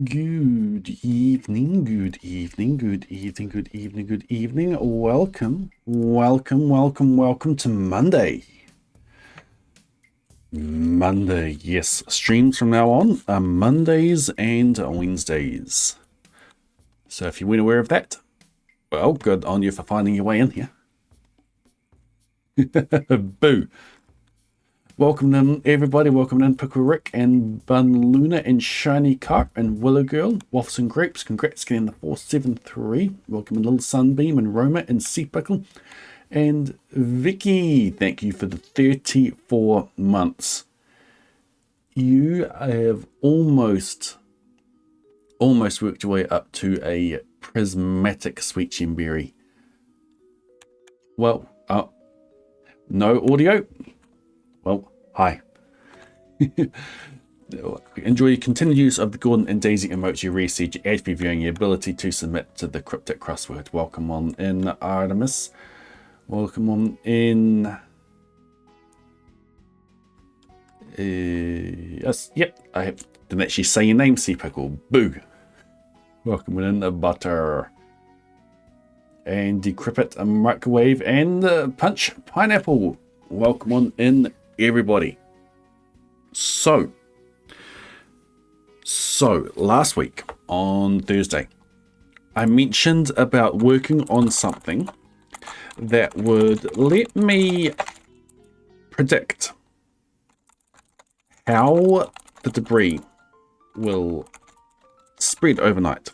Good evening, good evening, good evening, good evening, good evening. Welcome to Monday. Monday, yes. Streams from now on are Mondays and Wednesdays. So if you weren't aware of that, well, good on you for finding your way in here. Boo. Welcome in, everybody. Welcome in, Pickle Rick and Bun Luna and Shiny Carp and Willow Girl, Waffles and Grapes. Congrats getting the 473. Welcome in, Little Sunbeam and Roma and Sea Pickle and Vicky. Thank you for the 34 months. You have almost worked your way up to a prismatic sweet berry. Well, no audio. Well, hi. Enjoy your continued use of the Gordon and Daisy emoji reseed as reviewing your ability to submit to the cryptic crossword. Welcome on in, Artemis. Welcome on in. Yes, yep. I didn't actually say your name, Sea Pickle. Boo. Welcome in, Butter. And Decrepit, a Microwave, and Punch Pineapple. Welcome on in, everybody. So last week on Thursday, I mentioned about working on something that would let me predict how the debris will spread overnight.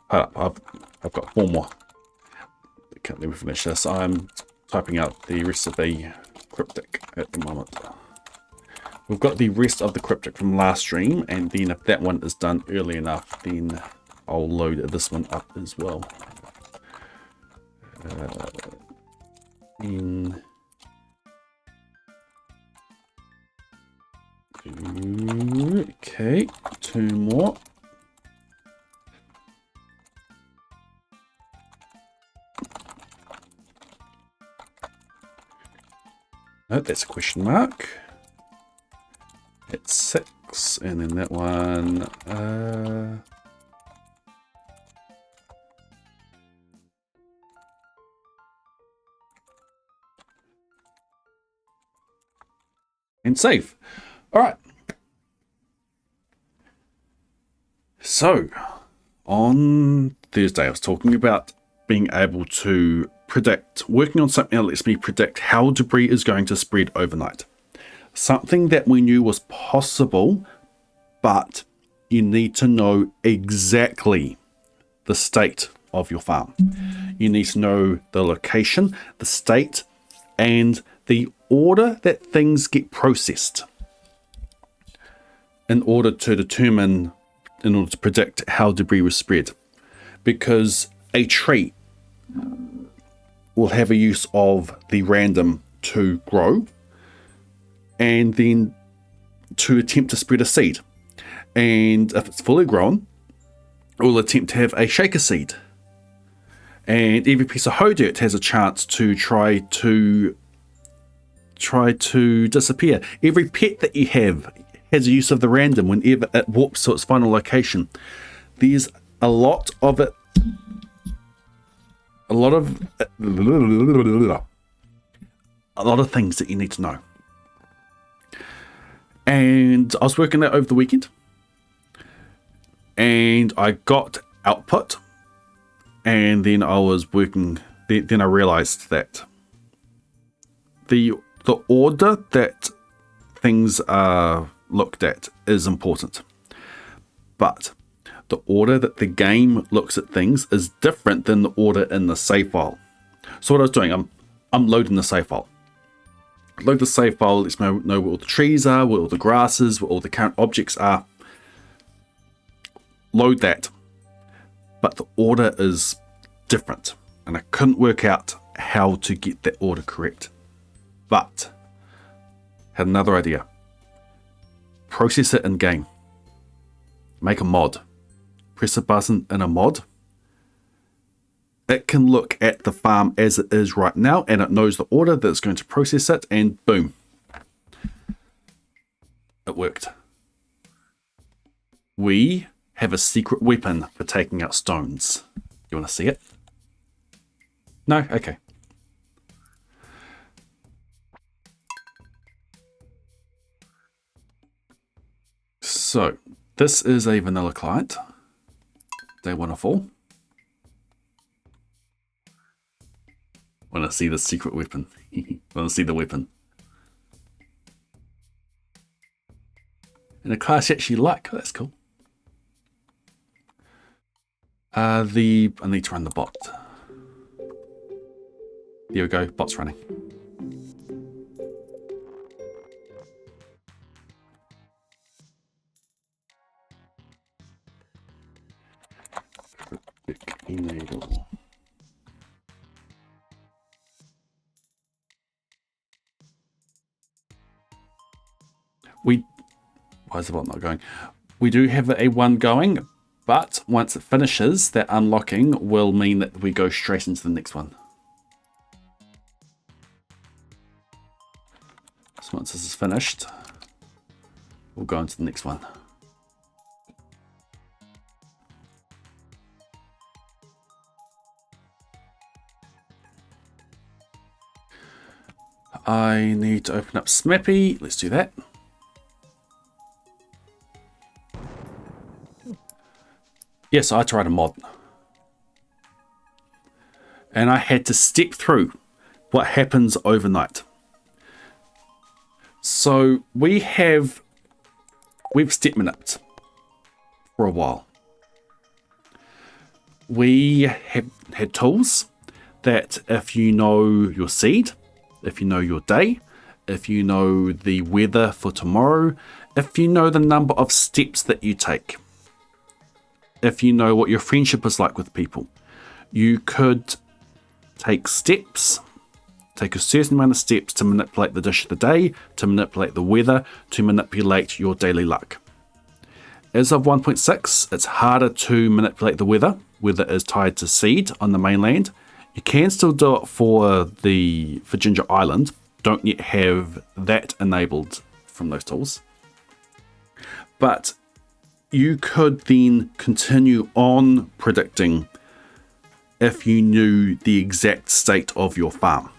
Hold up, I've got four more. Can't let me finish this. I'm typing out the rest of the cryptic at the moment. We've got the rest of the cryptic from last stream, and then if that one is done early enough, then I'll load this one up as well. Okay, two more. No, that's a question mark. It's 6, and then that one. And save. All right. So, on Thursday, I was talking about being able to working on something that lets me predict how debris is going to spread overnight. Something that we knew was possible, but you need to know exactly the state of your farm. You need to know the location, the state, and the order that things get processed in order to predict how debris will spread. Because a tree will have a use of the random to grow and then to attempt to spread a seed. And if it's fully grown, it will attempt to have a shaker seed. And every piece of hoe dirt has a chance to try to disappear. Every pet that you have has a use of the random whenever it warps to its final location. There's a lot of it. A lot of things that you need to know. And I was working that over the weekend, and I got output, and then I was working. Then I realized that the order that things are looked at is important, but the order that the game looks at things is different than the order in the save file. So what I was doing, I'm loading the save file. Load the save file, lets me know where all the trees are, where all the grass is, where all the current objects are. Load that. But the order is different, and I couldn't work out how to get that order correct. But had another idea. Process it in game. Make a mod. Press a button in a mod. It can look at the farm as it is right now, and it knows the order that it's going to process it, and boom. It worked. we have a secret weapon for taking out stones. You want to see it? No? Okay. So, this is a vanilla client. Day 1 of 4. Want to see the secret weapon. Want to see the weapon. And a class you actually like. Oh, that's cool. I need to run the bot. There we go, bot's running. Enable. Why is the bot not going? We do have a 1 going, but once it finishes, that unlocking will mean that we go straight into the next one. So once this is finished, we'll go into the next one. I need to open up Smappy. Let's do that. Yes, I tried a mod. And I had to step through what happens overnight. So we've step minutes for a while. We have had tools that if you know your seed, if you know your day, if you know the weather for tomorrow, if you know the number of steps that you take, if you know what your friendship is like with people, you could take steps, take a certain amount of steps to manipulate the dish of the day, to manipulate the weather, to manipulate your daily luck. As of 1.6, it's harder to manipulate the weather. Weather is tied to seed on the mainland. You can still do it for Ginger Island. Don't yet have that enabled from those tools. But you could then continue on predicting if you knew the exact state of your farm.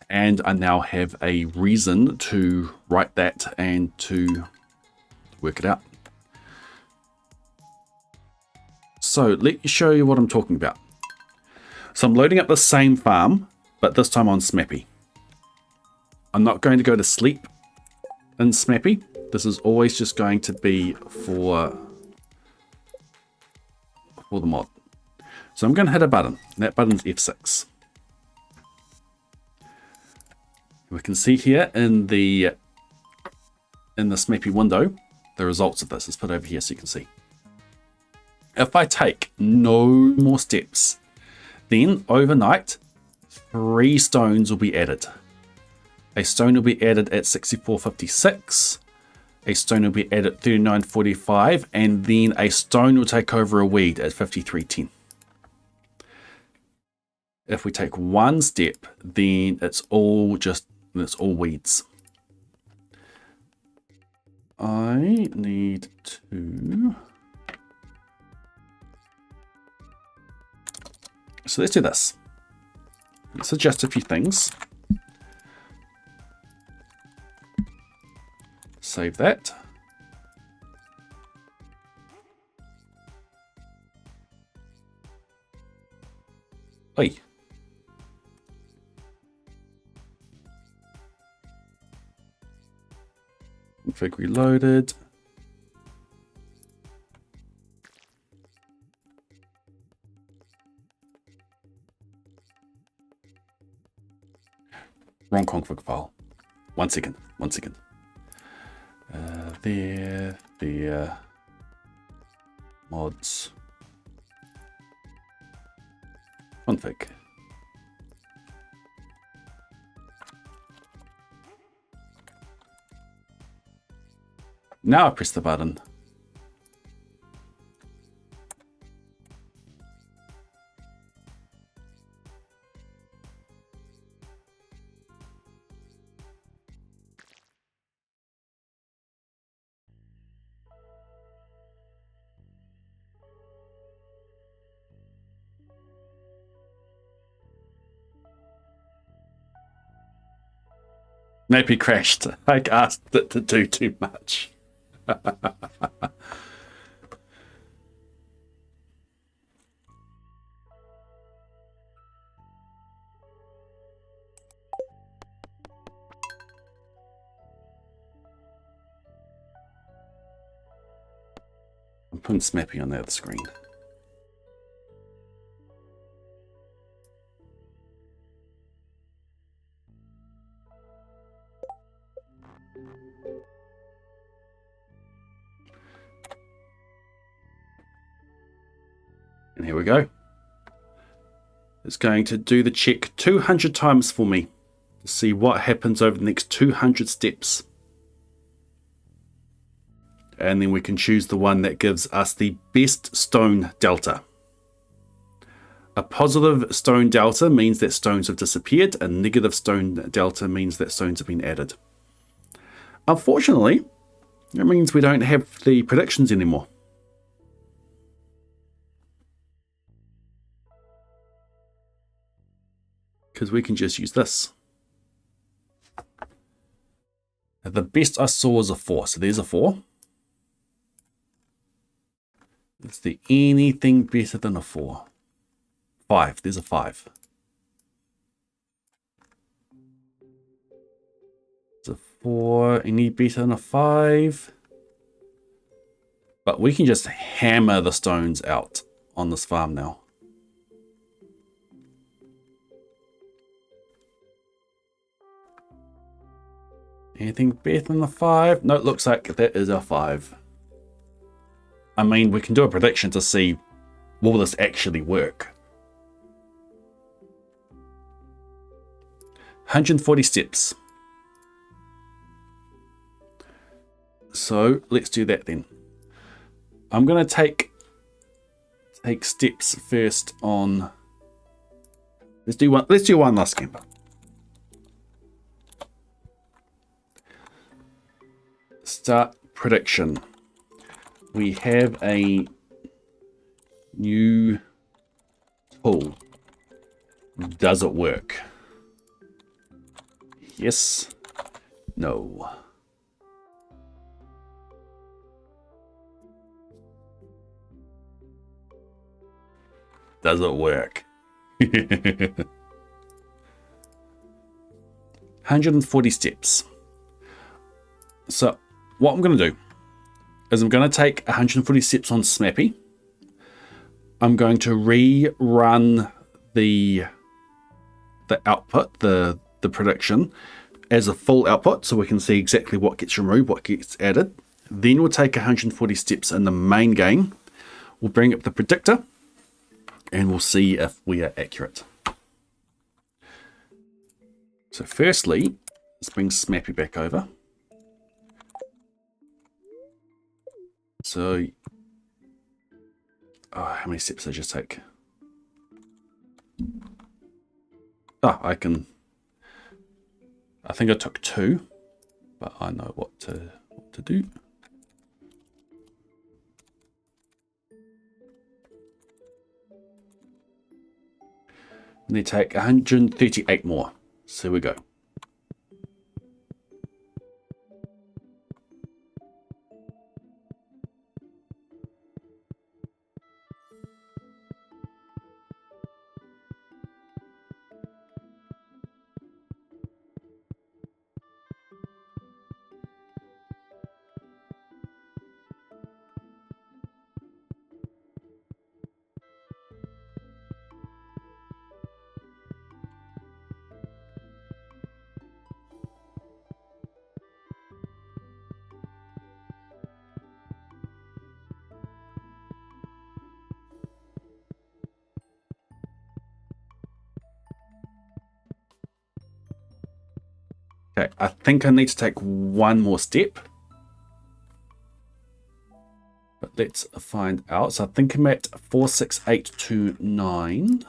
And I now have a reason to write that and to work it out. So let me show you what I'm talking about. So I'm loading up the same farm, but this time on Smappy. I'm not going to go to sleep in Smappy. This is always just going to be for the mod. So I'm going to hit a button. That button's F6. We can see here in the Smappy window the results of this. Let's put it over here so you can see. If I take no more steps, then overnight 3 stones will be added. A stone will be added at 64.56. A stone will be added at 39.45, and then a stone will take over a weed at 53.10. If we take 1 step, then it's all weeds. I need to... So let's do this. Let's adjust a few things. Save that. Oi. Config reloaded. Wrong config file. One second. There, mods, config. Now I press the button. Maybe crashed. I asked it to do too much. I'm putting Smappy on the other screen. And here we go. It's going to do the check 200 times for me to see what happens over the next 200 steps. And then we can choose the one that gives us the best stone delta. A positive stone delta means that stones have disappeared. A negative stone delta means that stones have been added. Unfortunately, it means we don't have the predictions anymore. Because we can just use this. The best I saw was a 4, so there's a 4. Is there anything better than a 4? 5, there's a 5. There's a 4, any better than a 5? But we can just hammer the stones out on this farm now. Anything better than the 5? No, it looks like that is a 5. I mean, we can do a prediction to see, will this actually work? 140 steps. So let's do that then. I'm going to take steps first on. Let's do one last camper. Start prediction. We have a new tool. Does it work? Yes. No. Does it work? 140 steps. So what I'm going to do is I'm going to take 140 steps on Smappy. I'm going to rerun the output, the prediction, as a full output so we can see exactly what gets removed, what gets added. Then we'll take 140 steps in the main game. We'll bring up the predictor and we'll see if we are accurate. So firstly, let's bring Smappy back over. So, how many steps did I just take? I think I took 2, but I know what to do. And they take 138 more. So we go. Okay, I think I need to take one more step. But let's find out. So I think I'm at 46829.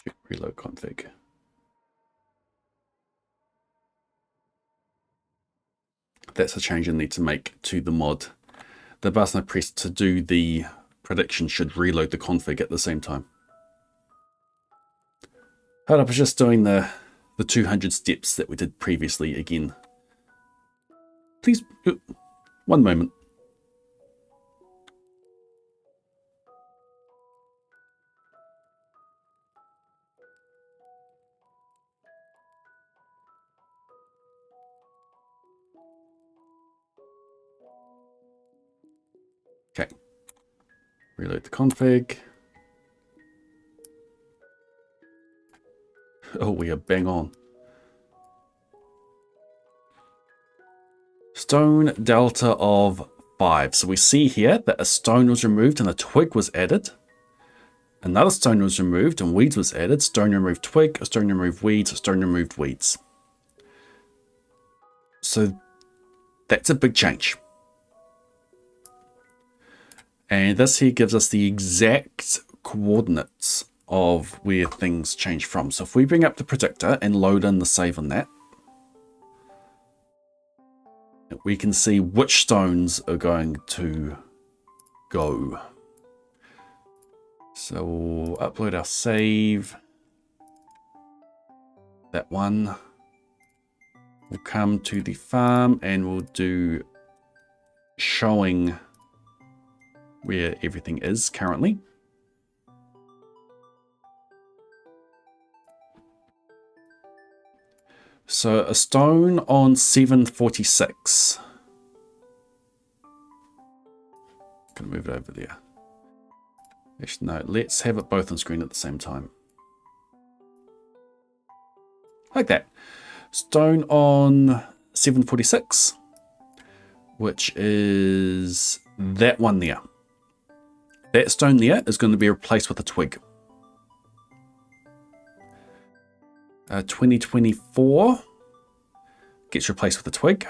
Check reload config. That's a change I need to make to the mod. the button I pressed to do the prediction should reload the config at the same time. Hold up, I was just doing the 200 steps that we did previously again. Please, one moment. Okay, reload the config. Oh, we are bang on. Stone delta of 5. So we see here that a stone was removed and a twig was added. Another stone was removed and weeds was added. Stone removed twig, a stone removed weeds, a stone removed weeds. So that's a big change. And this here gives us the exact coordinates of where things change from. So if we bring up the predictor and load in the save on that, we can see which stones are going to go. So we'll upload our save. That one. We'll come to the farm and we'll do showing where everything is currently. So a stone on 746. Gonna move it over there. Actually, no, let's have it both on screen at the same time. Like that. Stone on 746, which is that one there. That stone there is going to be replaced with a twig. 2024 gets replaced with a twig.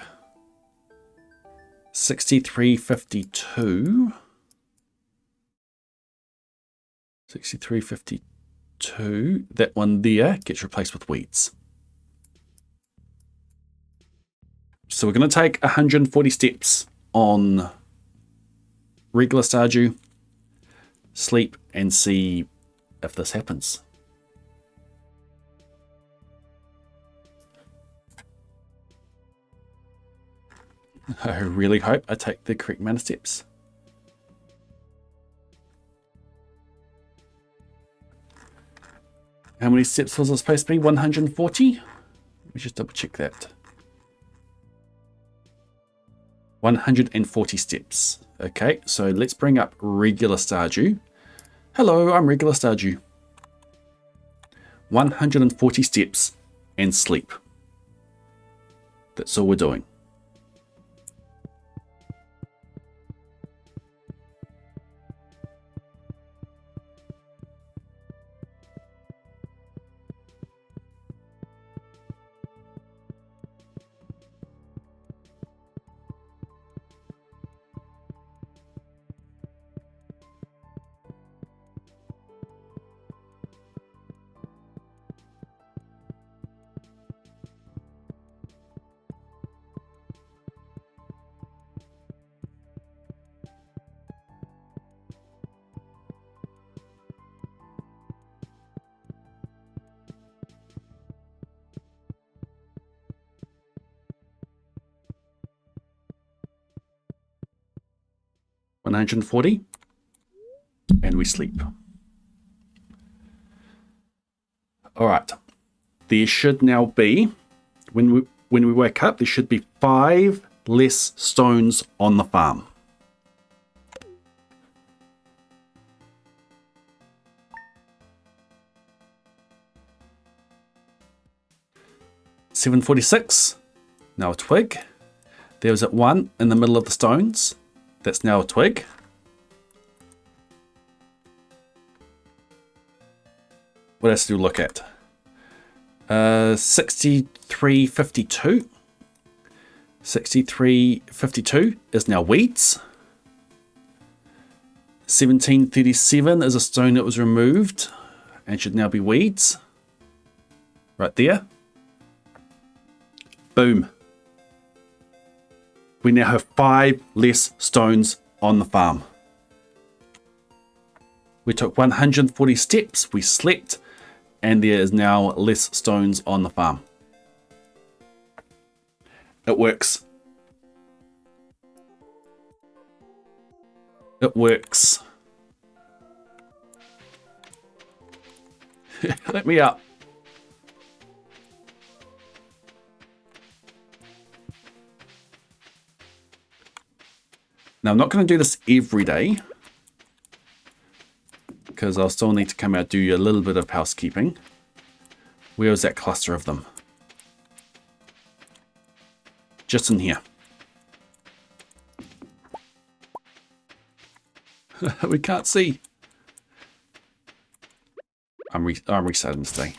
6352. 6352. That one there gets replaced with weeds. So we're going to take 140 steps on regular Stardew, sleep, and see if this happens. I really hope I take the correct amount of steps. How many steps was it supposed to be? 140? Let me just double check that. 140 steps. Okay, so let's bring up regular Stardew. Hello, I'm regular Stardew. 140 steps and sleep. That's all we're doing. $140, and we sleep. All right, there should now be, when we wake up, there should be 5 less stones on the farm. $746, now a twig. There was at 1 in the middle of the stones. That's now a twig. What else do we look at? 6352. 6352 is now weeds. 1737 is a stone that was removed and should now be weeds. Right there. Boom. We now have 5 less stones on the farm. We took 140 steps, we slept, and there is now less stones on the farm. It works. It works. Let me up. Now, I'm not going to do this every day, because I'll still need to come out and do a little bit of housekeeping. Where is that cluster of them? Just in here. We can't see. I'm restarting this thing.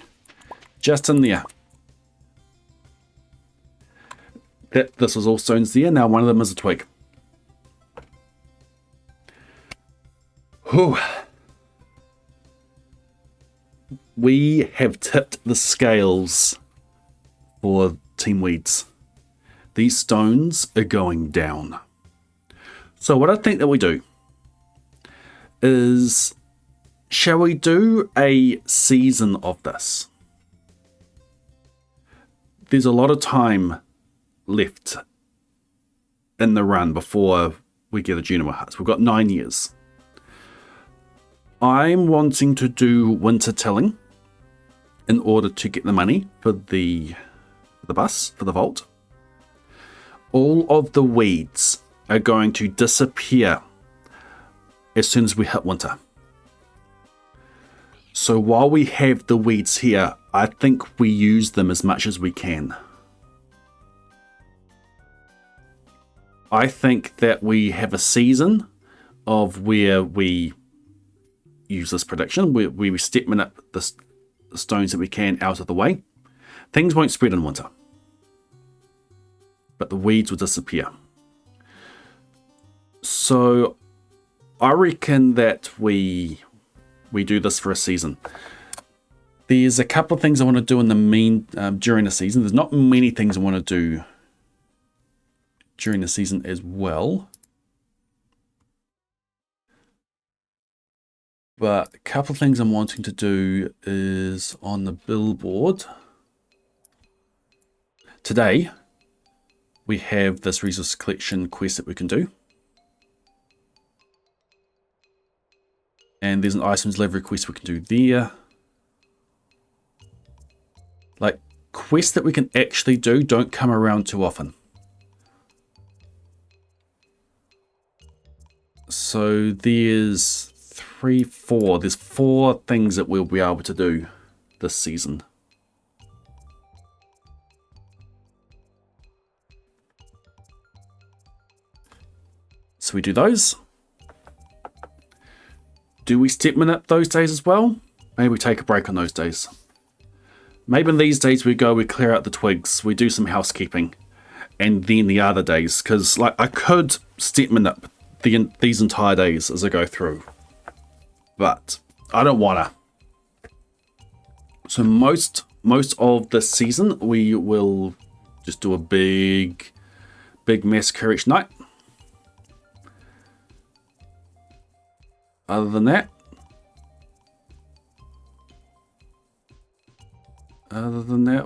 Just in there. This was all stones there. Now one of them is a twig. Whew. We have tipped the scales for Team Weeds. These stones are going down. So what I think that we do is, shall we do a season of this? There's a lot of time left in the run before we get a Junior Huts. We've got 9 years. I'm wanting to do winter tilling in order to get the money for the bus, for the vault. All of the weeds are going to disappear as soon as we hit winter. So while we have the weeds here, I think we use them as much as we can. I think that we have a season of where we use this prediction, where we step up the stones that we can out of the way. Things won't spread in winter, but the weeds will disappear. So I reckon that we do this for a season. There's a couple of things I want to do in the during the season. There's not many things I want to do during the season as well. But a couple of things I'm wanting to do is on the billboard. Today, we have this resource collection quest that we can do. And there's an items delivery quest we can do there. Like, quests that we can actually do don't come around too often. So there's there's 4 things that we'll be able to do this season. So we do those. Do we step up those days as well? Maybe we take a break on those days. Maybe in these days we clear out the twigs, we do some housekeeping, and then the other days, because like I could step up these entire days as I go through, but I don't wanna. So most of this season we will just do a big massacre each night. Other than that,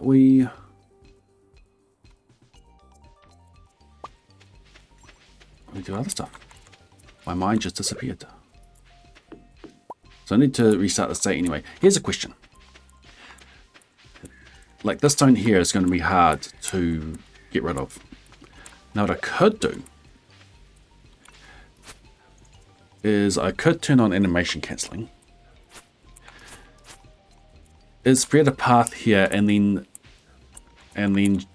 we do other stuff. My mind just disappeared. So I need to restart the state anyway. Here's a question. Like this stone here is going to be hard to get rid of. Now what I could do is I could turn on animation cancelling. Is spread a path here and then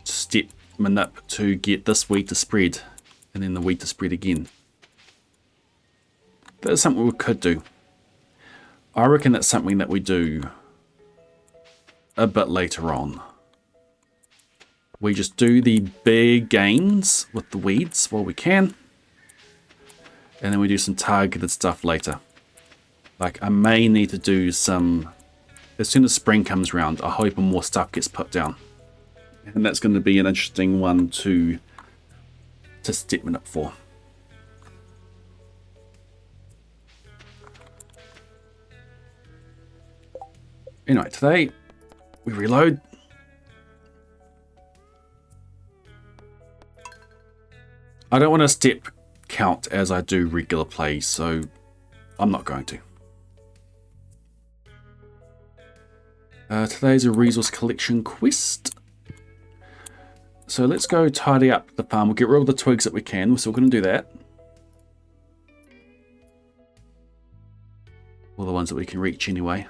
step manip to get this weed to spread and then the weed to spread again. That is something we could do. I reckon that's something that we do a bit later on. We just do the big gains with the weeds while we can. And then we do some targeted stuff later. Like I may need to do some, as soon as spring comes around, I hope more stuff gets put down. And that's going to be an interesting one to step up for. Anyway, today we reload. I don't want to step count as I do regular play, so I'm not going to. Today's a resource collection quest. So let's go tidy up the farm. We'll get rid of the twigs that we can. We're still going to do that. All the ones that we can reach anyway.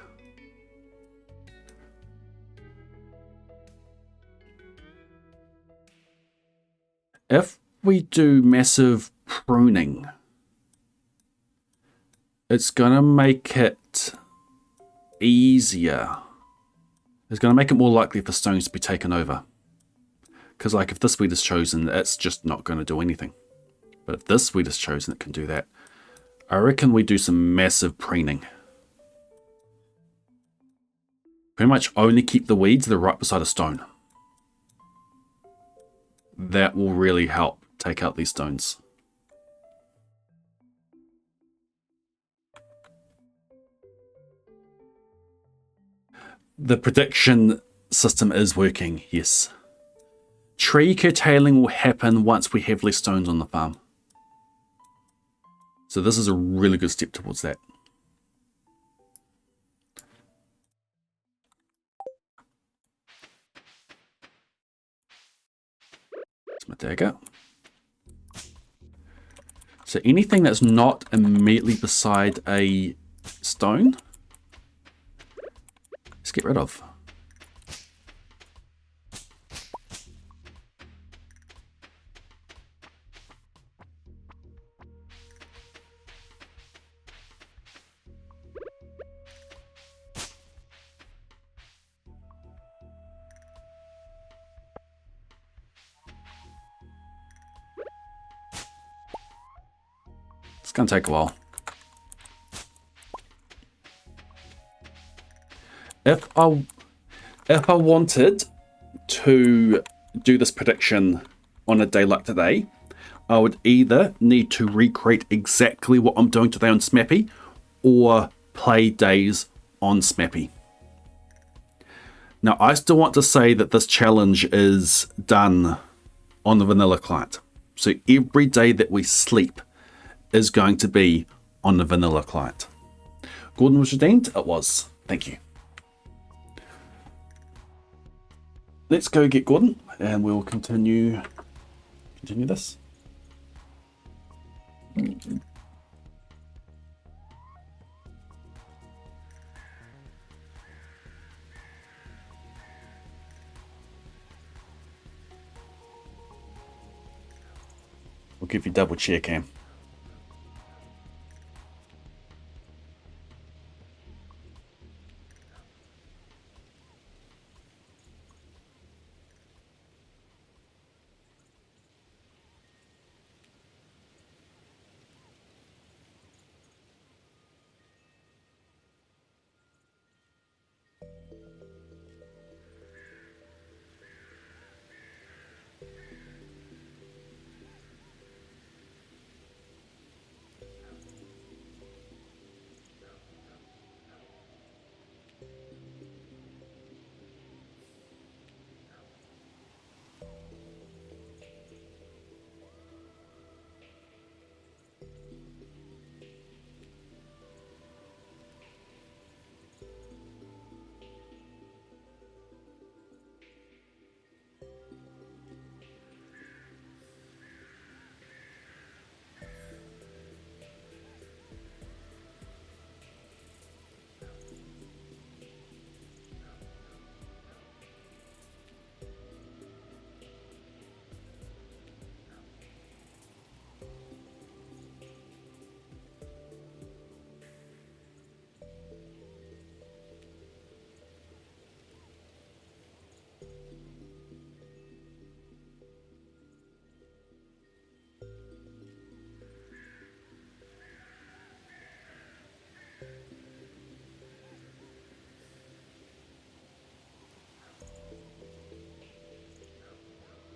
If we do massive pruning, it's going to make it easier. It's going to make it more likely for stones to be taken over. Because like if this weed is chosen, it's just not going to do anything. But if this weed is chosen, it can do that. I reckon we do some massive pruning. Pretty much only keep the weeds that are right beside a stone. That will really help take out these stones. The prediction system is working, yes. Tree curtailing will happen once we have less stones on the farm. So this is a really good step towards that. That's my dagger. So anything that's not immediately beside a stone, let's get rid of. It's going to take a while. If I wanted to do this prediction on a day like today, I would either need to recreate exactly what I'm doing today on Smappy or play days on Smappy. Now, I still want to say that this challenge is done on the vanilla client. So every day that we sleep is going to be on the vanilla client. Gordon was redeemed? It was. Thank you. Let's go get Gordon and we'll continue this. We'll give you double chair cam.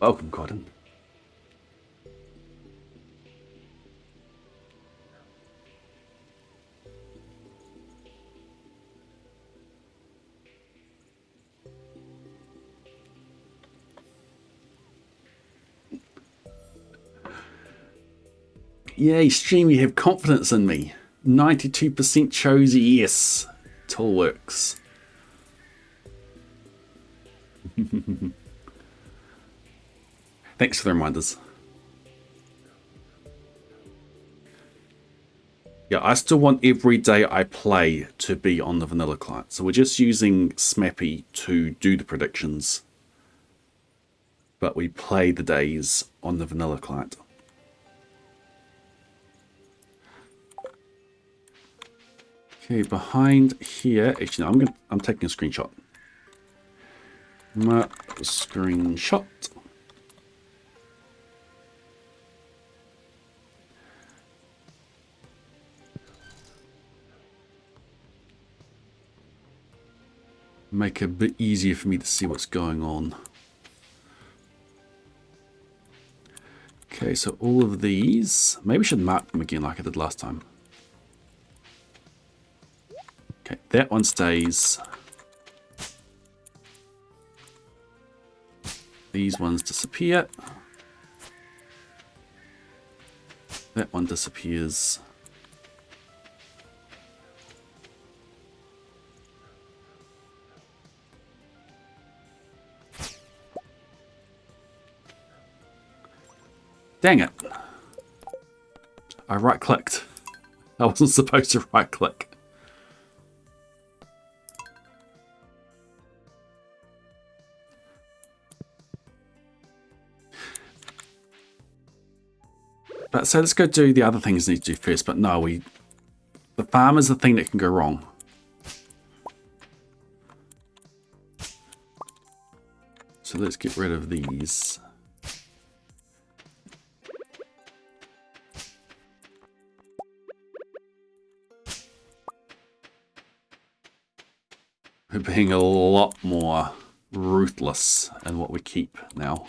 Welcome, Gordon. Yay, stream, you have confidence in me. 92% chose yes. It all works. Thanks for the reminders. Yeah, I still want every day I play to be on the vanilla client. So we're just using Smappy to do the predictions. But we play the days on the vanilla client. Okay, behind here, actually no, I'm taking a screenshot. Screenshot. Make it a bit easier for me to see what's going on. Okay, so all of these, maybe I should mark them again like I did last time. Okay, that one stays. These ones disappear. That one disappears. Dang it. I right-clicked. I wasn't supposed to right-click. But so let's go do the other things we need to do first. But no, the farm is the thing that can go wrong. So let's get rid of these. We're being a lot more ruthless in what we keep now.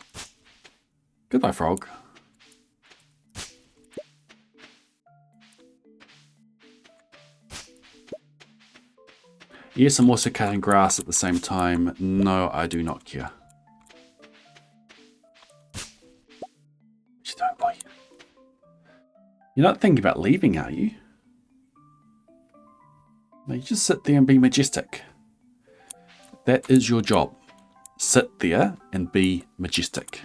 Goodbye, frog. Yes, I'm also cutting grass at the same time. No, I do not care. What you doing, boy? You're not thinking about leaving, are you? No, you just sit there and be majestic. That is your job. Sit there and be majestic.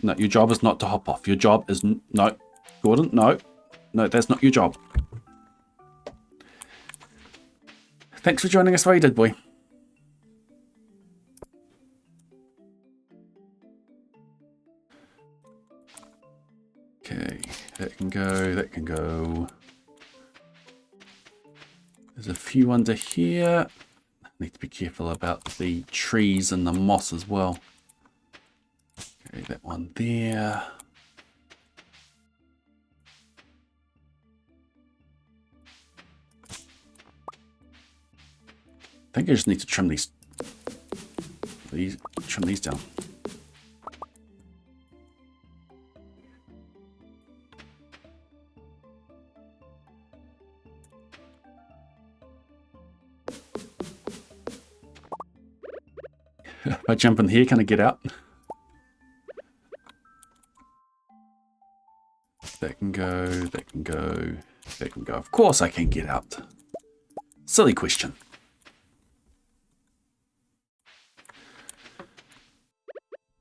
No, your job is not to hop off. Your job is... No, Gordon, no. No, that's not your job. Thanks for joining us while you did, boy. Okay, that can go, that can go. There's a few under here. Need to be careful about the trees and the moss as well. Okay, that one there. I think I just need to trim these down. If I jump in here, can I get out? That can go, that can go, that can go. Of course I can get out. Silly question.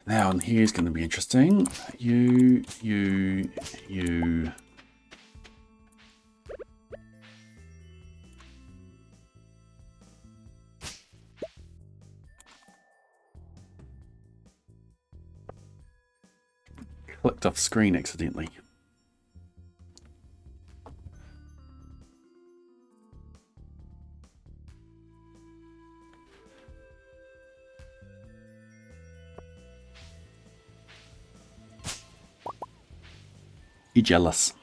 Now, and here's going to be interesting. You. Clicked off screen accidentally. You jealous.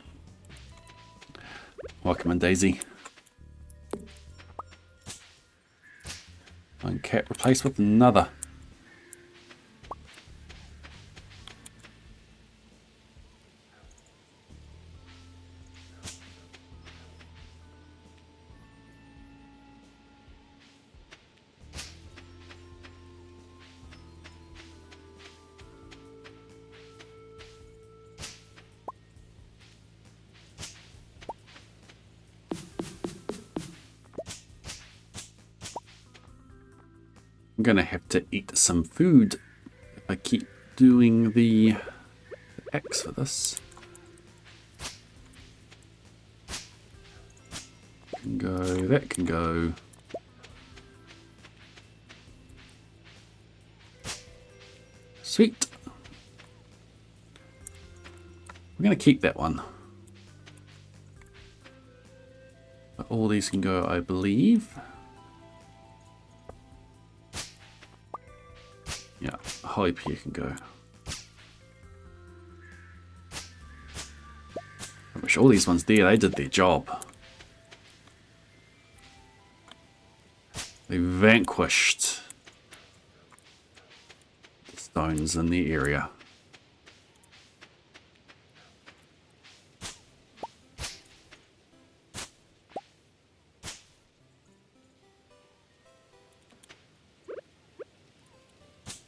Welcome in, Daisy. One cat replaced with another. I'm going to have to eat some food if I keep doing the X for this. Can go, that can go. Sweet. We're going to keep that one. But all these can go, I believe. Yeah, holly pear can go. I wish all these ones there, they did their job. They vanquished the stones in the area.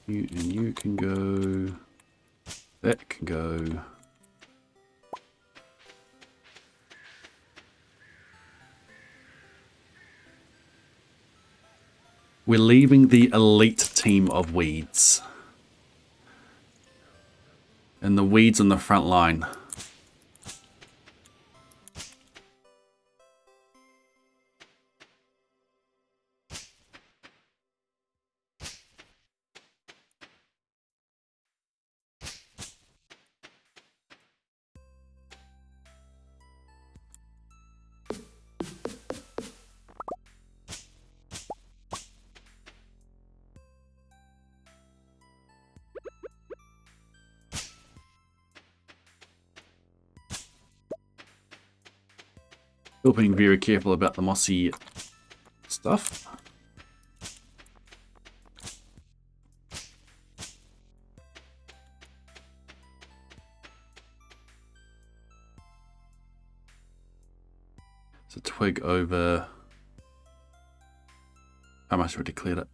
You and you can go. That can go. We're leaving the elite team of weeds. And the weeds on the front line. Still being very careful about the mossy stuff. It's a twig over. I must have already cleared it.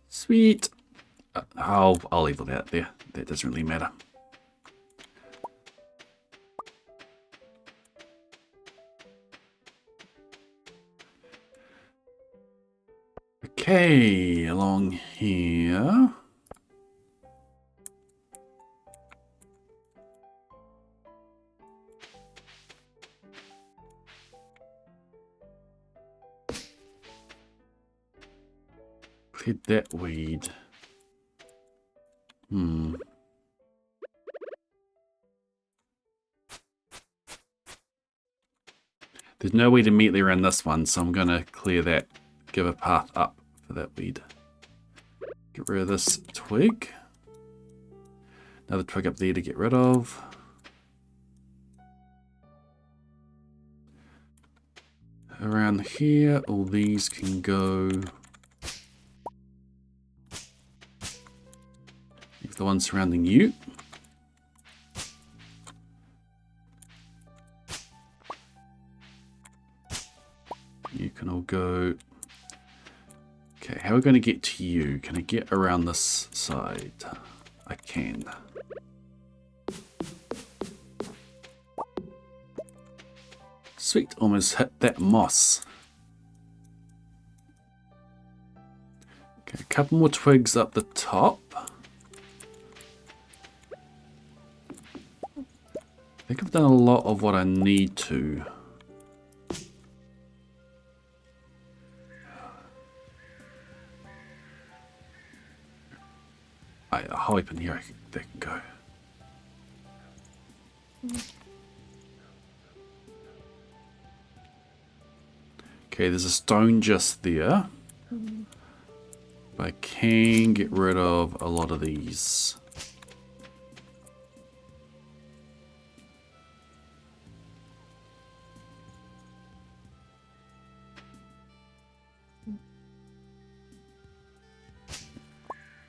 Sweet. I'll leave it out there. That doesn't really matter. Okay, along here. Cleared that weed. There's no weed immediately around this one, so I'm going to clear that. Give a path up for that weed. Get rid of this twig. Another twig up there to get rid of. Around here, all these can go. Leave the one surrounding you. You can all go. Okay, how are we going to get to you? Can I get around this side? I can. Sweet, almost hit that moss. Okay, a couple more twigs up the top. I think I've done a lot of what I need to. A hole up in here, they can go. Okay, there's a stone just there. But I can get rid of a lot of these.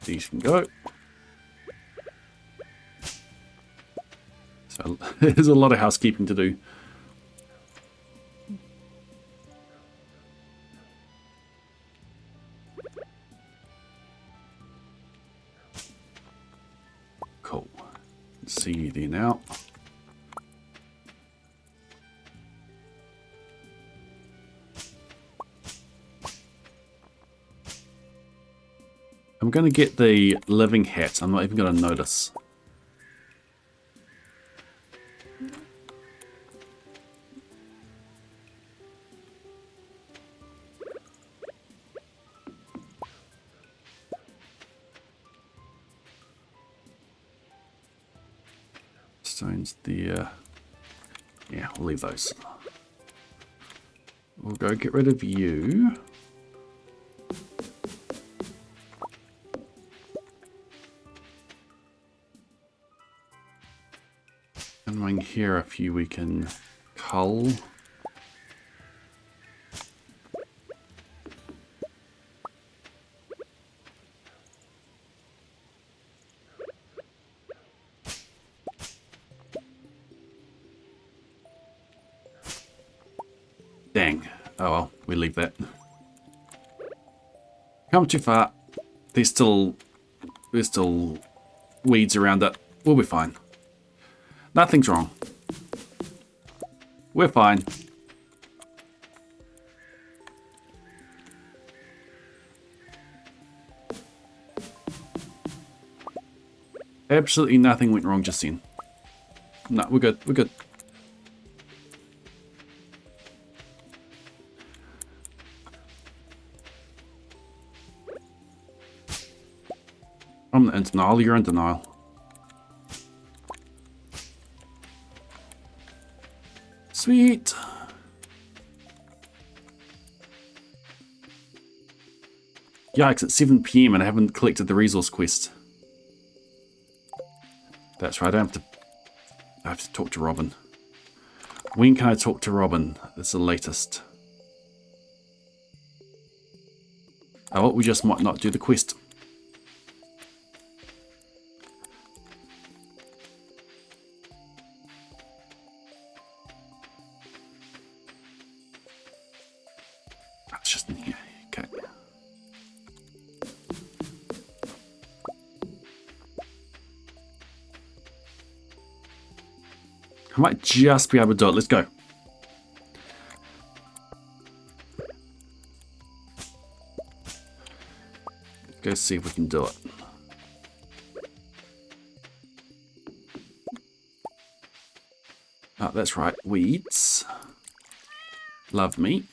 These can go. So there's a lot of housekeeping to do. see you there now. I'm going to get the living hat. I'm not even going to notice. Stones there. Yeah, we'll leave those. We'll go get rid of you. And right here, a few we can cull. Dang. Oh well, we leave that. Come too far. There's still weeds around it. We'll be fine. Nothing's wrong. We're fine. Absolutely nothing went wrong just then. No, we're good. We're good. I'm in denial. You're in denial. Sweet. Yikes, it's 7 PM and I haven't collected the resource quest. That's right, I have to talk to Robin. When can I talk to Robin? It's the latest. Oh, well, we just might not do the quest. That's just in here. Okay. I might just be able to do it. Let's go. Let's go see if we can do it. Oh, that's right. Weeds. Love me.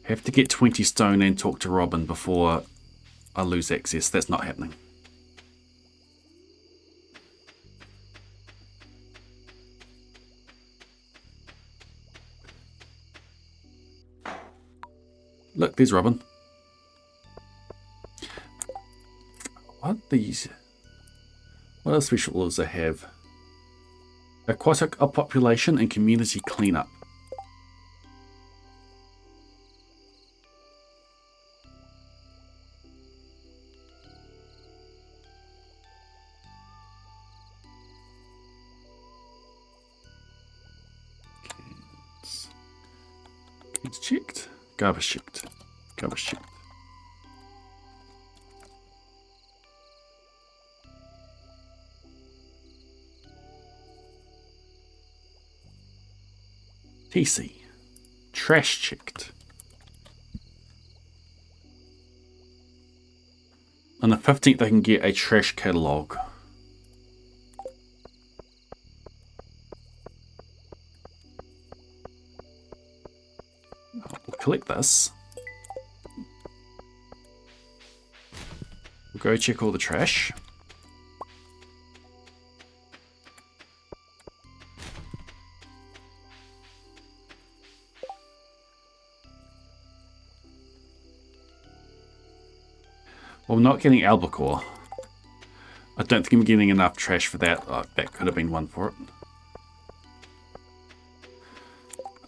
Have to get 20 stone and talk to Robin before I lose access. That's not happening. Look, there's Robin. What these? What other special does they have? Aquatic population and community cleanup. It's checked. Garbage checked. Garbage checked. TC. Trash checked. On the 15th, I can get a trash catalogue. We'll collect this. We'll go check all the trash. Well, I'm not getting albacore. I don't think I'm getting enough trash for that. Oh, that could have been one for it.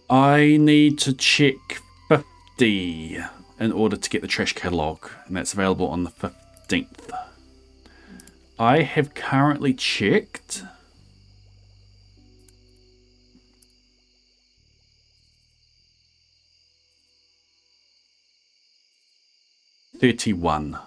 I need to check 50 in order to get the trash catalogue, and that's available on the 15th. I have currently checked 31.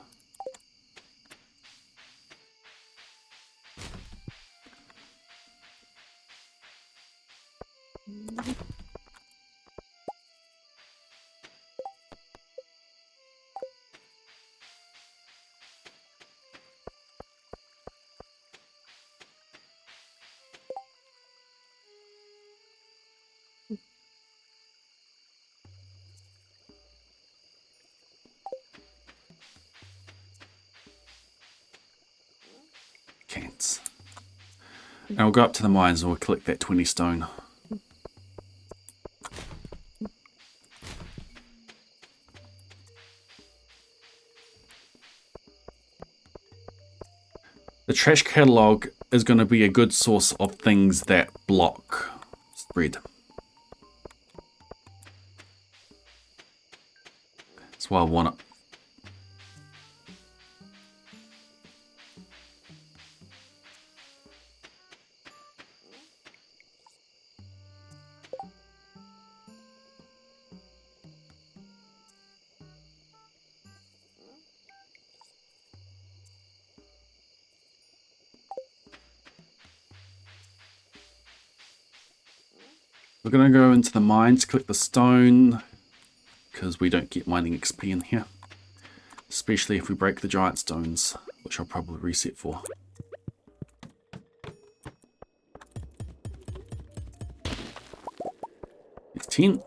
And we'll go up to the mines and we'll collect that 20 stone. The trash catalog is going to be a good source of things that block spread. That's why I want it. We're going to go into the mines, collect the stone, because we don't get mining XP in here. Especially if we break the giant stones, which I'll probably reset for. It's 10.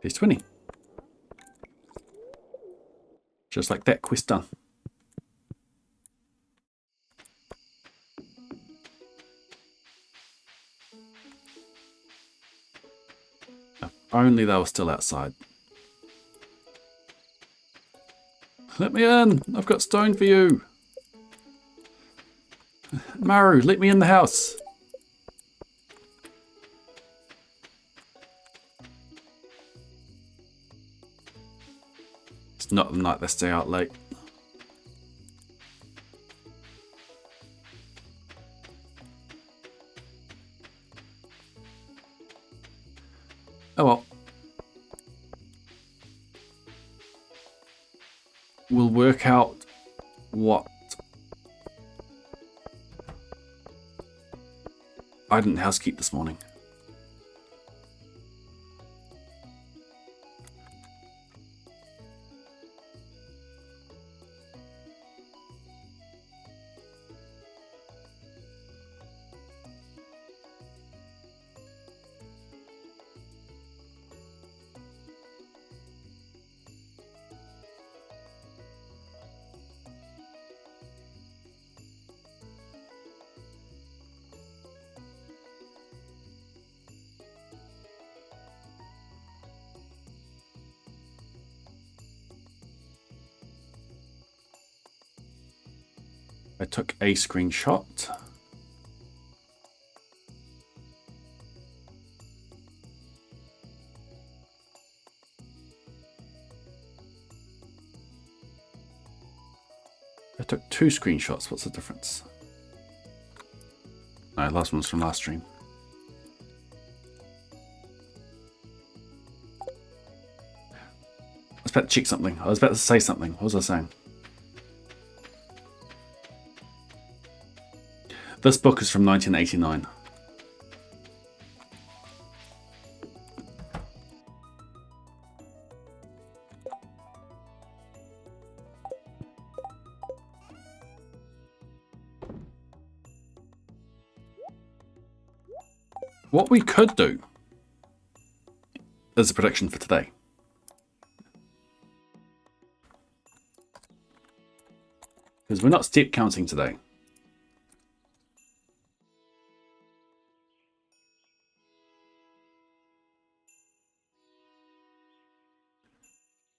There's 20. Just like that, quest done. If only they were still outside. Let me in! I've got stone for you! Maru, let me in the house! It's not the night they stay out late. Oh well. We'll work out what I didn't housekeep this morning. I took a screenshot. I took 2 screenshots. What's the difference? No, last one's from last stream. I was about to check something. I was about to say something. What was I saying? This book is from 1989. What we could do is a prediction for today. Because we're not step counting today.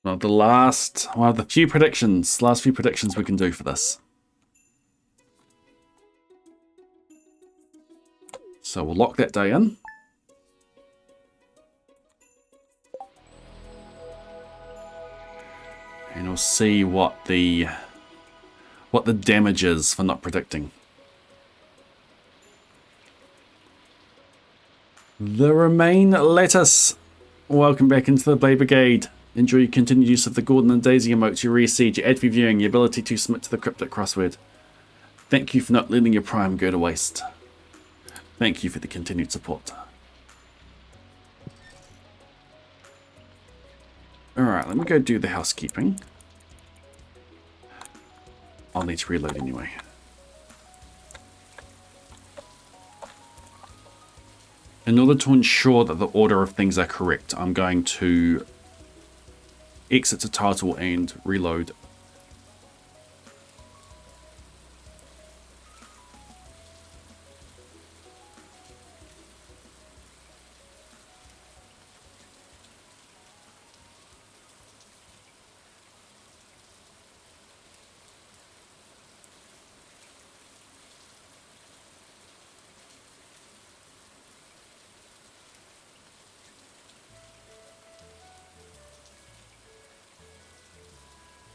One of the few predictions we can do for this. So we'll lock that day in. And we'll see what the damage is for not predicting. The Remain Lettuce. Welcome back into the Blade Brigade. Enjoy your continued use of the Gordon and Daisy emotes, your reseed, your ad viewing, your ability to submit to the cryptic crossword. Thank you for not letting your prime go to waste. Thank you for the continued support. Alright, let me go do the housekeeping. I'll need to reload anyway. In order to ensure that the order of things are correct, I'm going to exit to title and reload.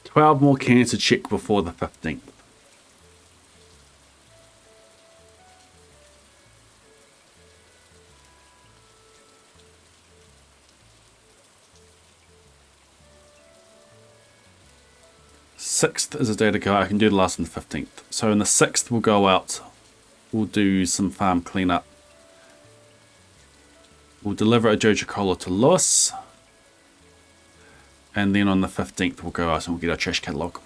$12 more cans to check before the 15th. Sixth is a day to go. I can do the last on the 15th. So in the 6th we'll go out. We'll do some farm cleanup. We'll deliver a Joja Cola to Lewis. And then on the 15th we'll go out and we'll get our trash catalogue.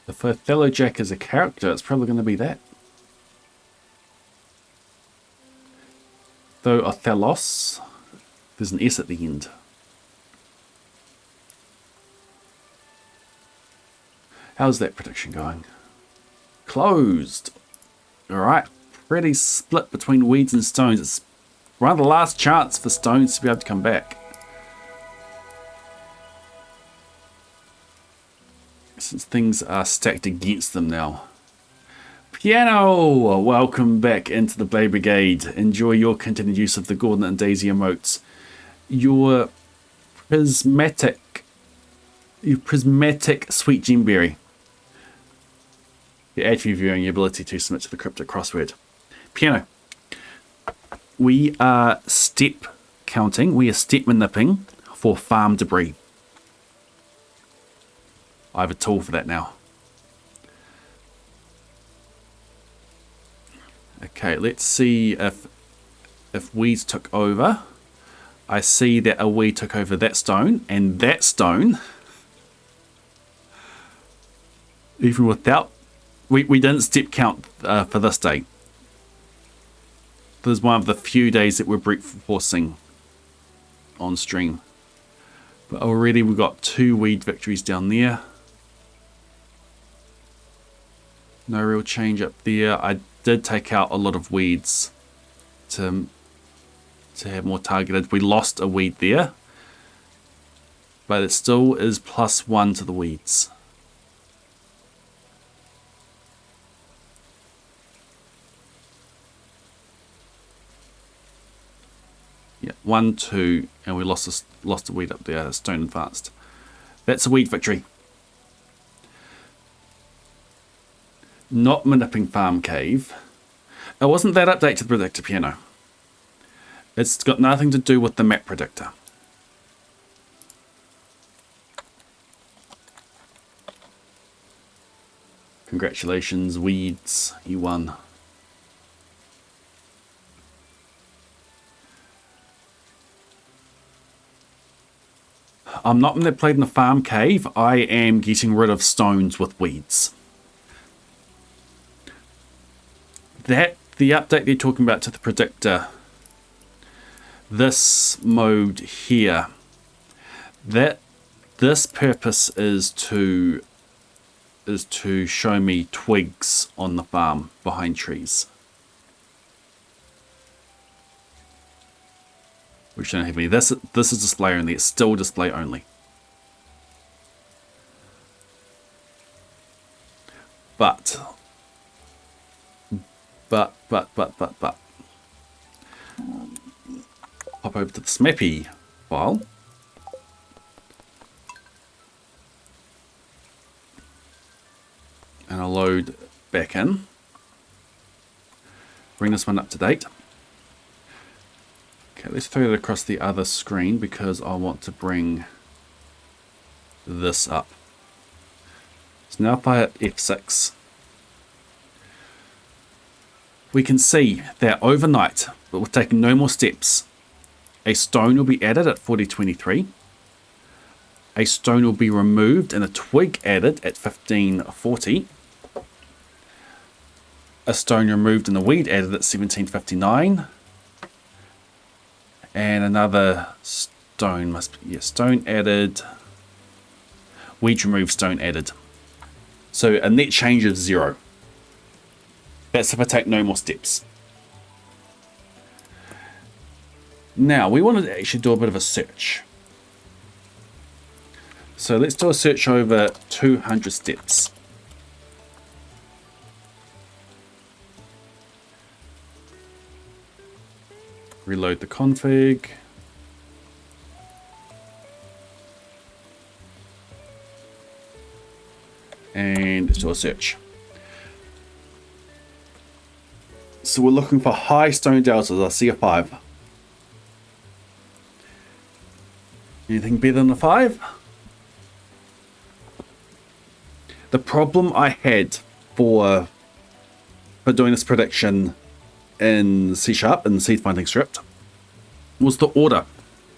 If Othello Jack is a character, it's probably going to be that. Though Othellos, there's an S at the end. How's that prediction going? Closed. Alright, pretty split between weeds and stones. It's one of the last chance for stones to be able to come back. Since things are stacked against them now. Piano! Welcome back into the Blade Brigade. Enjoy your continued use of the Gordon and Daisy emotes. Your prismatic sweet gemberry. Your ad reviewing your ability to submit to the cryptic crossword. Piano. We are step counting. We are step manipping for farm debris. I have a tool for that now. Okay, let's see if weeds took over. I see that a weed took over that stone, and that stone, even without, we didn't step count for this day. This is one of the few days that we're brute forcing on stream. But already we've got 2 weed victories down there. No real change up there. I did take out a lot of weeds to have more targeted. We lost a weed there, but it still is +1 to the weeds. Yeah, 1, 2, and we lost a weed up there. Stone advanced. That's a weed victory. Not manipping farm cave. It wasn't that update to the predictor, Piano. It's got nothing to do with the map predictor. Congratulations, weeds. You won. I'm not manipulating the farm cave. I am getting rid of stones with weeds. The update they're talking about to the predictor, this mode here, this purpose is to show me twigs on the farm behind trees, which don't have any. This is display only. It's still display only. But hop over to the SMAPI file. And I'll load back in. Bring this one up to date. Okay, let's throw it across the other screen because I want to bring this up. So now if I hit F6, we can see that overnight, but we're taking no more steps, a stone will be added at 4023, a stone will be removed and a twig added at 1540, a stone removed and a weed added at 1759, and another stone must be, yeah, stone added, weed removed, stone added. So a net change of 0. That's if I take no more steps. Now we want to actually do a bit of a search. So let's do a search over 200 steps. Reload the config. And let's do a search. So we're looking for high stone deltas. I see a 5. Anything better than a 5? The problem I had for doing this prediction in C# in the seed finding script was the order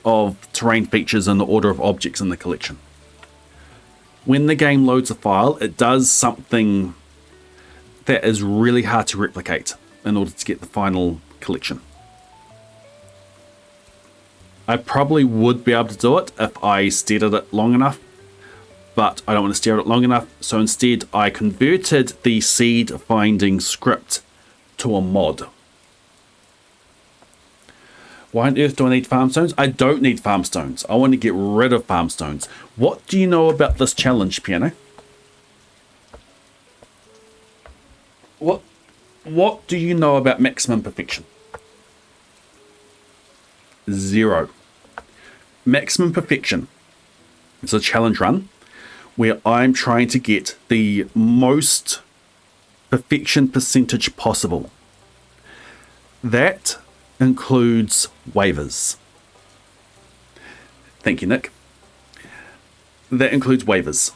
of terrain features and the order of objects in the collection. When the game loads a file, it does something that is really hard to replicate in order to get the final collection. I probably would be able to do it if I stared at it long enough, but I don't want to stare at it long enough, so instead I converted the seed finding script to a mod. Why on earth do I need farm stones? I don't need farm stones. I want to get rid of farm stones. What do you know about this challenge, Piano? What do you know about maximum perfection? 0. Maximum perfection is a challenge run where I'm trying to get the most perfection percentage possible. That includes waivers. Thank you, Nick. That includes waivers.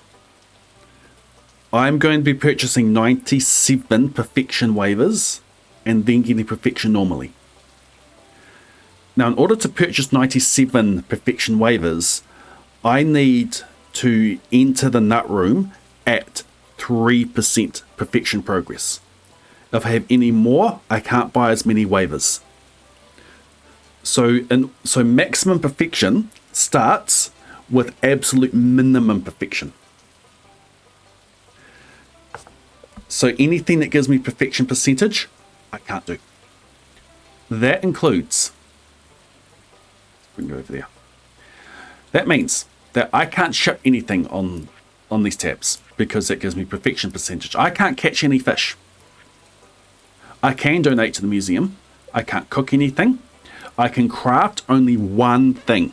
I'm going to be purchasing 97 perfection waivers and then getting perfection normally. Now, in order to purchase 97 perfection waivers, I need to enter the nut room at 3% perfection progress. If I have any more, I can't buy as many waivers. So maximum perfection starts with absolute minimum perfection. So anything that gives me perfection percentage, I can't do. That includes, bring it over there. That means that I can't ship anything on these tabs because it gives me perfection percentage. I can't catch any fish. I can donate to the museum. I can't cook anything. I can craft only one thing.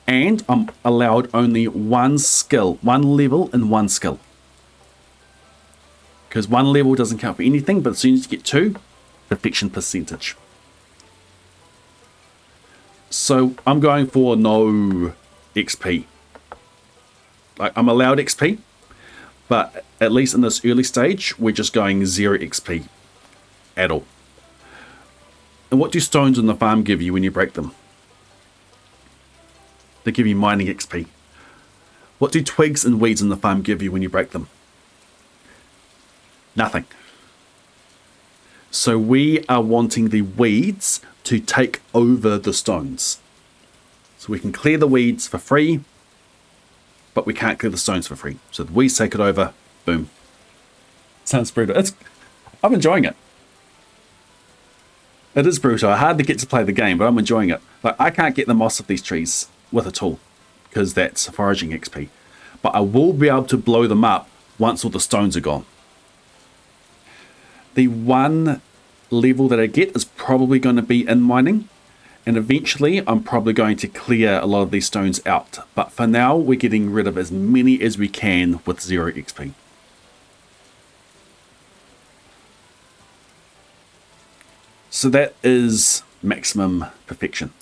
And I'm allowed only one skill, one level and one skill. Because one level doesn't count for anything, but as soon as you get 2, perfection percentage. So I'm going for no XP. Like, I'm allowed XP, but at least in this early stage, we're just going 0 XP at all. And what do stones on the farm give you when you break them? They give you mining XP. What do twigs and weeds in the farm give you when you break them? Nothing. So we are wanting the weeds to take over the stones. So we can clear the weeds for free, but we can't clear the stones for free. So the weeds take it over, boom. Sounds brutal. I'm enjoying it. It is brutal. I hardly get to play the game, but I'm enjoying it. Like, I can't get the moss of these trees with a tool because that's foraging XP. But I will be able to blow them up once all the stones are gone. The one level that I get is probably going to be in mining, and eventually I'm probably going to clear a lot of these stones out. But for now, we're getting rid of as many as we can with 0 XP. So that is maximum perfection.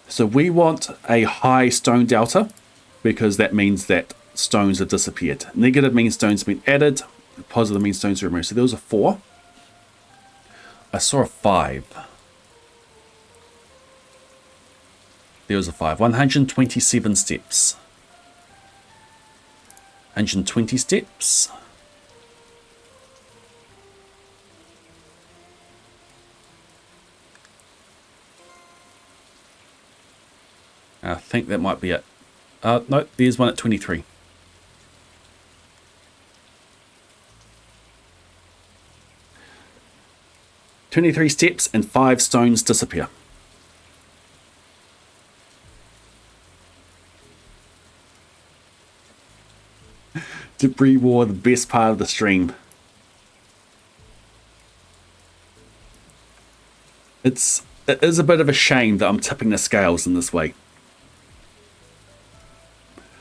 So we want a high stone delta because that means that stones have disappeared. Negative means stones have been added. Positive means stones are removed. So there was a 4. I saw a 5. There was a 5. 127 steps. 120 steps. I think that might be it. No, there's one at 23. "23 steps and 5 stones disappear." Debris war, the best part of the stream. It is a bit of a shame that I'm tipping the scales in this way.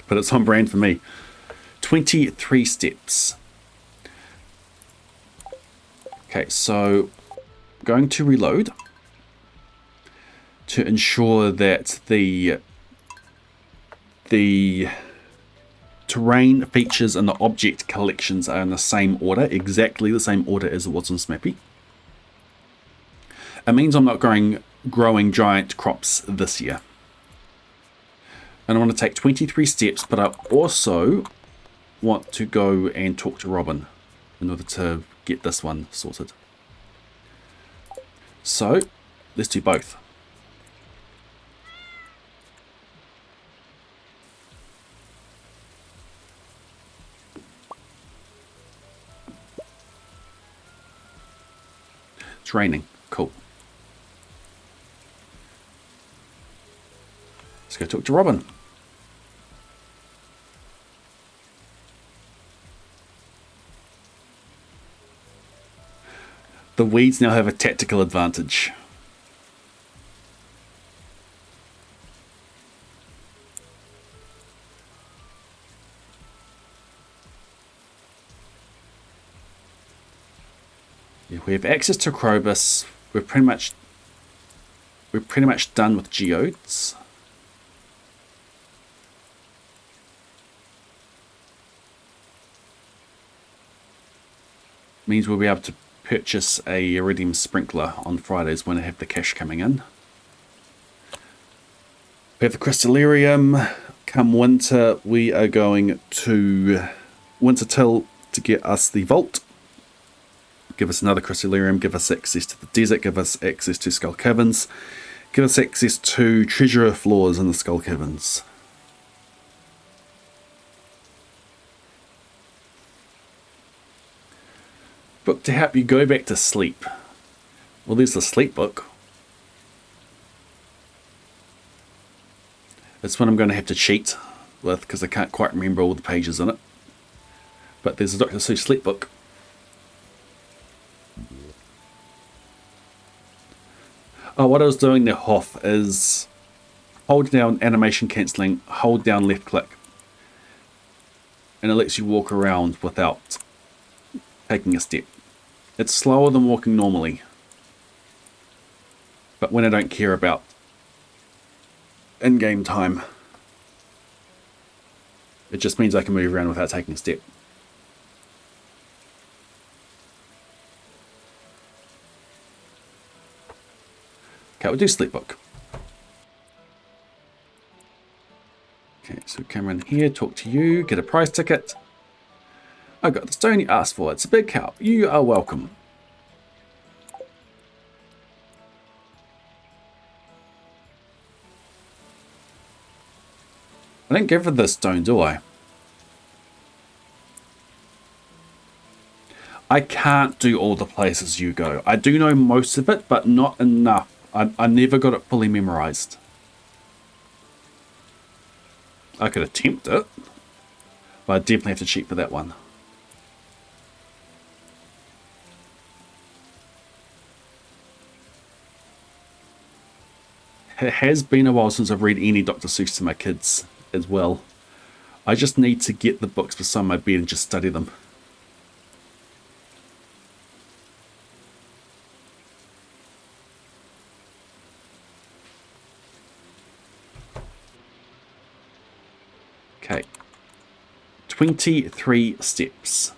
But it's on brand for me. 23 steps. Okay, so going to reload to ensure that the terrain features and the object collections are in the same order, exactly the same order as it was on Smappy. It means I'm not growing giant crops this year. And I want to take 23 steps, but I also want to go and talk to Robin in order to get this one sorted. So let's do both. It's raining. Cool. Let's go talk to Robin. The weeds now have a tactical advantage. Yeah, we have access to Krobus. We're pretty much done with geodes. Means we'll be able to purchase a iridium sprinkler on Fridays when I have the cash coming in. We have the crystallarium. Come winter, we are going to winter till to get us the vault. Give us another crystallarium, give us access to the desert, give us access to skull caverns, give us access to treasure floors in the skull caverns. Book to help you go back to sleep. Well, there's the sleep book. It's one I'm going to have to cheat with because I can't quite remember all the pages in it. But there's a Dr. Seuss sleep book. Oh, what I was doing there, Hoff, is hold down animation cancelling, hold down left click. And it lets you walk around without taking a step. It's slower than walking normally. But when I don't care about in-game time, it just means I can move around without taking a step. Okay, we'll do sleep book. Okay, so come in here, talk to you, get a prize ticket. I got the stone you asked for. It's a big help. You are welcome. I didn't give her the stone, do I? I can't do all the places you go. I do know most of it, but not enough. I never got it fully memorized. I could attempt it, but I definitely have to cheat for that one. It has been a while since I've read any Dr. Seuss to my kids as well. I just need to get the books beside my bed and just study them. Okay. 23 steps.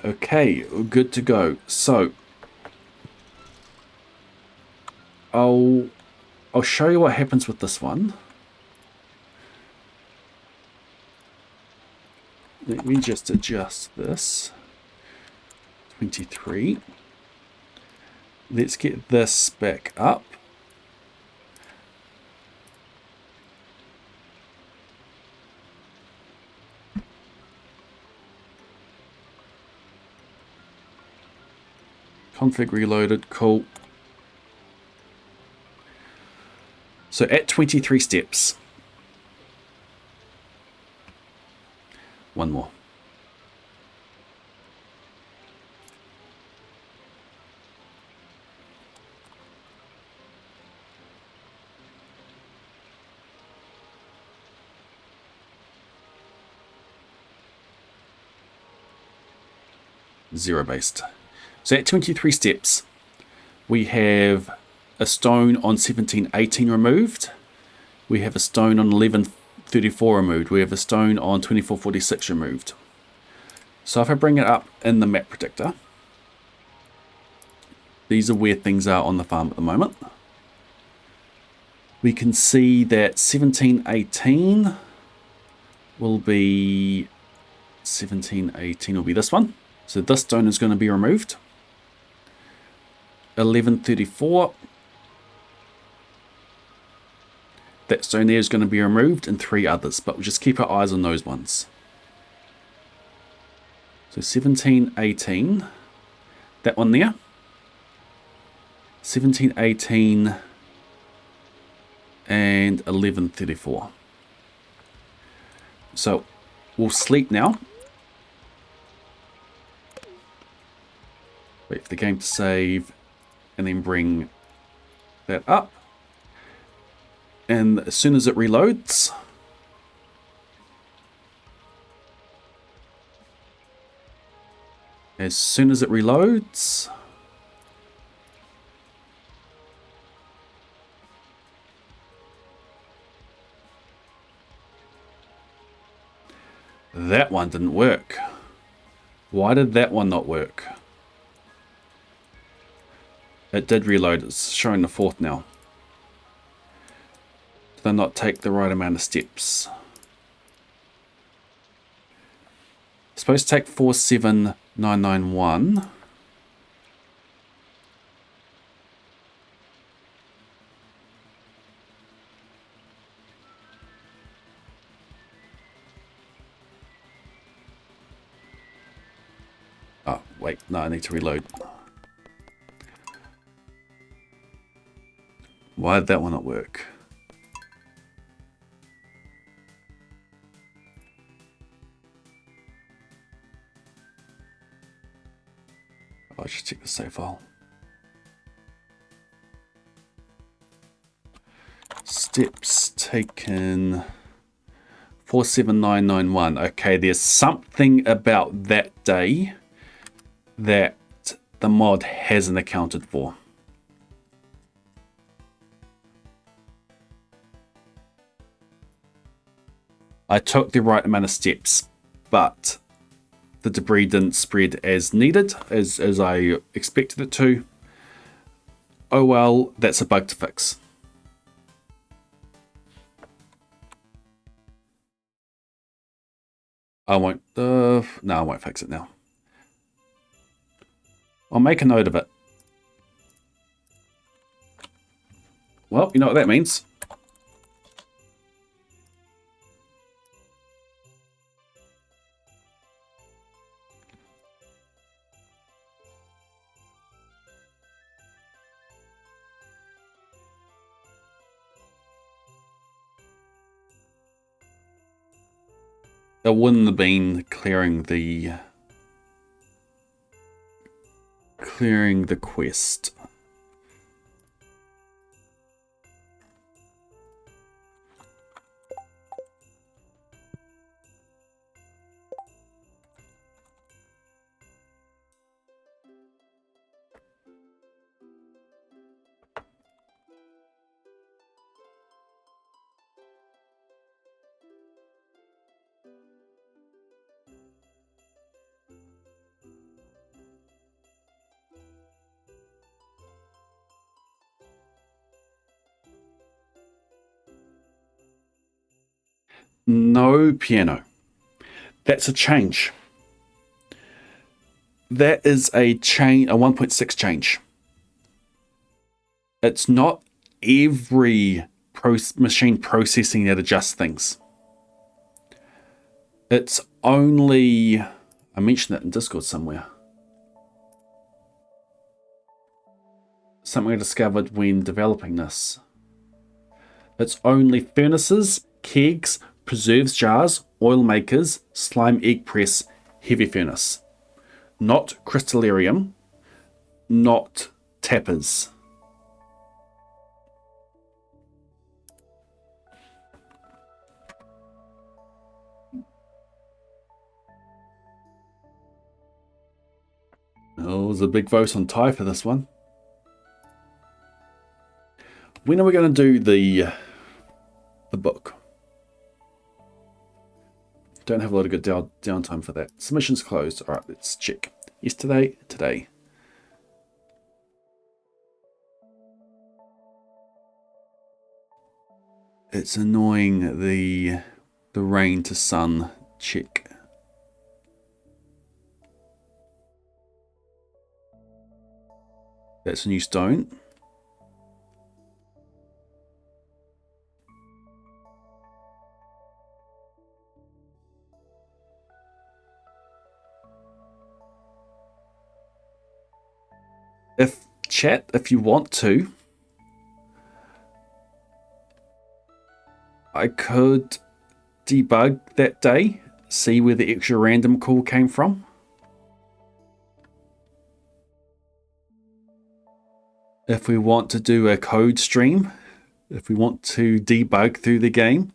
Okay, good to go. So I'll show you what happens with this one. Let me just adjust this. 23. Let's get this back up. Config reloaded, cool. So at 23 steps. One more. Zero based. So at 23 steps, we have a stone on 1718 removed. We have a stone on 1134 removed. We have a stone on 2446 removed. So if I bring it up in the map predictor, these are where things are on the farm at the moment. We can see that 1718 will be this one. So this stone is going to be removed. 1134. That stone there is going to be removed and 3 others, but we'll just keep our eyes on those ones. So 1718, that one there. 1718 and 1134. So we'll sleep now. Wait for the game to save and then bring that up. And as soon as it reloads, that one didn't work. Why did that one not work? It did reload. It's showing the 4th now. Did I not take the right amount of steps? It's supposed to take 47991. Oh, wait. No, I need to reload. Why did that one not work? I should check the save file. Steps taken 47991. Okay, there's something about that day that the mod hasn't accounted for. I took the right amount of steps, but the debris didn't spread as needed, as I expected it to. Oh well, that's a bug to fix. I won't, no, I won't fix it now. I'll make a note of it. Well, you know what that means. It wouldn't have been clearing the quest. No piano. That's a change. That is a 1.6 change. It's not every machine processing that adjusts things. It's only, I mentioned that in Discord somewhere. Something I discovered when developing this. It's only furnaces, kegs, preserves jars, oil makers, slime egg press, heavy furnace. Not crystallarium, not tappers. Oh, it was a big vote on tie for this one. When are we going to do the book? Don't have a lot of good downtime for that. Submissions closed. All right, let's check. Yesterday, today. It's annoying the rain to sun check. That's a new stone. If you want to, I could debug that day, see where the extra random call came from. If we want to do a code stream, if we want to debug through the game.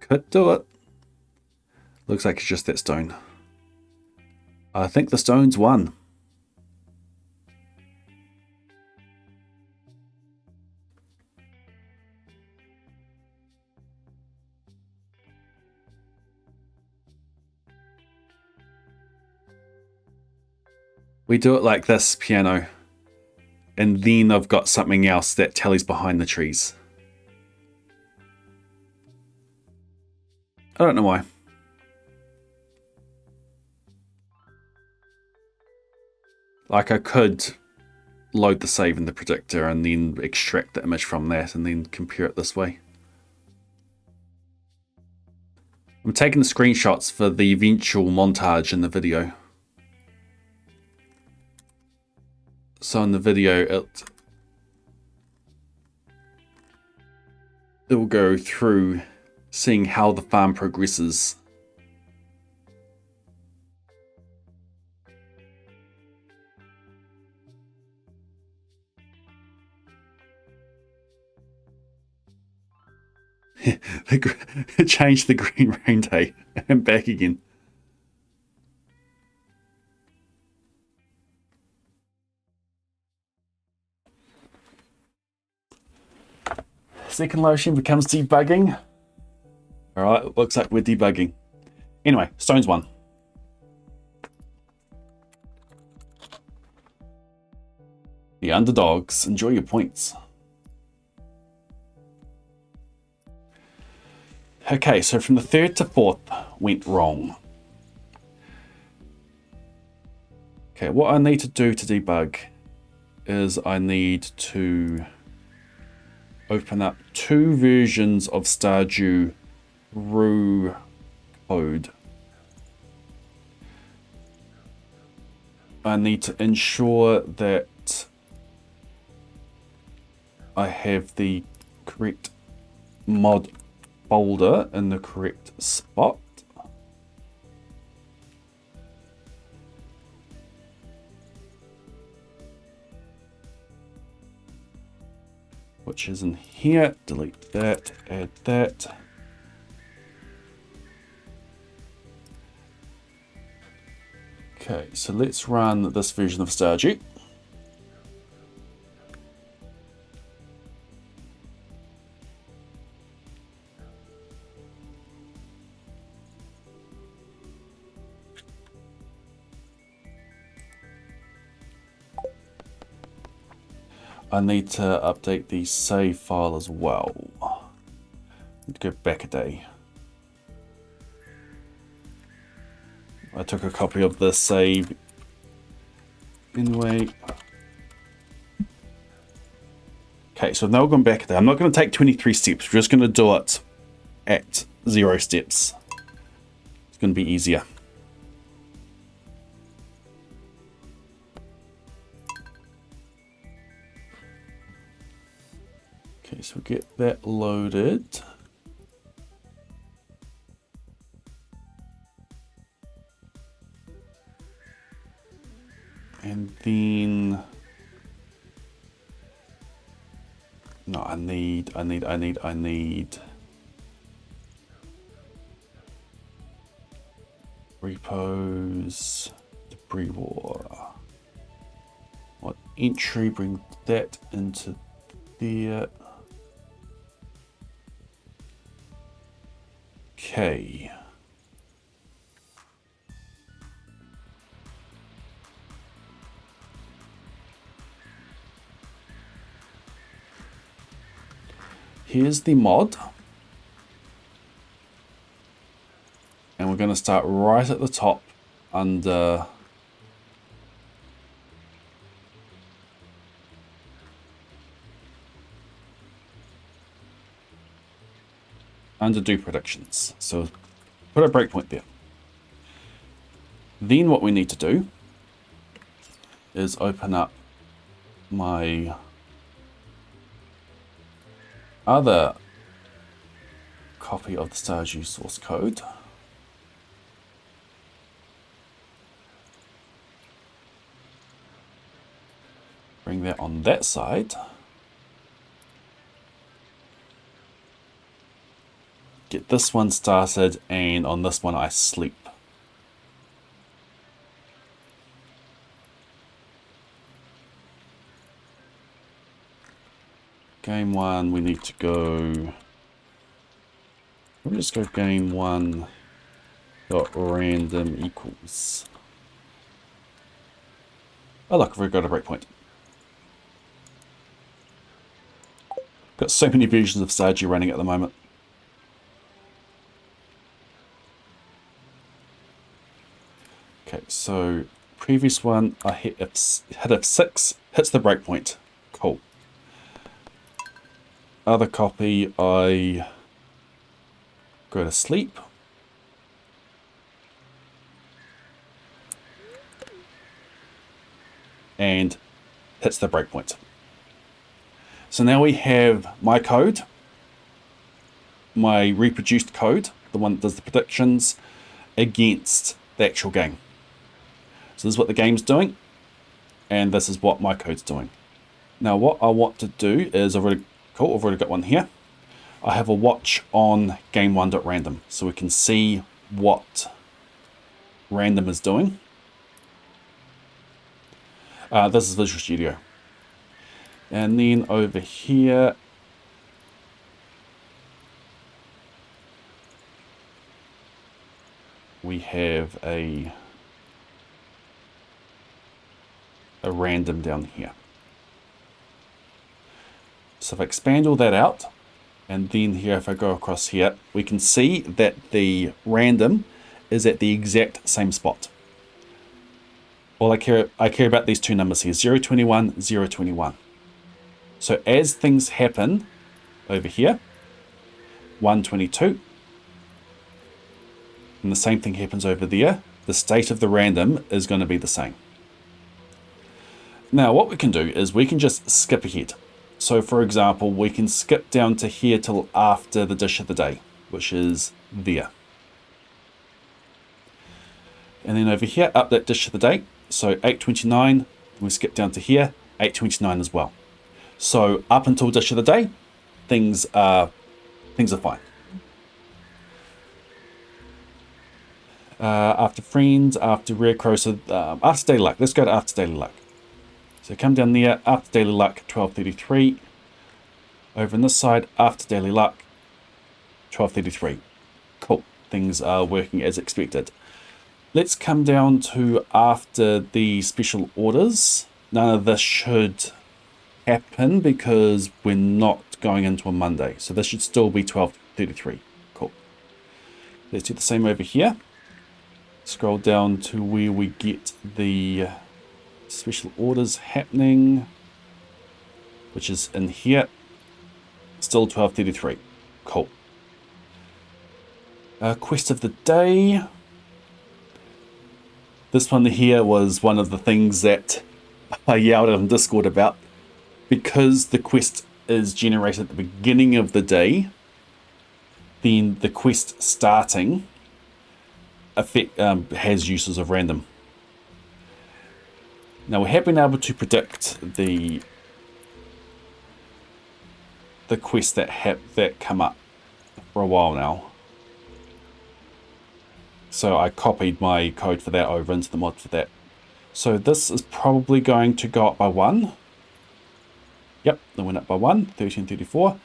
Could do it. Looks like it's just that stone. I think the stone's won. We do it like this, piano. And then I've got something else that tallies behind the trees. I don't know why. Like I could load the save in the predictor and then extract the image from that and then compare it this way. I'm taking the screenshots for the eventual montage in the video. So in the video, it will go through seeing how the farm progresses. Change the green rain day and back again. Second lotion becomes debugging. All right, looks like we're debugging. Anyway, stone's won. The underdogs, enjoy your points. Okay, so from the 3rd to 4th went wrong. Okay, what I need to do to debug is I need to open up 2 versions of Stardew through code. I need to ensure that I have the correct mod folder in the correct spot. Which is in here. Delete that, add that. Okay, so let's run this version of Stardew. I need to update the save file as well. Need to go back a day. I took a copy of the save anyway. Okay, so now we're going back a day. I'm not going to take 23 steps. We're just going to do it at 0 steps. It's going to be easier. Okay, so get that loaded. And then no, I need repos, debris war. What entry, bring that into there. Okay. Here's the mod. And we're going to start right at the top under do predictions. So put a breakpoint there. Then what we need to do is open up my other copy of the Stardew source code. Bring that on that side. Get this one started, and on this one I sleep. Game 1, we need to go. We'll just go game 1 dot random equals. Oh look, we've got a breakpoint. Got so many versions of Stardew running at the moment. Okay, so previous one I hit F6, hits the breakpoint. Cool. Other copy, I go to sleep. And hits the breakpoint. So now we have my code, my reproduced code, the one that does the predictions, against the actual game. So this is what the game's doing, and this is what my code's doing. Now what I want to do is, I've already got one here. I have a watch on game1.random, so we can see what random is doing. This is Visual Studio. And then over here, we have a random down here. So if I expand all that out, and then here if I go across here, we can see that the random is at the exact same spot. All I care about these two numbers here, 021, 021. So as things happen over here, 122, and the same thing happens over there, the state of the random is going to be the same. Now what we can do is we can just skip ahead. So for example, we can skip down to here till after the dish of the day, which is there. And then over here, up that dish of the day, so 8:29, we skip down to here, 8:29 as well. So up until dish of the day, things are fine. After friends, after rare crow, so after daily luck. Let's go to after daily luck. So come down there, after daily luck, 12:33. Over on this side, after daily luck, 12:33. Cool, things are working as expected. Let's come down to after the special orders. None of this should happen because we're not going into a Monday. So this should still be 12:33. Cool. Let's do the same over here. Scroll down to where we get the special orders happening, which is in here. Still 12:33. Cool. Quest of the day. This one here was one of the things that I yelled on Discord about. Because the quest is generated at the beginning of the day, then the quest starting has uses of random. Now we have been able to predict the quests that come up for a while now. So I copied my code for that over into the mod for that. So this is probably going to go up by 1. Yep, it went up by 1, 1334.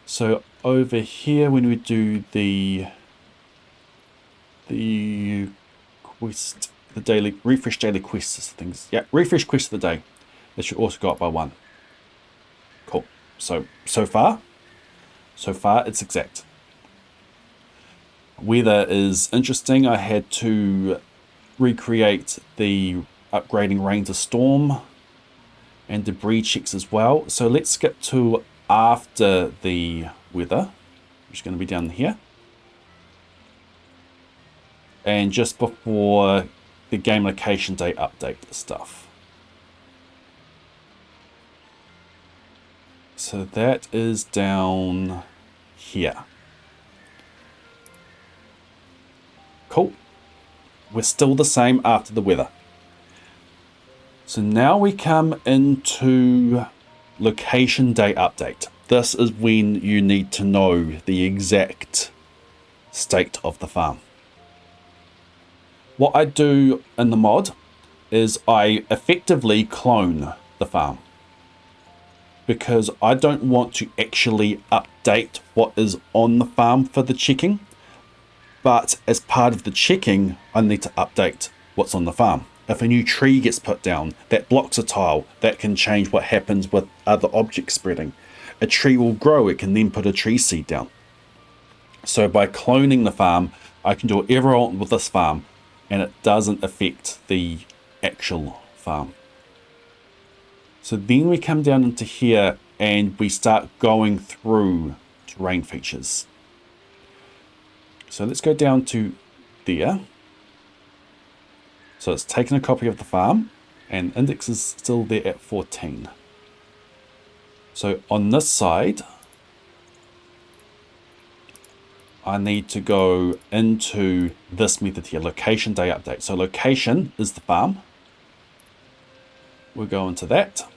So over here, when we do the quest, the daily refresh daily quests things. Yeah, refresh quest of the day. It should also go up by 1. Cool. So far it's exact. Weather is interesting. I had to recreate the upgrading rain to storm and debris checks as well. So let's skip to after the weather, which is going to be down here, and just before the game location day update stuff. So that is down here. Cool. We're still the same after the weather. So now we come into location day update. This is when you need to know the exact state of the farm. What I do in the mod is I effectively clone the farm, because I don't want to actually update what is on the farm for the checking, but as part of the checking, I need to update what's on the farm. If a new tree gets put down, that blocks a tile, that can change what happens with other objects spreading. A tree will grow, it can then put a tree seed down. So by cloning the farm, I can do whatever I want with this farm, and it doesn't affect the actual farm. So then we come down into here and we start going through terrain features. So let's go down to there. So it's taken a copy of the farm, and index is still there at 14. So on this side, I need to go into this method here, location day update. So location is the farm. We'll go into that.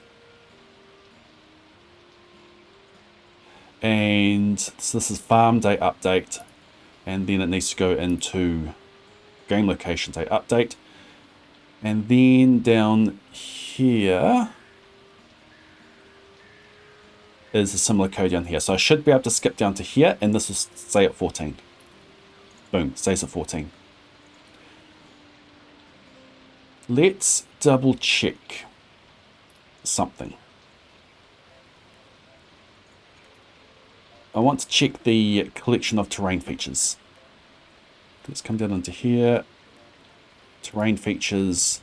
And so this is farm day update. And then it needs to go into game location day update. And then down here is a similar code down here. So I should be able to skip down to here, and this will stay at 14. Boom, stays at 14. Let's double check something. I want to check the collection of terrain features. Let's come down into here. Terrain features,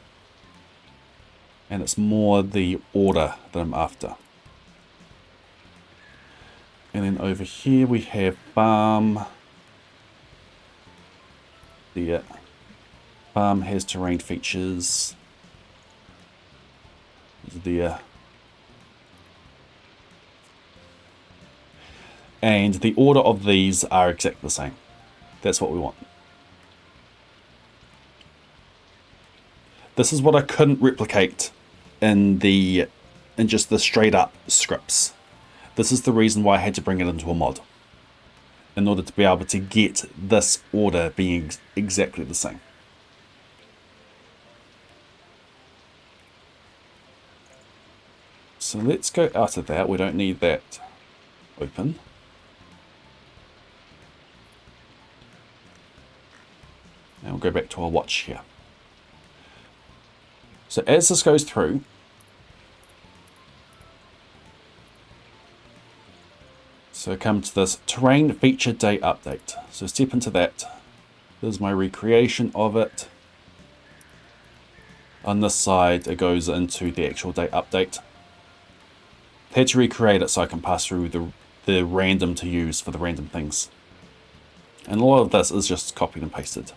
and it's more the order that I'm after. And then over here we have farm. The farm has terrain features. There. And the order of these are exactly the same. That's what we want. This is what I couldn't replicate in just the straight up scripts. This is the reason why I had to bring it into a mod, in order to be able to get this order being exactly the same. So let's go out of that. We don't need that open. And we'll go back to our watch here. So as this goes through, So come to this terrain feature day update. So step into that. There's my recreation of it. On this side, it goes into the actual day update. I had to recreate it so I can pass through the random to use for the random things. And a lot of this is just copied and pasted.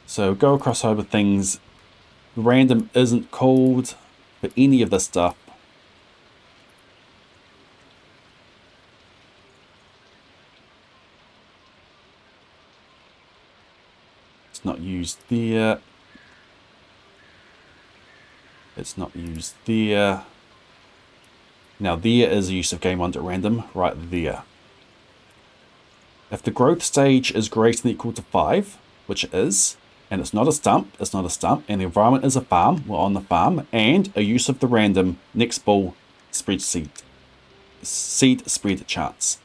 So go across over things. Random isn't called for any of this stuff. It's not used there. It's not used there. Now there is a use of game1.random right there. If the growth stage is greater than or equal to 5, which it is, and it's not a stump, and the environment is a farm, we're on the farm, and a use of the random next ball spread seed spread chance.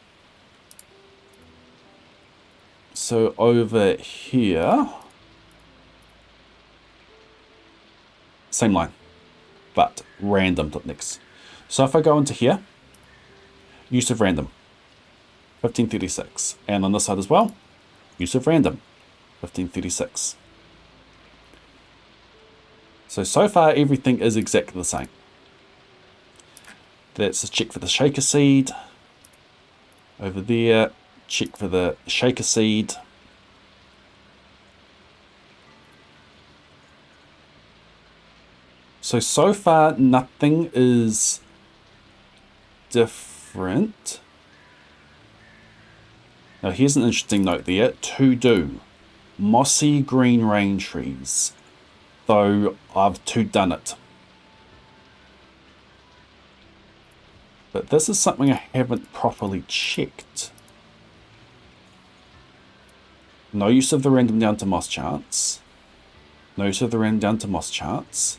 So over here, same line, but random next. So if I go into here, use of random, 1536, and on this side as well, use of random, 1536. So far everything is exactly the same. Let's check for the shaker seed. Over there, check for the shaker seed. So far nothing is different. Now here's an interesting note there. To do. Mossy green rain trees. Though I've done it. But this is something I haven't properly checked. No use of the random down to moss chance. No use of the random down to moss chance.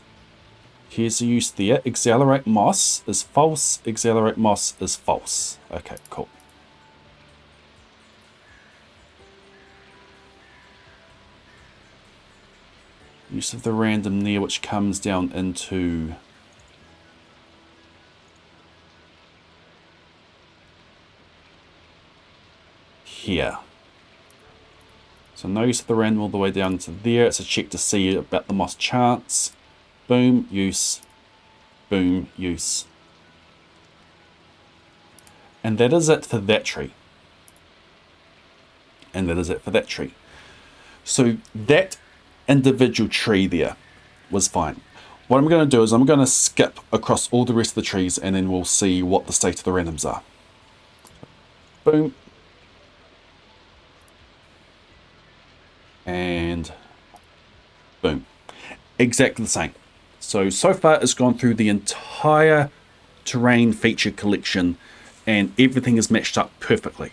Here's the use there. Accelerate moss is false. Accelerate moss is false. Okay, cool. Use of the random there, which comes down into here. So no use of the random all the way down to there. It's a check to see about the moss chance. Boom, use. Boom, use. And that is it for that tree. And that is it for that tree. So that individual tree there was fine. What I'm going to do is I'm going to skip across all the rest of the trees and then we'll see what the state of the randoms are. Boom. And boom. Exactly the same. So far it's gone through the entire terrain feature collection and everything is matched up perfectly.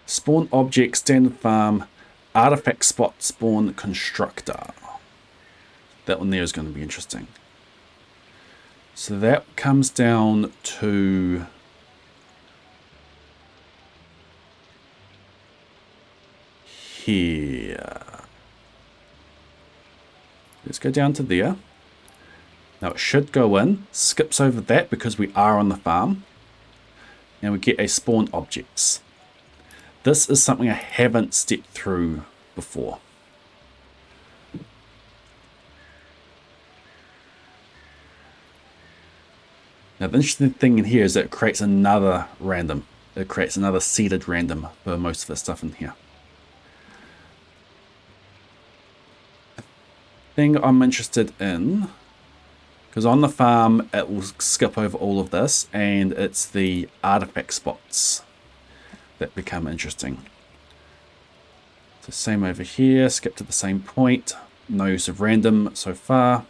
Spawn object, standard farm, artifact spot, spawn constructor. That one there is going to be interesting. So that comes down to here. Let's go down to there. Now it should go in, skips over that because we are on the farm, and we get a spawn objects. This is something I haven't stepped through before. Now the interesting thing in here is that it creates another random. It creates another seeded random for most of the stuff in here. Thing I'm interested in, because on the farm it will skip over all of this, and it's the artifact spots that become interesting. So same over here, skip to the same point, no use of random so far.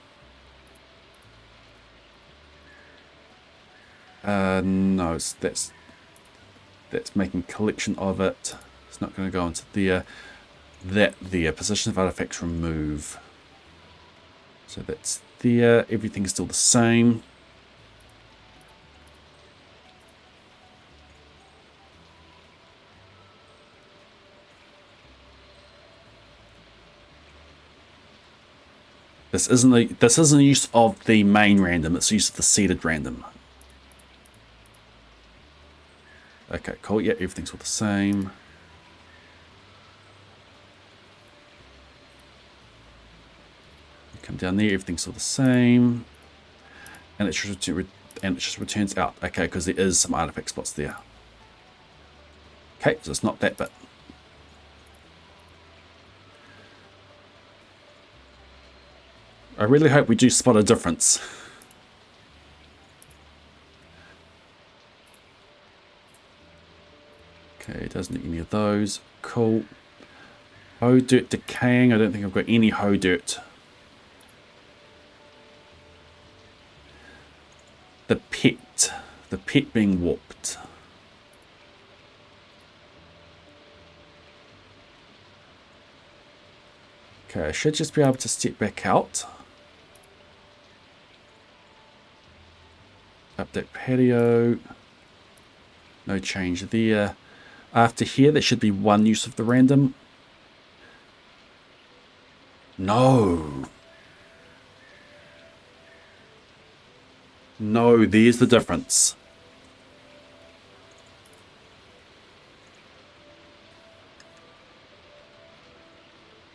No, that's making collection of it. It's not going to go into there. That there, position of artifacts remove. So that's there, everything's still the same. The This isn't use of the main random, it's use of the seeded random. Okay, cool. Yeah, everything's all the same. Come down there, everything's all the same. And it just returns out. Okay, because there is some artifact spots there. Okay, so it's not that bit. I really hope we do spot a difference. Okay, it doesn't need any of those. Cool. Hoe dirt decaying. I don't think I've got any hoe dirt. The pet being warped. Okay, I should just be able to step back out. Update patio. No change there. After here, there should be one use of the random. No. No, there's the difference.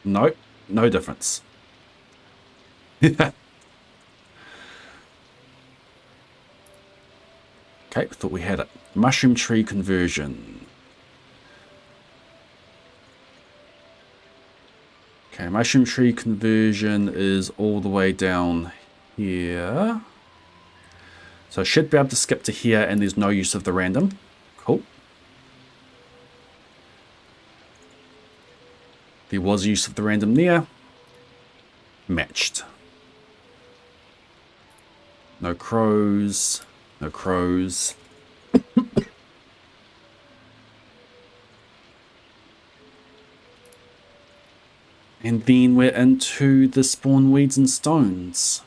Nope, no difference. Okay, thought we had it. Mushroom tree conversion. Okay, mushroom tree conversion is all the way down here. So I should be able to skip to here and there's no use of the random. Cool. There was use of the random there. Matched. No crows. No crows. And then we're into the spawn weeds and stones.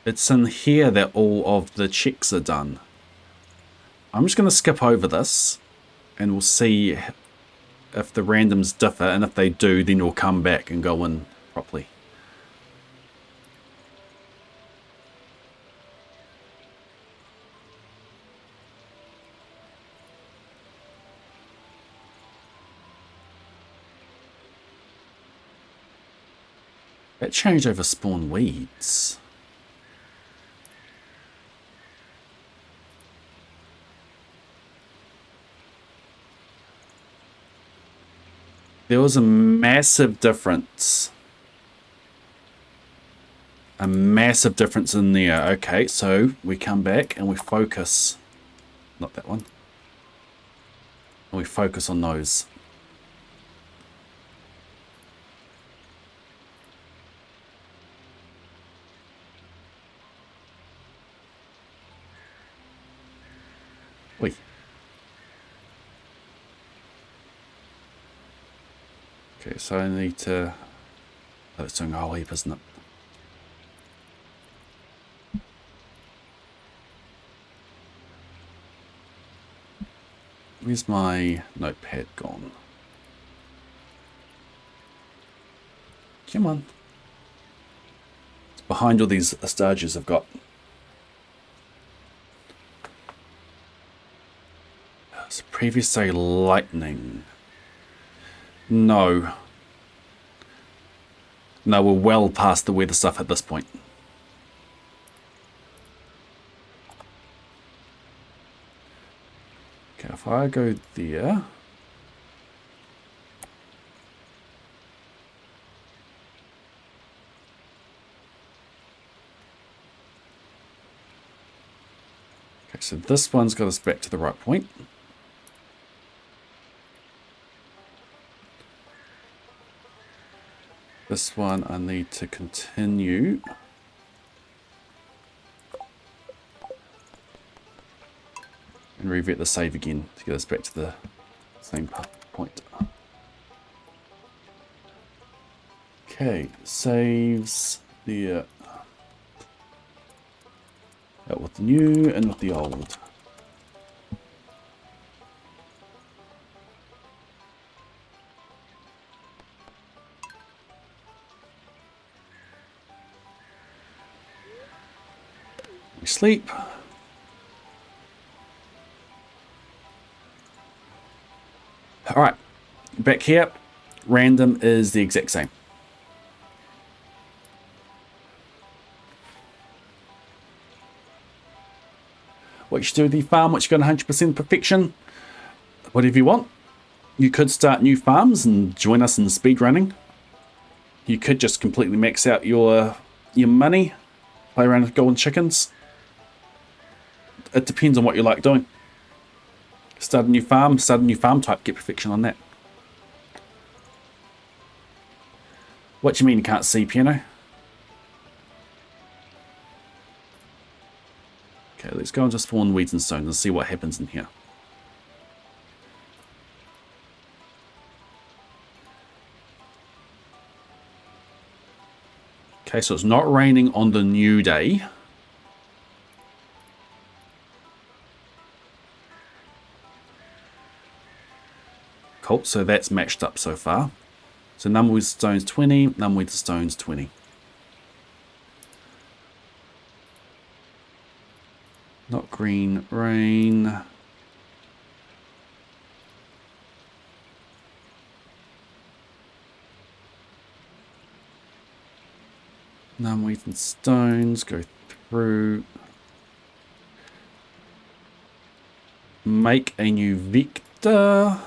It's in here that all of the checks are done. I'm just going to skip over this and we'll see if the randoms differ, and if they do, then we'll come back and go in properly. That changed over spawn weeds. There was a massive difference. A massive difference in there. Okay, so we come back and we focus. Not that one. And we focus on those. Wait. Okay, so I need to... Oh, it's doing a whole heap, isn't it? Where's my notepad gone? Come on. It's behind all these stages I've got. So previous say lightning. No. No, we're well past the weather stuff at this point. Okay, if I go there... Okay, so this one's got us back to the right point. This one I need to continue. And revert the save again to get us back to the same point. Okay, saves the out with the new and with the old. Sleep. All right, back here, random is the exact same. What you should do with the farm, once you've got 100% perfection, whatever you want. You could start new farms and join us in speedrunning. You could just completely max out your money, play around with golden chickens. It depends on what you like doing. Start a new farm type, get perfection on that. What do you mean you can't see, Piano? Okay, let's go and just spawn weeds and stones and see what happens in here. Okay, so it's not raining on the new day. Cool, so that's matched up so far. So number with stones 20, number with stones 20. Not green, rain. Number with stones, go through. Make a new vector,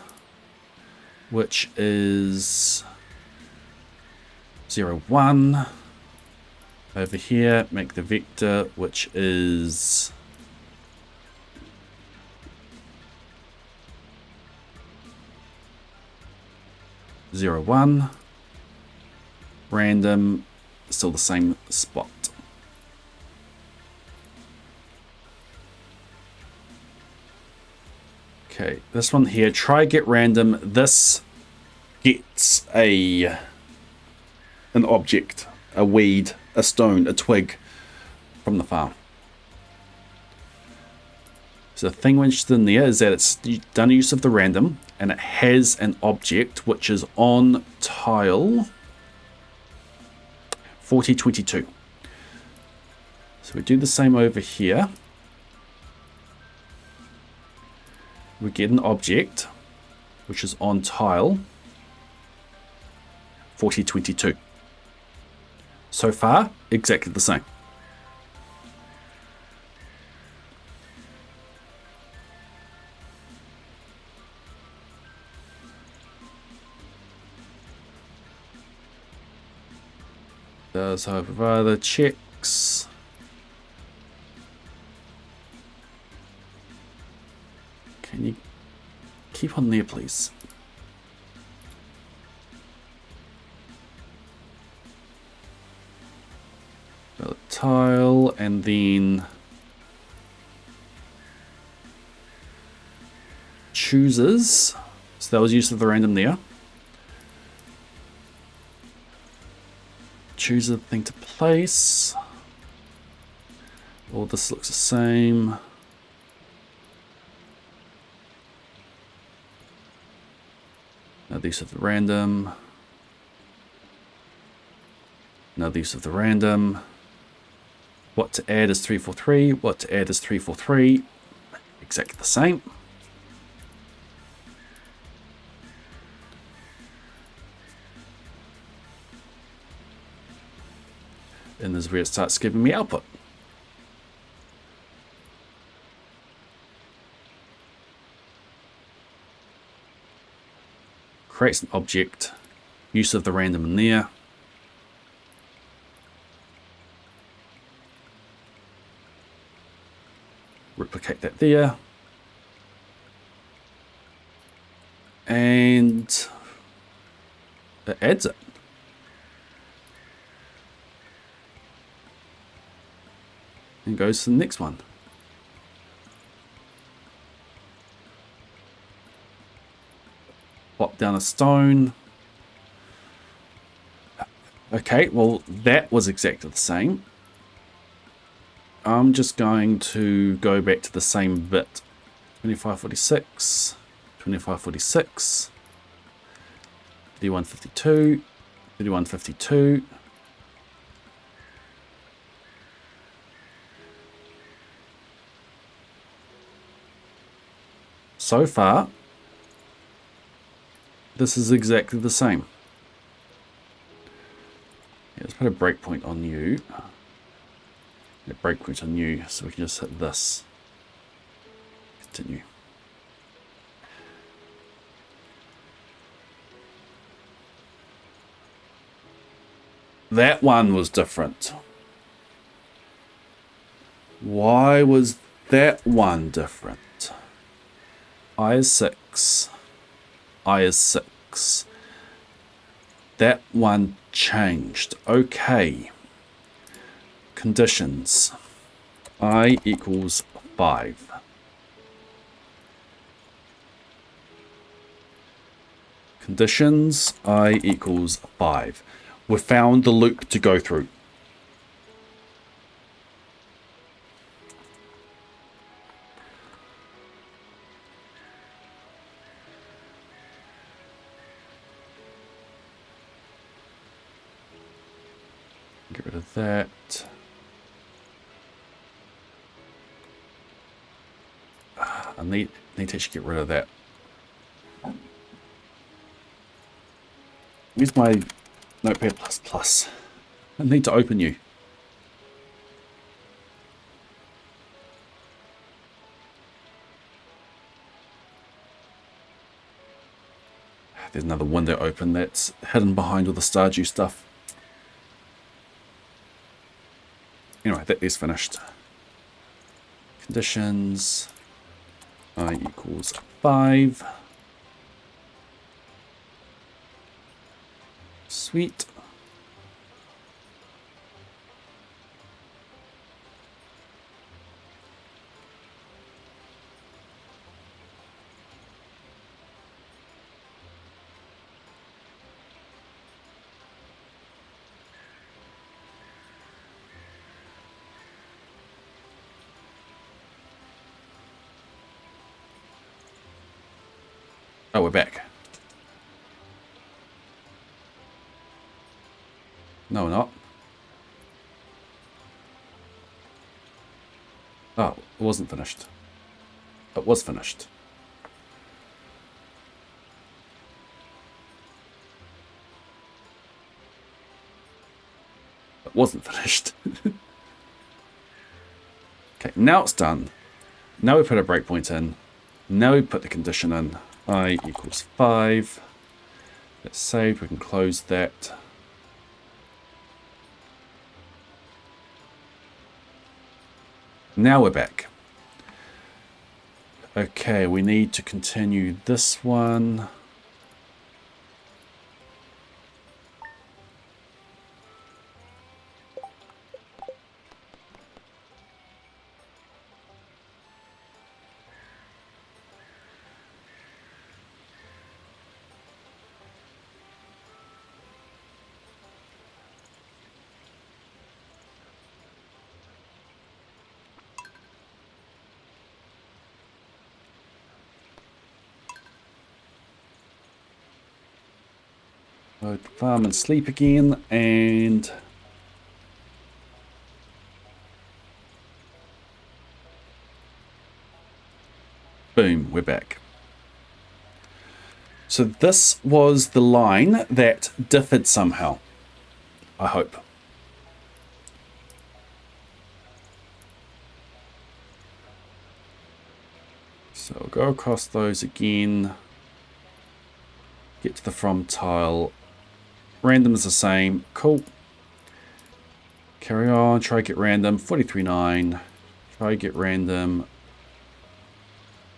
which is 0, 1. Over here, make the vector, which is 0, 1. Random, still the same spot. Okay, this one here, try get random. This gets an object, a weed, a stone, a twig from the farm. So the thing which is in there is that it's done use of the random and it has an object which is on tile 4022. So we do the same over here. We get an object which is on tile 4022. So far, exactly the same. Does hypervisor checks. Can you keep on there, please? Valid tile, and then chooses. So that was use of the random there. Choose a thing to place. All this looks the same. Now these of the random. Now these of the random. What to add is 343. What to add is 343. Exactly the same. And this is where it starts giving me output. Creates an object, use of the random in there. Replicate that there. And it adds it. And goes to the next one. Pop down a stone. Okay, well that was exactly the same. I'm just going to go back to the same bit. 2546, 2546, 3152, 3152. So far, this is exactly the same. Yeah, let's put a breakpoint on you. A breakpoint on you, so we can just hit this. Continue. That one was different. Why was that one different? I is 6. I is 6. That one changed. Okay. Conditions. I equals 5. Conditions. I equals 5. We found the loop to go through. Get rid of that. I need to actually get rid of that. Where's my Notepad++? I need to open you. There's another window open that's hidden behind all the Stardew stuff. Anyway, that is finished. Conditions. I equals 5. Sweet. Oh, we're back. No, we're not. Oh, it wasn't finished. It was finished. It wasn't finished. Okay, now it's done. Now we put a breakpoint in. Now we put the condition in. I equals 5. Let's save. We can close that. Now we're back. Okay, we need to continue this one. Go to farm and sleep again, and boom, we're back. So this was the line that differed somehow, I hope. So I'll go across those again, get to the from tile. Random is the same. Cool. Carry on. Try get random. 43.9. Try get random.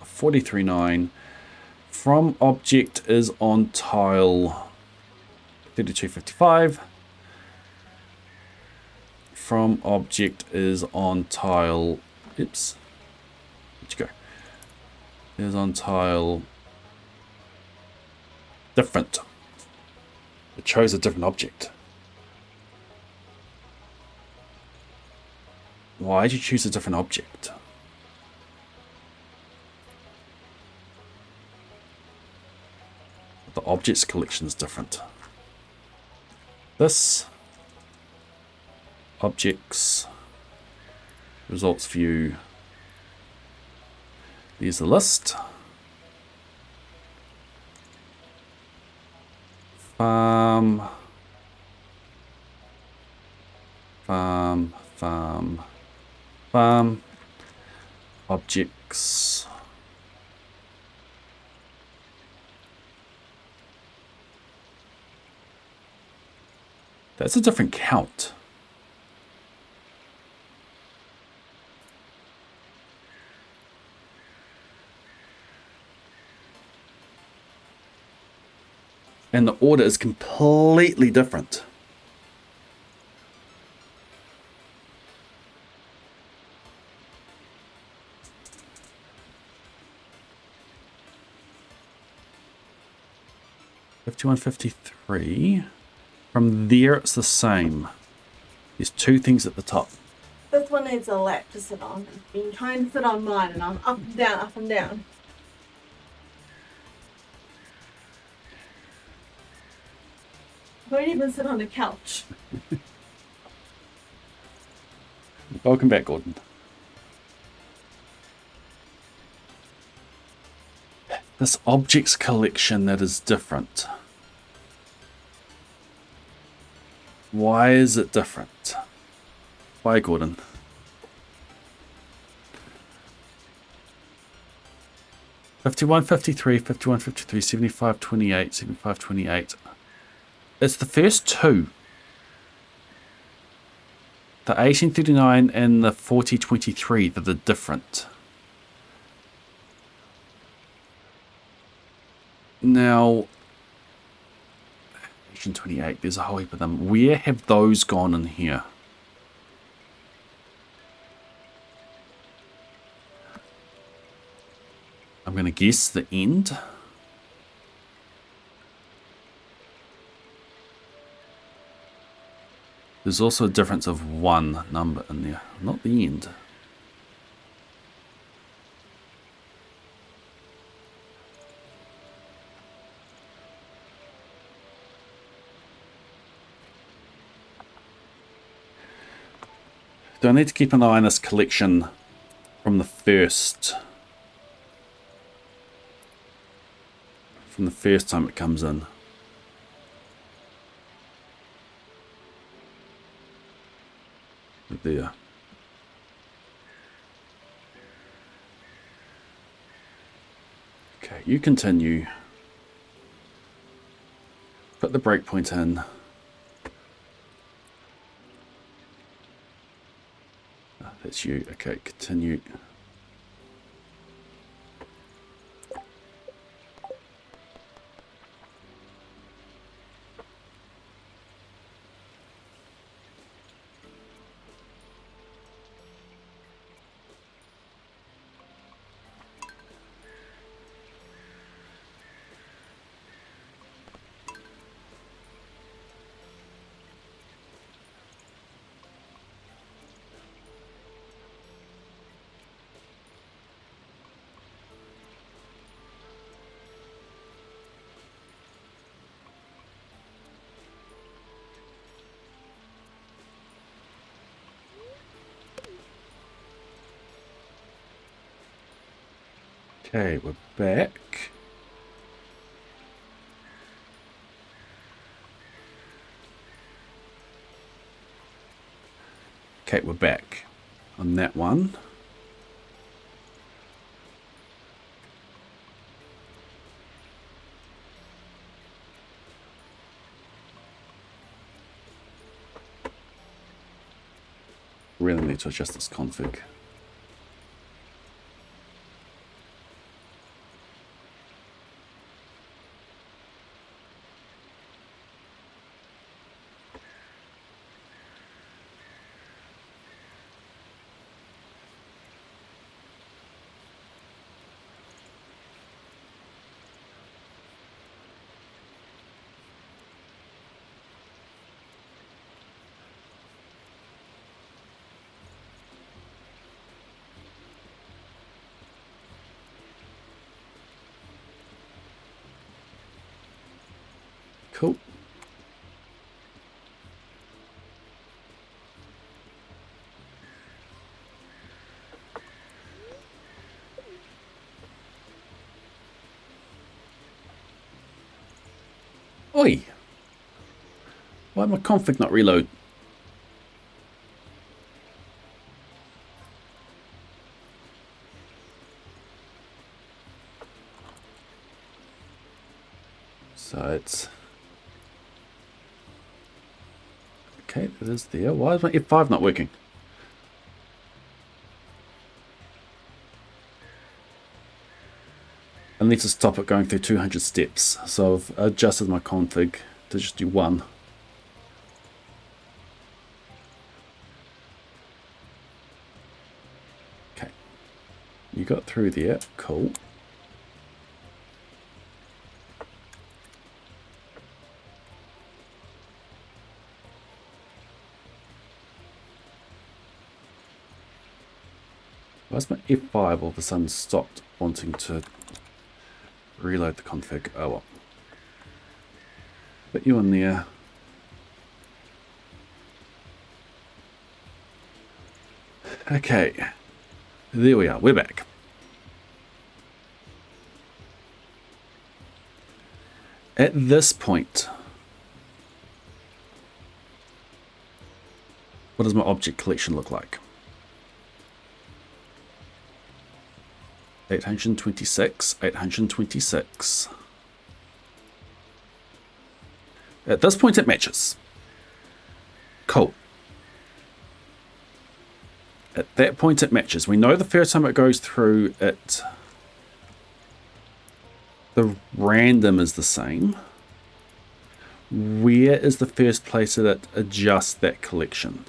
43.9. From object is on tile 32.55. From object is on tile. Oops. Where'd you go? Is on tile different. It chose a different object. Why did you choose a different object? The objects collection is different. This objects results view. There's the list. farm, objects. That's a different count. And the order is completely different. $51.53. From there, it's the same. There's two things at the top. This one needs a lap to sit on. I've been trying to sit on mine and I'm up and down, up and down. I won't even sit on a couch. Welcome back, Gordon. This objects collection that is different. Why is it different? Why, Gordon? $51.53, $51.53, $75.28, $75.28. It's the first two. The 1839 and the 4023 that are different. Now, 1828, there's a whole heap of them. Where have those gone in here? I'm going to guess the end. There's also a difference of one number in there, not the end. Do I need to keep an eye on this collection from the first time it comes in? There. Okay, you continue. Put the breakpoint in. Ah, that's you. Okay, continue. Okay, we're back. Okay, we're back on that one. Really need to adjust this config. Cool. Oi. Why did my config not reload? So it's... Okay, it is there. Why is my F5 not working? I need to stop it going through 200 steps. So I've adjusted my config to just do 1. Okay. You got through there. Cool. Why's my F5 all of a sudden stopped wanting to reload the config? Oh well. Put you in there. Okay. There we are. We're back. At this point, what does my object collection look like? 826, 826. At this point it matches. Cool. At that point it matches. We know the first time it goes through it, the random is the same. Where is the first place that it adjusts that collection?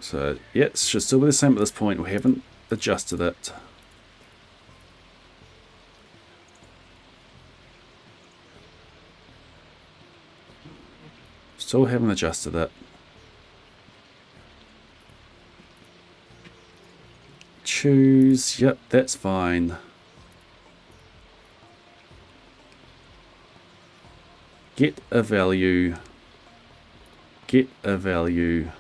So, yeah, it should still be the same at this point. We haven't adjusted it. Still haven't adjusted it. Choose. Yep, that's fine. Get a value. Get a value.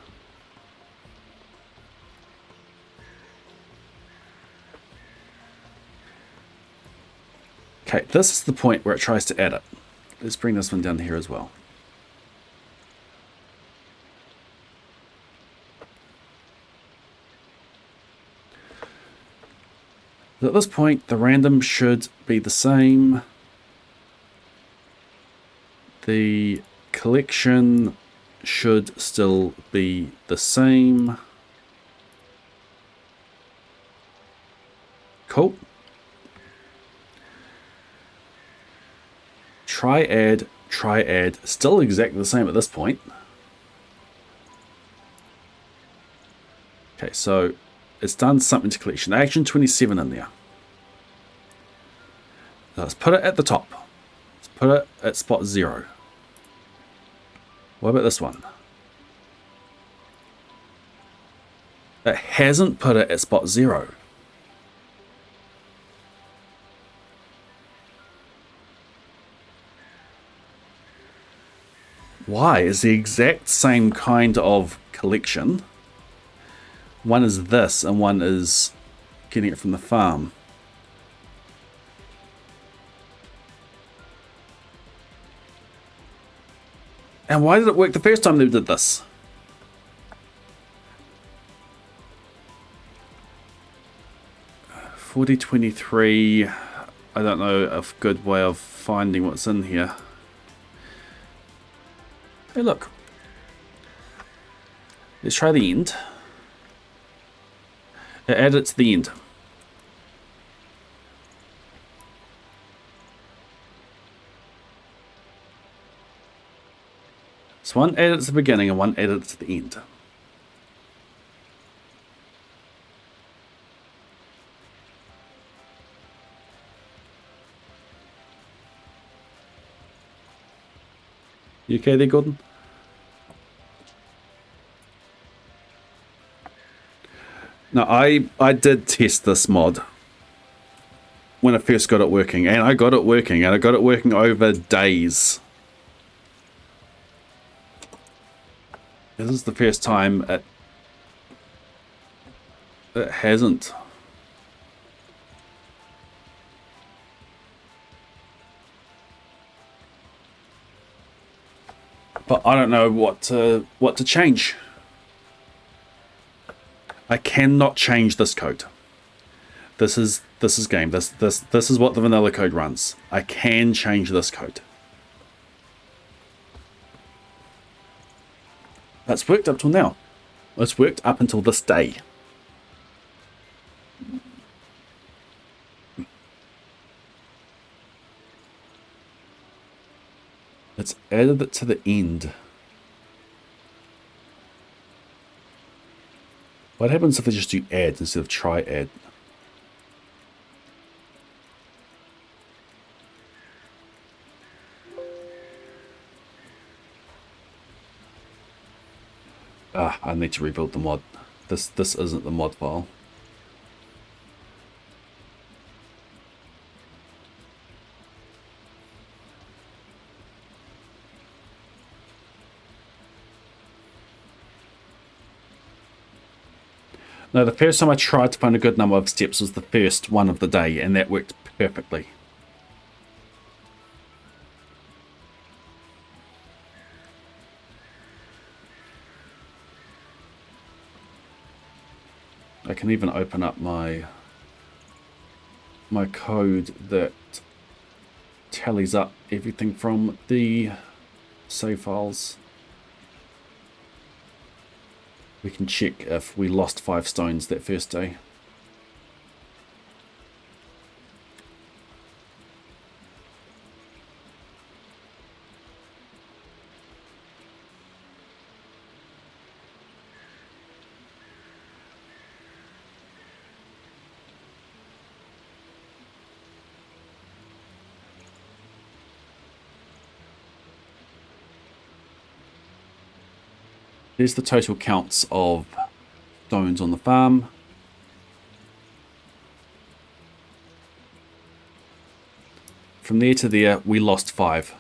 Okay, this is the point where it tries to add it. Let's bring this one down here as well. So at this point, the random should be the same. The collection should still be the same. Cool. Triad, still exactly the same at this point. Okay, so it's done something to collection. Action 27 in there. So let's put it at the top. Let's put it at spot 0. What about this one? It hasn't put it at spot 0. Why? Is the exact same kind of collection. One is this and one is getting it from the farm. And why did it work the first time they did this? $40.23. I don't know a good way of finding what's in here. Hey, look. Let's try the end. Add it to the end. So one added it to the beginning and one added it to the end. You okay there, Gordon? No, I did test this mod when I first got it working, and I got it working, and I got it working over days. This is the first time it hasn't. But I don't know what to change. I cannot change this code. This is game. This is what the vanilla code runs. I can change this code. That's worked up till now. It's worked up until this day. It's added it to the end. What happens if I just do add instead of try add? I need to rebuild the mod. This isn't the mod file. No, the first time I tried to find a good number of steps was the first one of the day, and that worked perfectly. I can even open up my code that tallies up everything from the save files. We can check if we lost 5 stones that first day. There's the total counts of stones on the farm. From there to there, we lost 5.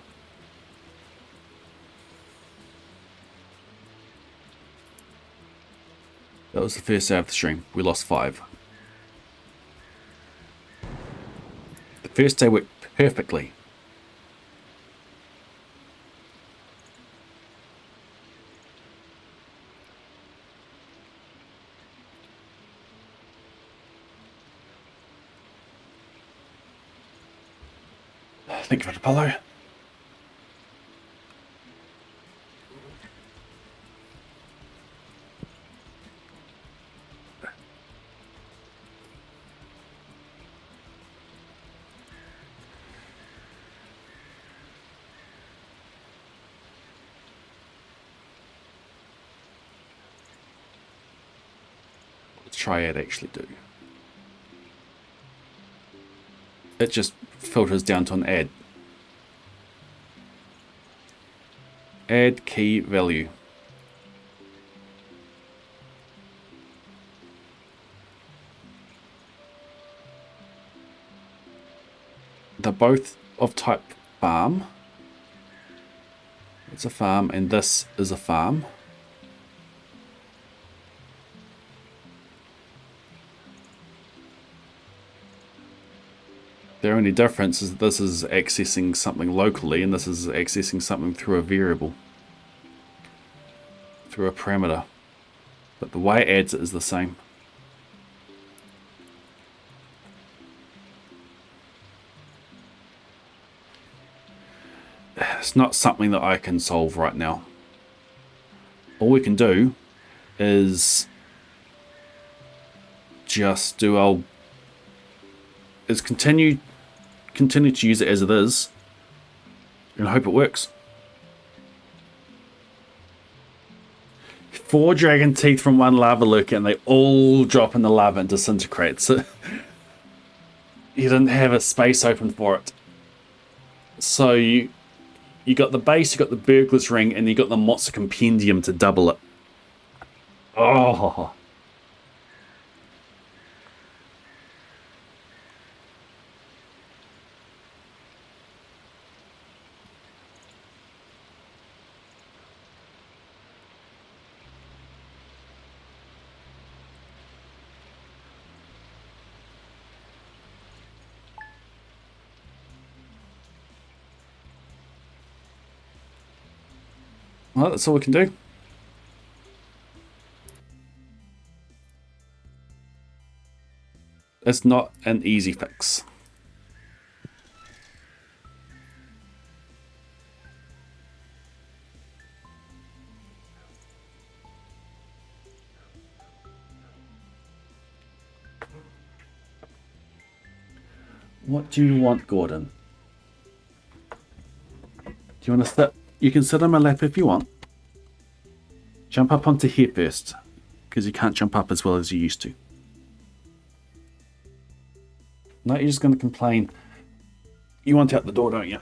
That was the first day of the stream. We lost 5. The first day worked perfectly. Thank you for the follow. Let's try it actually do. It just filters down to an add. Add key value. They're both of type farm. It's a farm and this is a farm. The only difference is that this is accessing something locally and this is accessing something through a variable, through a parameter. But the way it adds it is the same. It's not something that I can solve right now. All we can do is just do continue to use it as it is and hope it works. 4 dragon teeth from 1 lava lurker and they all drop in the lava and disintegrate. So you didn't have a space open for it. So you got the base, you got the burglar's ring, and you got the Motsa compendium to double it. Oh. Well, that's all we can do. It's not an easy fix. What do you want, Gordon? Do you want to sit? You can sit on my lap if you want. Jump up onto here first, because you can't jump up as well as you used to. No, you're just going to complain. You want out the door, don't you?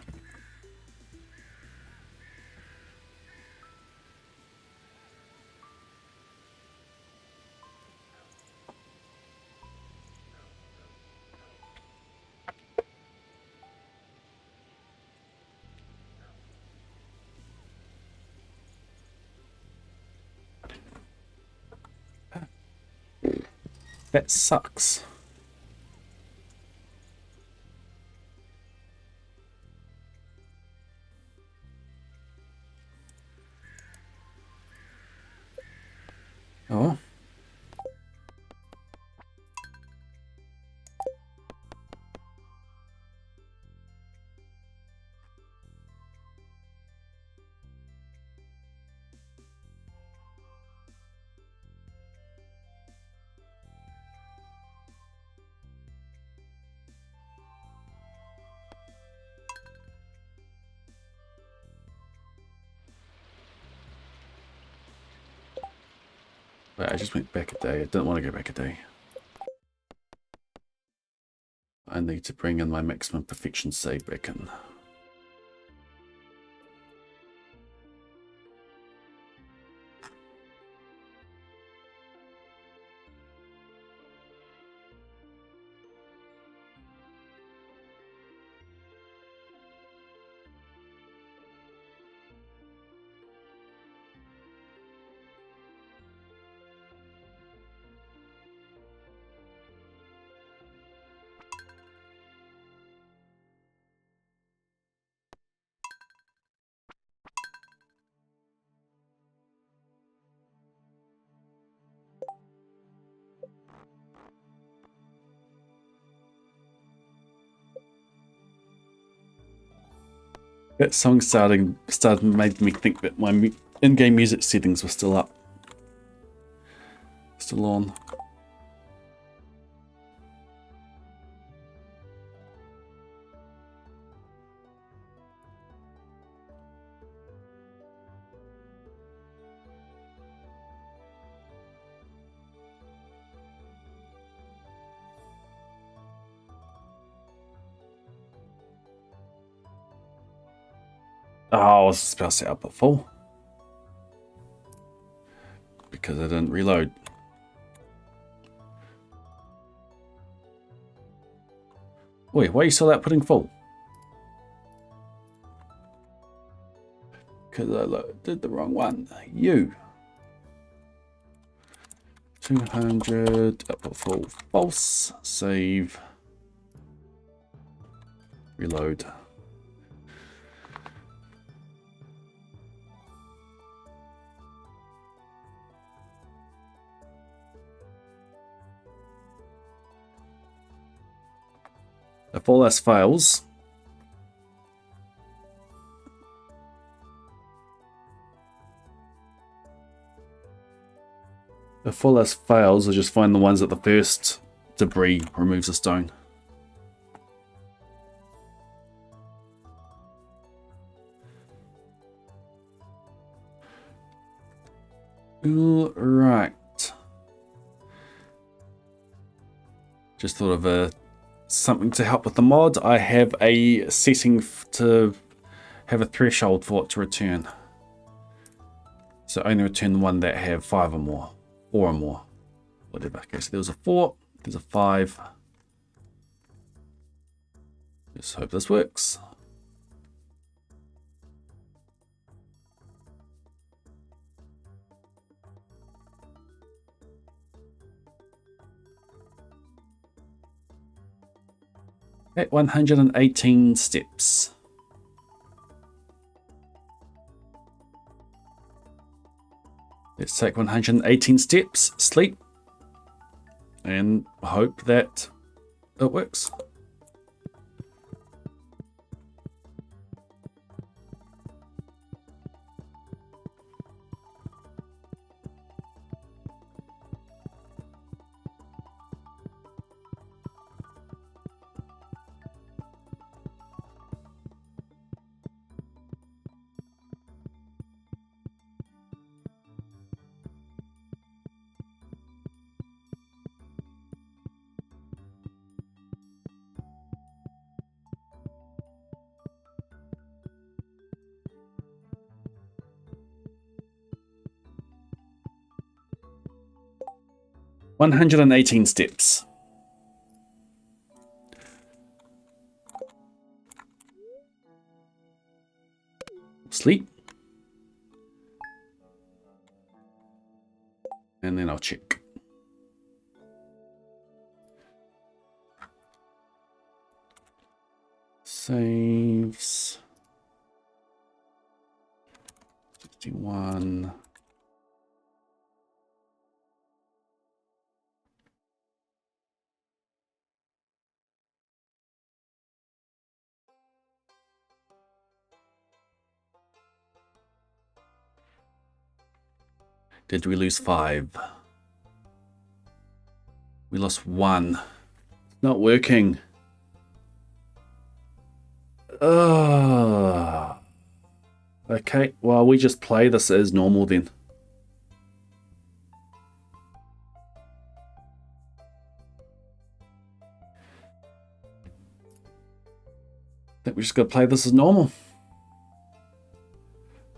That sucks. Oh. Wait, I just went back a day. I didn't want to go back a day. I need to bring in my maximum perfection save back in. That song started made me think that my in-game music settings were still up. Still on. Oh, I was supposed to set up at full. Because I didn't reload. Wait, why are you still outputting full? Because I did the wrong one. You. 200, output full, false, save, reload. If all else fails, I just find the ones that the first debris removes a stone. All right. Just thought of something to help with the mod. I have a setting to have a threshold for it to return. So only return the one that have 5 or more, 4 or more, whatever. Okay, so there was a 4, there's a 5. Just hope this works. At 118 steps. Let's take 118 steps, sleep, and hope that it works. "118 steps. Sleep. And then I'll check. Saves. 61. Did we lose 5? We lost 1. Not working. Okay, well, we just play this as normal then. I think we just gotta play this as normal.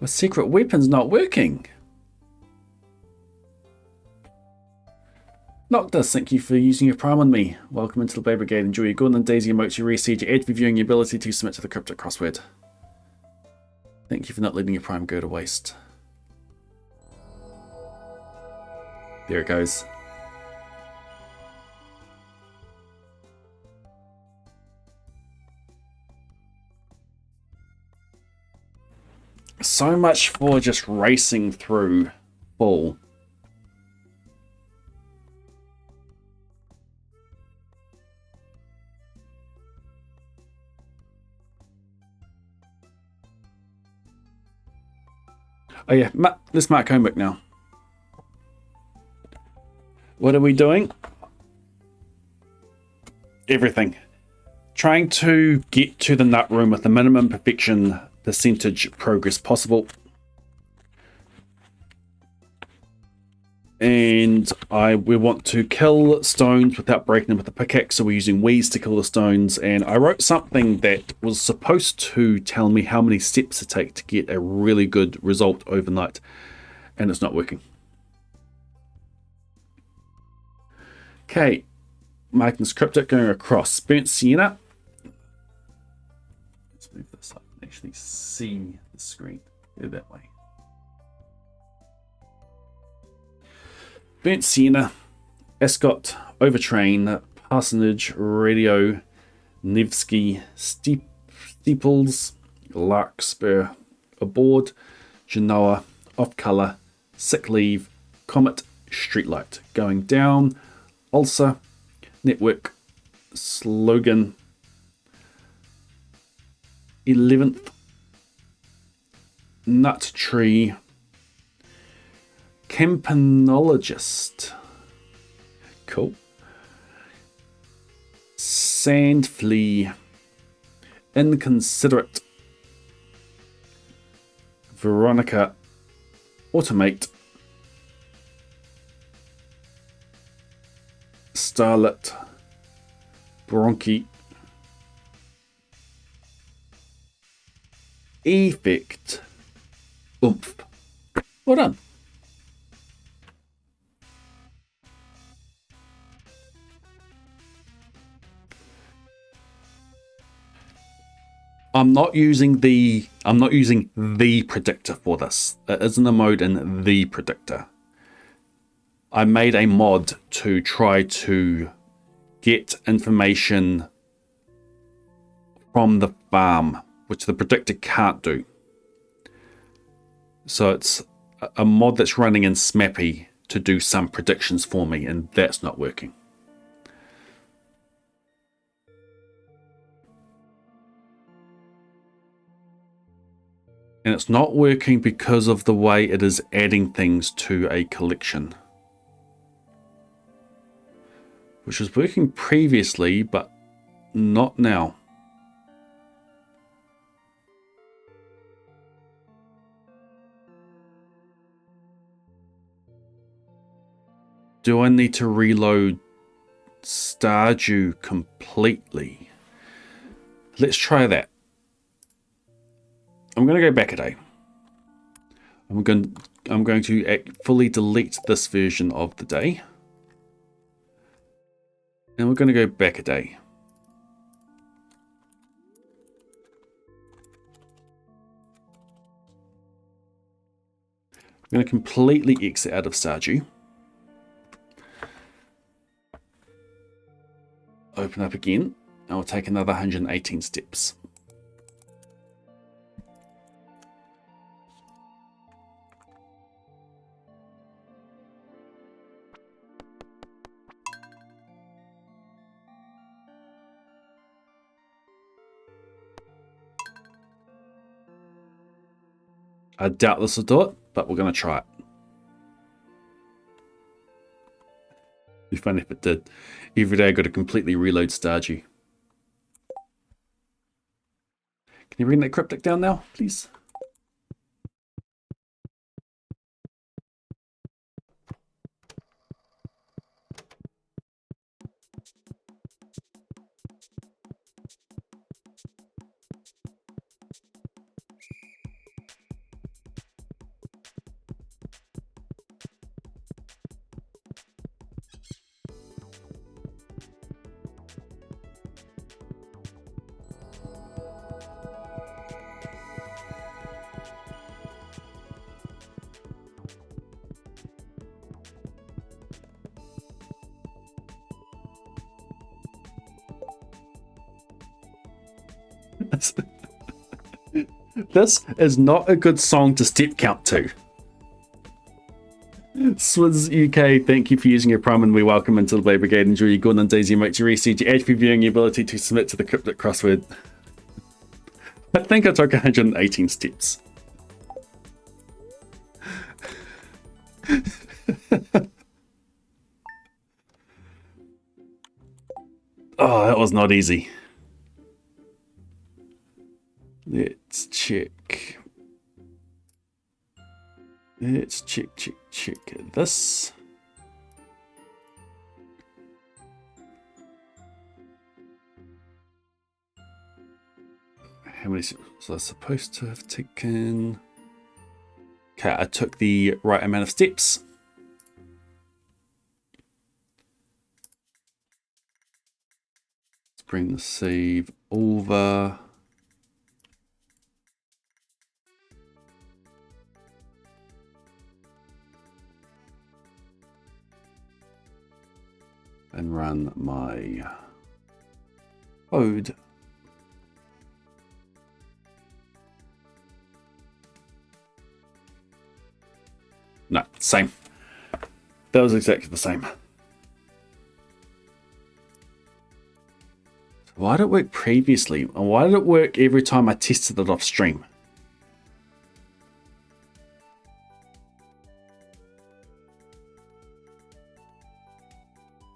The secret weapon's not working. Noctis, thank you for using your Prime on me. Welcome into the Blade Brigade. Enjoy your Gordon and Daisy emotes, your reseed, your edge reviewing, your ability to submit to the cryptic crossword. Thank you for not letting your Prime go to waste. There it goes. So much for just racing through full. Oh yeah, let's mark homework now. What are we doing? Everything. Trying to get to the nut room with the minimum perfection percentage progress possible. And we want to kill stones without breaking them with a pickaxe, so we're using Wheeze to kill the stones. And I wrote something that was supposed to tell me how many steps it takes to get a really good result overnight, and it's not working. Okay, marking this cryptic, going across. Burnt sienna. Let's move this up and actually see the screen. Go that way. Burnt sienna, Ascot, Overtrain, Parsonage, Radio, Nevsky, Steeples, Larkspur, Aboard, Genoa, Off Colour, Sick Leave, Comet, Streetlight. Going down, Ulcer, Network, Slogan, 11th, Nut Tree, Campanologist. Cool. Sand Flea. Inconsiderate. Veronica. Automate. Starlet. Bronchi. Effect. Oomph. Well done. I'm not using the predictor for this. It isn't a mode in the predictor. I made a mod to try to get information from the farm, which the predictor can't do. So it's a mod that's running in SMAPI to do some predictions for me, and that's not working. And it's not working because of the way it is adding things to a collection, which was working previously, but not now. Do I need to reload Stardew completely? Let's try that. I'm going to go back a day. I'm going to fully delete this version of the day. And we're going to go back a day. I'm going to completely exit out of Stardew. Open up again. And we'll take another 118 steps. I doubt this will do it, but we're going to try it. It'd be funny if it did. Every day I got to completely reload Stardew. Can you bring that cryptic down now, please? This is not a good song to step count to. Swizz UK, thank you for using your Prime and we welcome into the Blade Brigade. Enjoy your Gordon and Daisy Mate, your research, your HP viewing, your ability to submit to the cryptic crossword. I think I took 118 steps. Oh, that was not easy. Let's check. Let's check this. How many was I supposed to have taken? Okay, I took the right amount of steps. Let's bring the save over. And run my code. No, same. That was exactly the same. Why did it work previously? And why did it work every time I tested it off stream?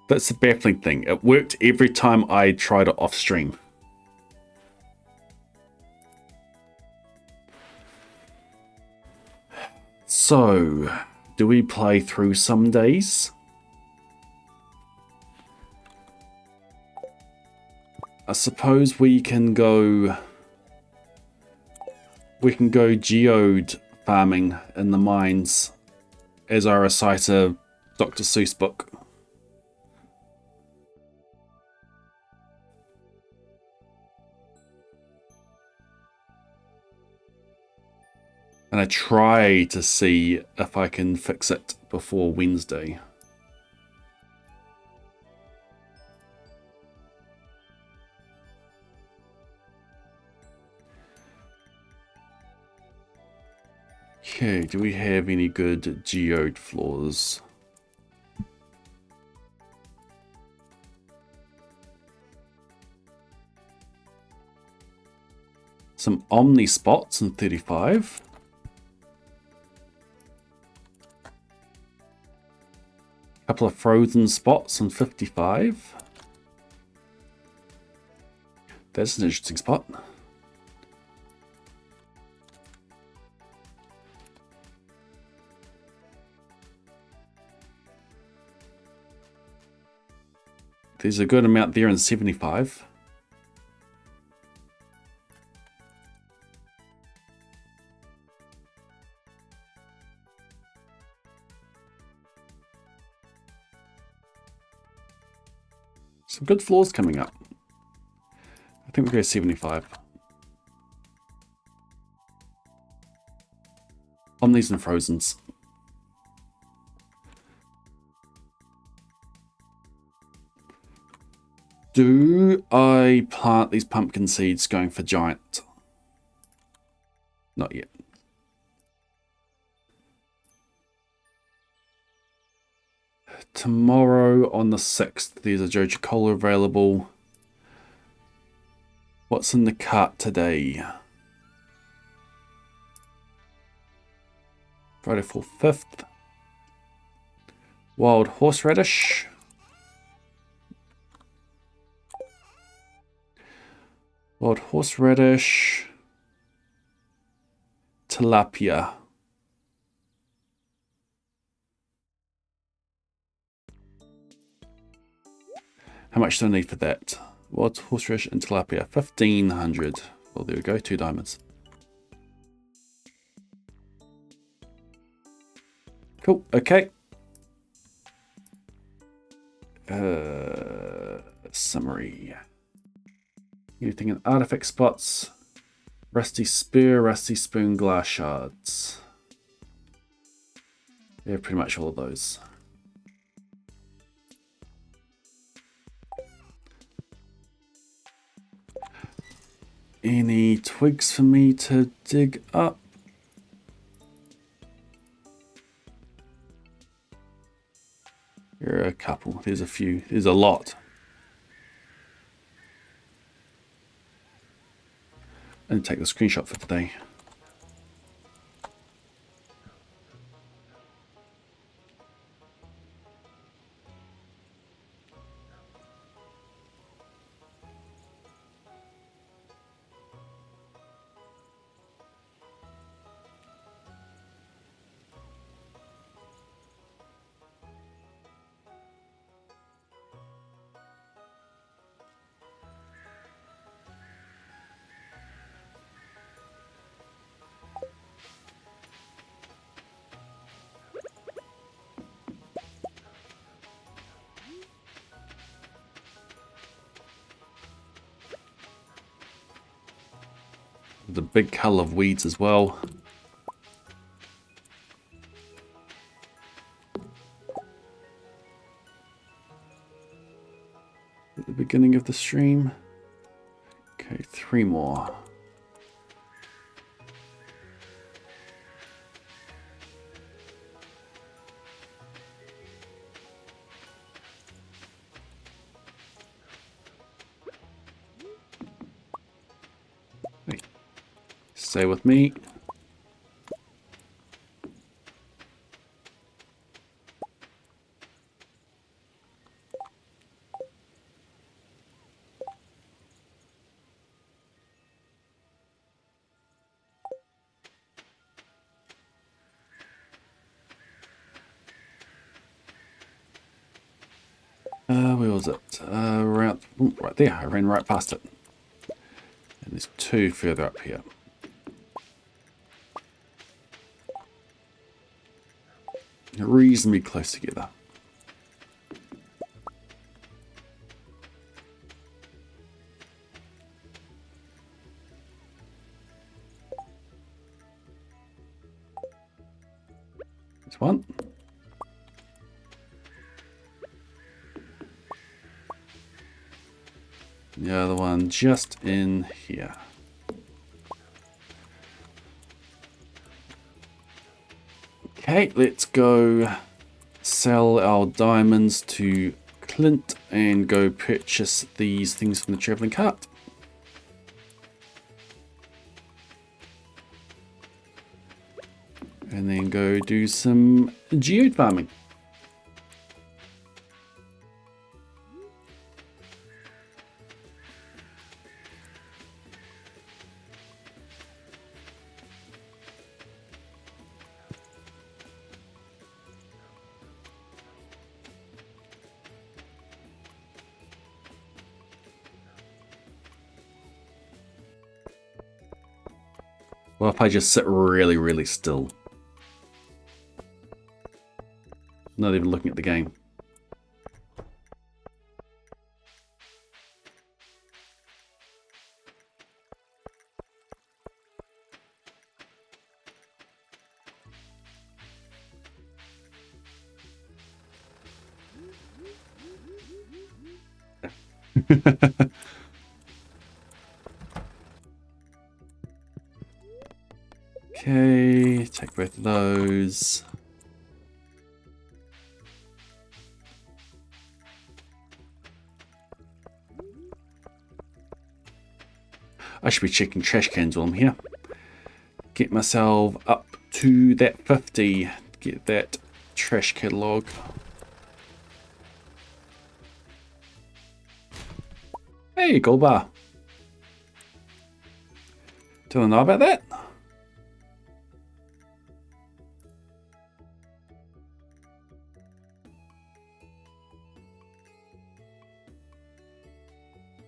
That's the baffling thing. It worked every time I tried it off stream. So, do we play through some days? I suppose we can go geode farming in the mines as I recite a Dr. Seuss book. And I try to see if I can fix it before Wednesday. Okay, do we have any good geode floors? Some omni spots in 35. A couple of frozen spots in 55. That's an interesting spot. There's a good amount there in 75. Some good floors coming up. I think we go 75. Omnis and Frozens. Do I plant these pumpkin seeds going for giant? Not yet. Tomorrow on the 6th, there's a Joja Cola available. What's in the cart today? Friday 5th. Wild horseradish. Wild horseradish. Tilapia. How much do I need for that? Wild horseradish and tilapia. 1,500. Well, there we go. 2 diamonds. Cool. Okay. Summary. Anything in artifact spots? Rusty spear, rusty spoon, glass shards. Yeah, pretty much all of those. Any twigs for me to dig up? There are a couple. There's a few. There's a lot. And take the screenshot for today. The big cull of weeds as well. At the beginning of the stream. Okay, 3 more. Hey, stay with me. Where was it? Right there. I ran right past it. And there's 2 further up here. Reasonably close together. There's one. The other one just in here. Okay, let's go sell our diamonds to Clint and go purchase these things from the traveling cart. And then go do some geode farming. Well, if I just sit really, really still. Not even looking at the game. Okay, take both of those. I should be checking trash cans while I'm here. Get myself up to that 50. Get that trash catalogue. Hey, gold bar. Don't know about that.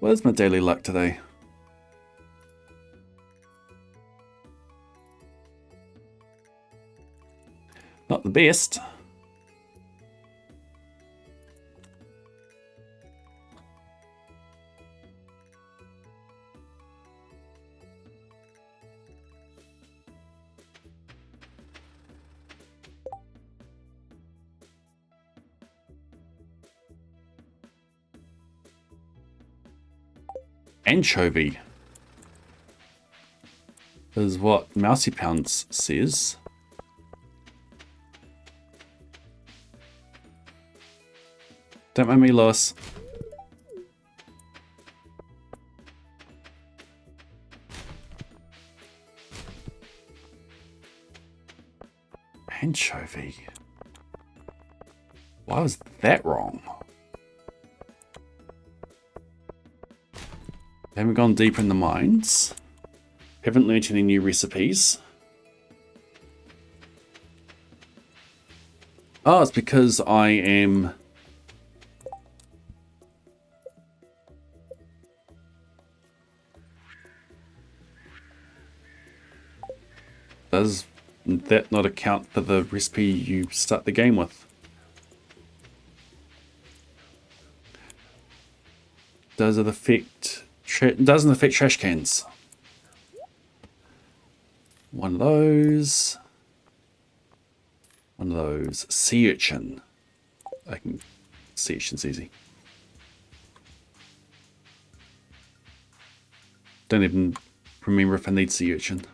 Where's my daily luck today? Not the best. Anchovy is what Mousy Pounds says. Don't mind me, Lois. Anchovy. Why was that wrong? Haven't gone deeper in the mines. Haven't learnt any new recipes. Oh, it's because I am... Does that not account for the recipe you start the game with? Does it affect... doesn't affect trash cans. One of those. One of those. Sea urchin. I can... Sea urchin's easy. Don't even remember if I need sea urchin.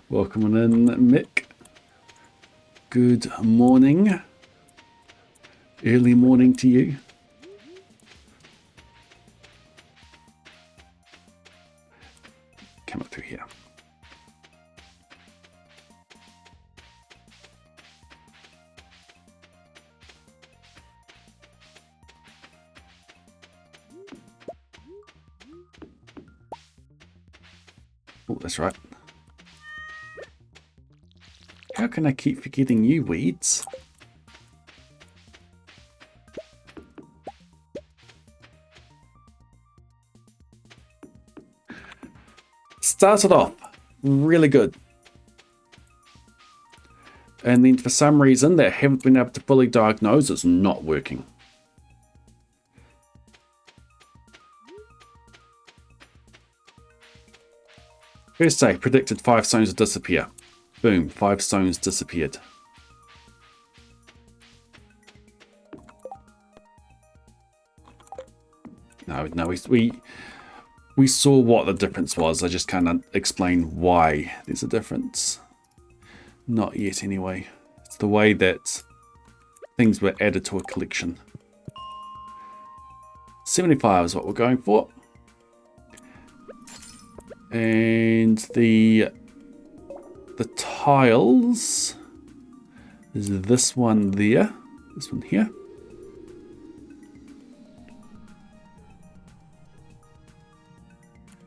Welcome on in, Mick. Good morning. Early morning to you. Come up through here. Oh, that's right. How can I keep forgetting you, weeds? Started off really good. And then for some reason they haven't been able to fully diagnose it's not working. First day, predicted 5 stones would disappear. Boom, 5 stones disappeared. No, we we saw what the difference was. I just can't explain why there's a difference. Not yet, anyway. It's the way that things were added to a collection. 75 is what we're going for. And the tiles is this one there, this one here.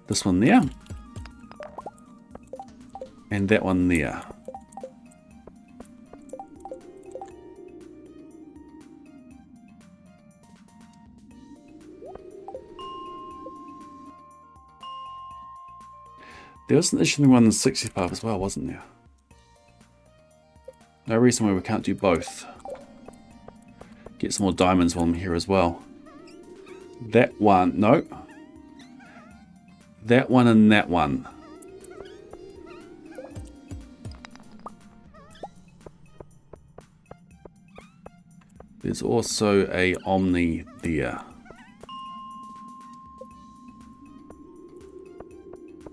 This one there. And that one there. There was an interesting one in 65 as well, wasn't there? No reason why we can't do both. Get some more diamonds while I'm here as well. That one, no. That one and that one. There's also a Omni there.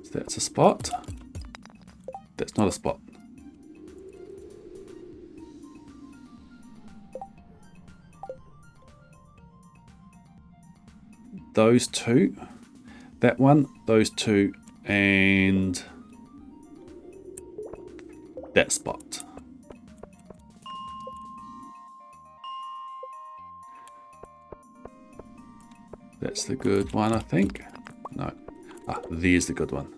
So that's a spot. That's not a spot. Those two. That one, those two, and that spot. That's the good one, I think. No. Ah, there's the good one.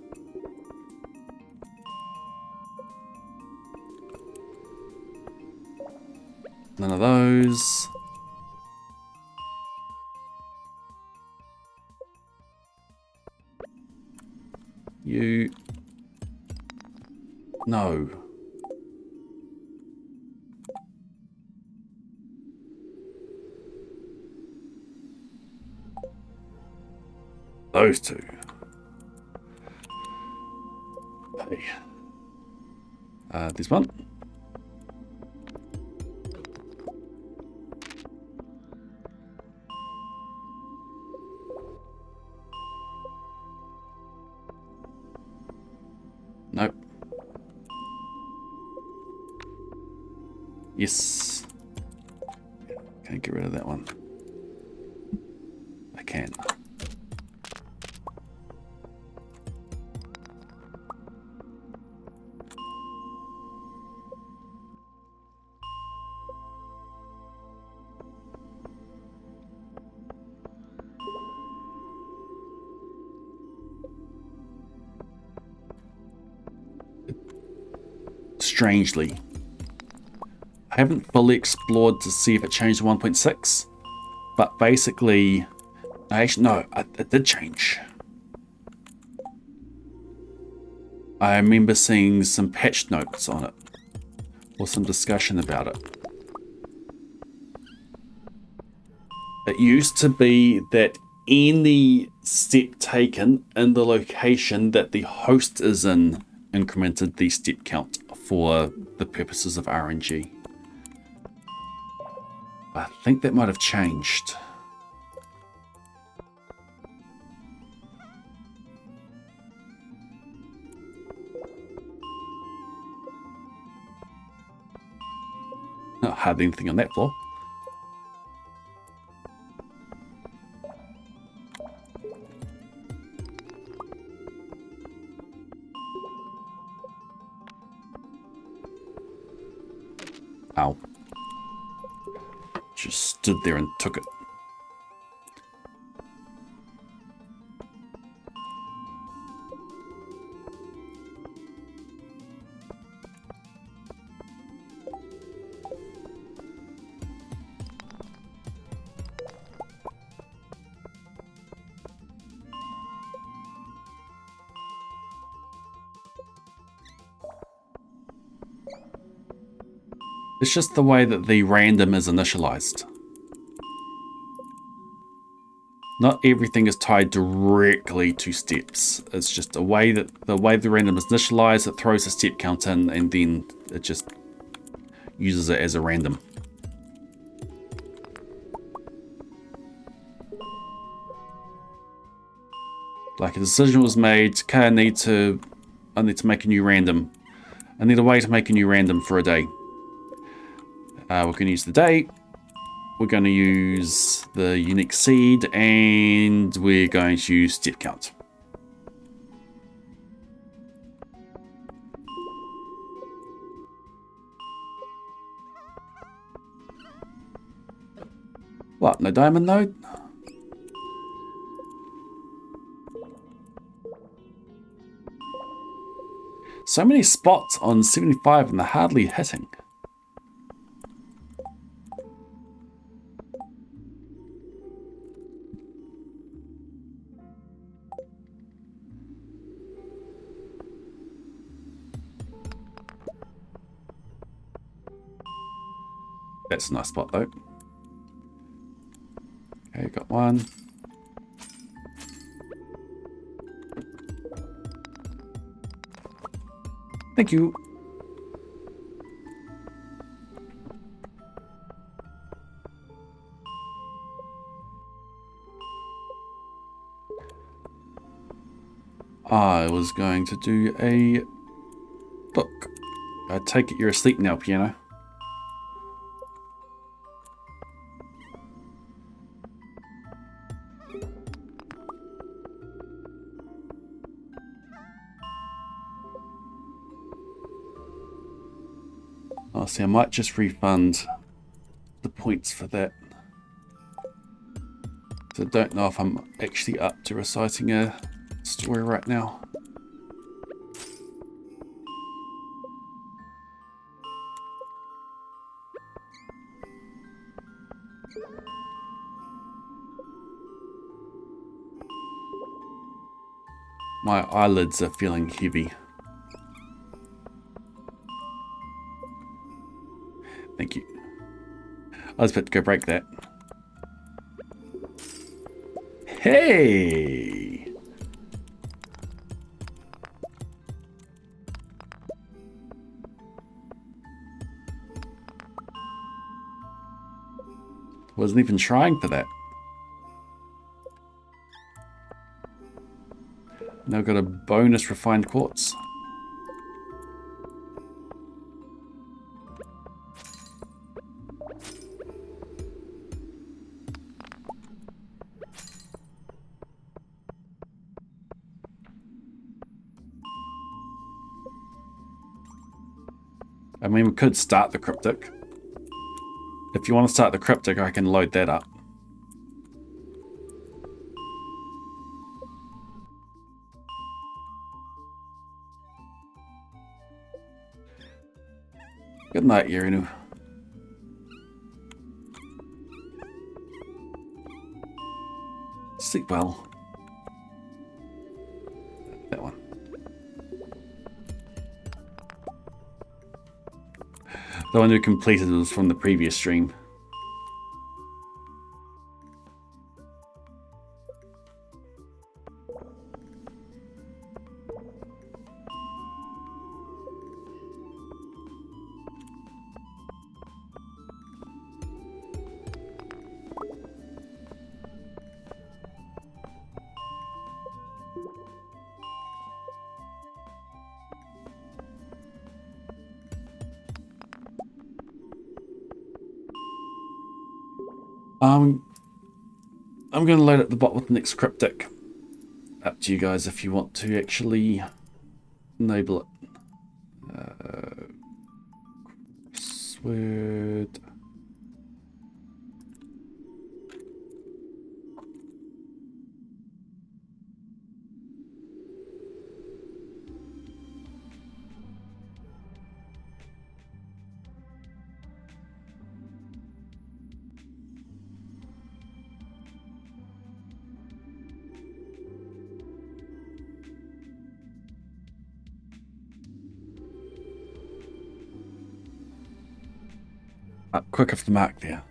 None of those. You. No. Those two. Hey. This one. Nope. Yes. Can I get rid of that one? I can. Strangely, I haven't fully explored to see if it changed to 1.6, but basically, actually no, it did change. I remember seeing some patch notes on it, or some discussion about it. It used to be that any step taken in the location that the host is in incremented the step count for the purposes of RNG. I think that might have changed. Not hardly anything on that floor. Ow. Just stood there and took it. It's just the way that the random is initialized. Not everything is tied directly to steps. It's just a way that the random is initialized, it throws a step count in, and then it just uses it as a random. Like a decision was made, okay, I need to make a new random. I need a way to make a new random for a day. We're going to use the date. We're going to use the unique seed, and we're going to use step count. What, no diamond node? So many spots on 75 and they're hardly hitting. That's a nice spot though. Okay, got one. Thank you. I was going to do a book. I take it you're asleep now, piano. Oh, see, I might just refund the points for that. So I don't know if I'm actually up to reciting a story right now. My eyelids are feeling heavy. Thank you. I was about to go break that. Hey! Wasn't even trying for that. Now got a bonus refined quartz. I mean, we could start the cryptic. If you want to start the cryptic, I can load that up. Good night, Irinu. Sleep well. That one. The one who completed was from the previous stream. I'm going to load up the bot with the next cryptic. Up to you guys if you want to actually enable it. Word. Quick off the mark there.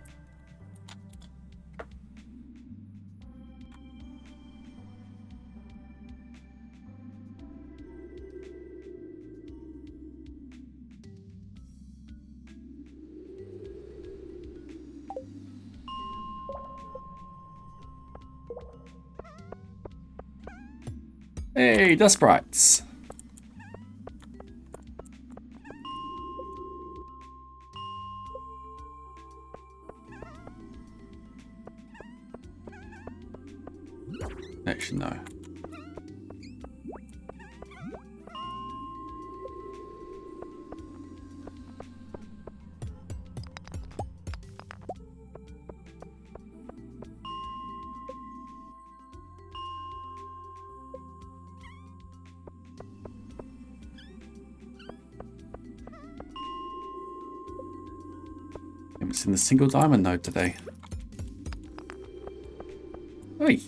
Hey, dust sprites. Actually, no. Haven't seen a single diamond node today. Oi!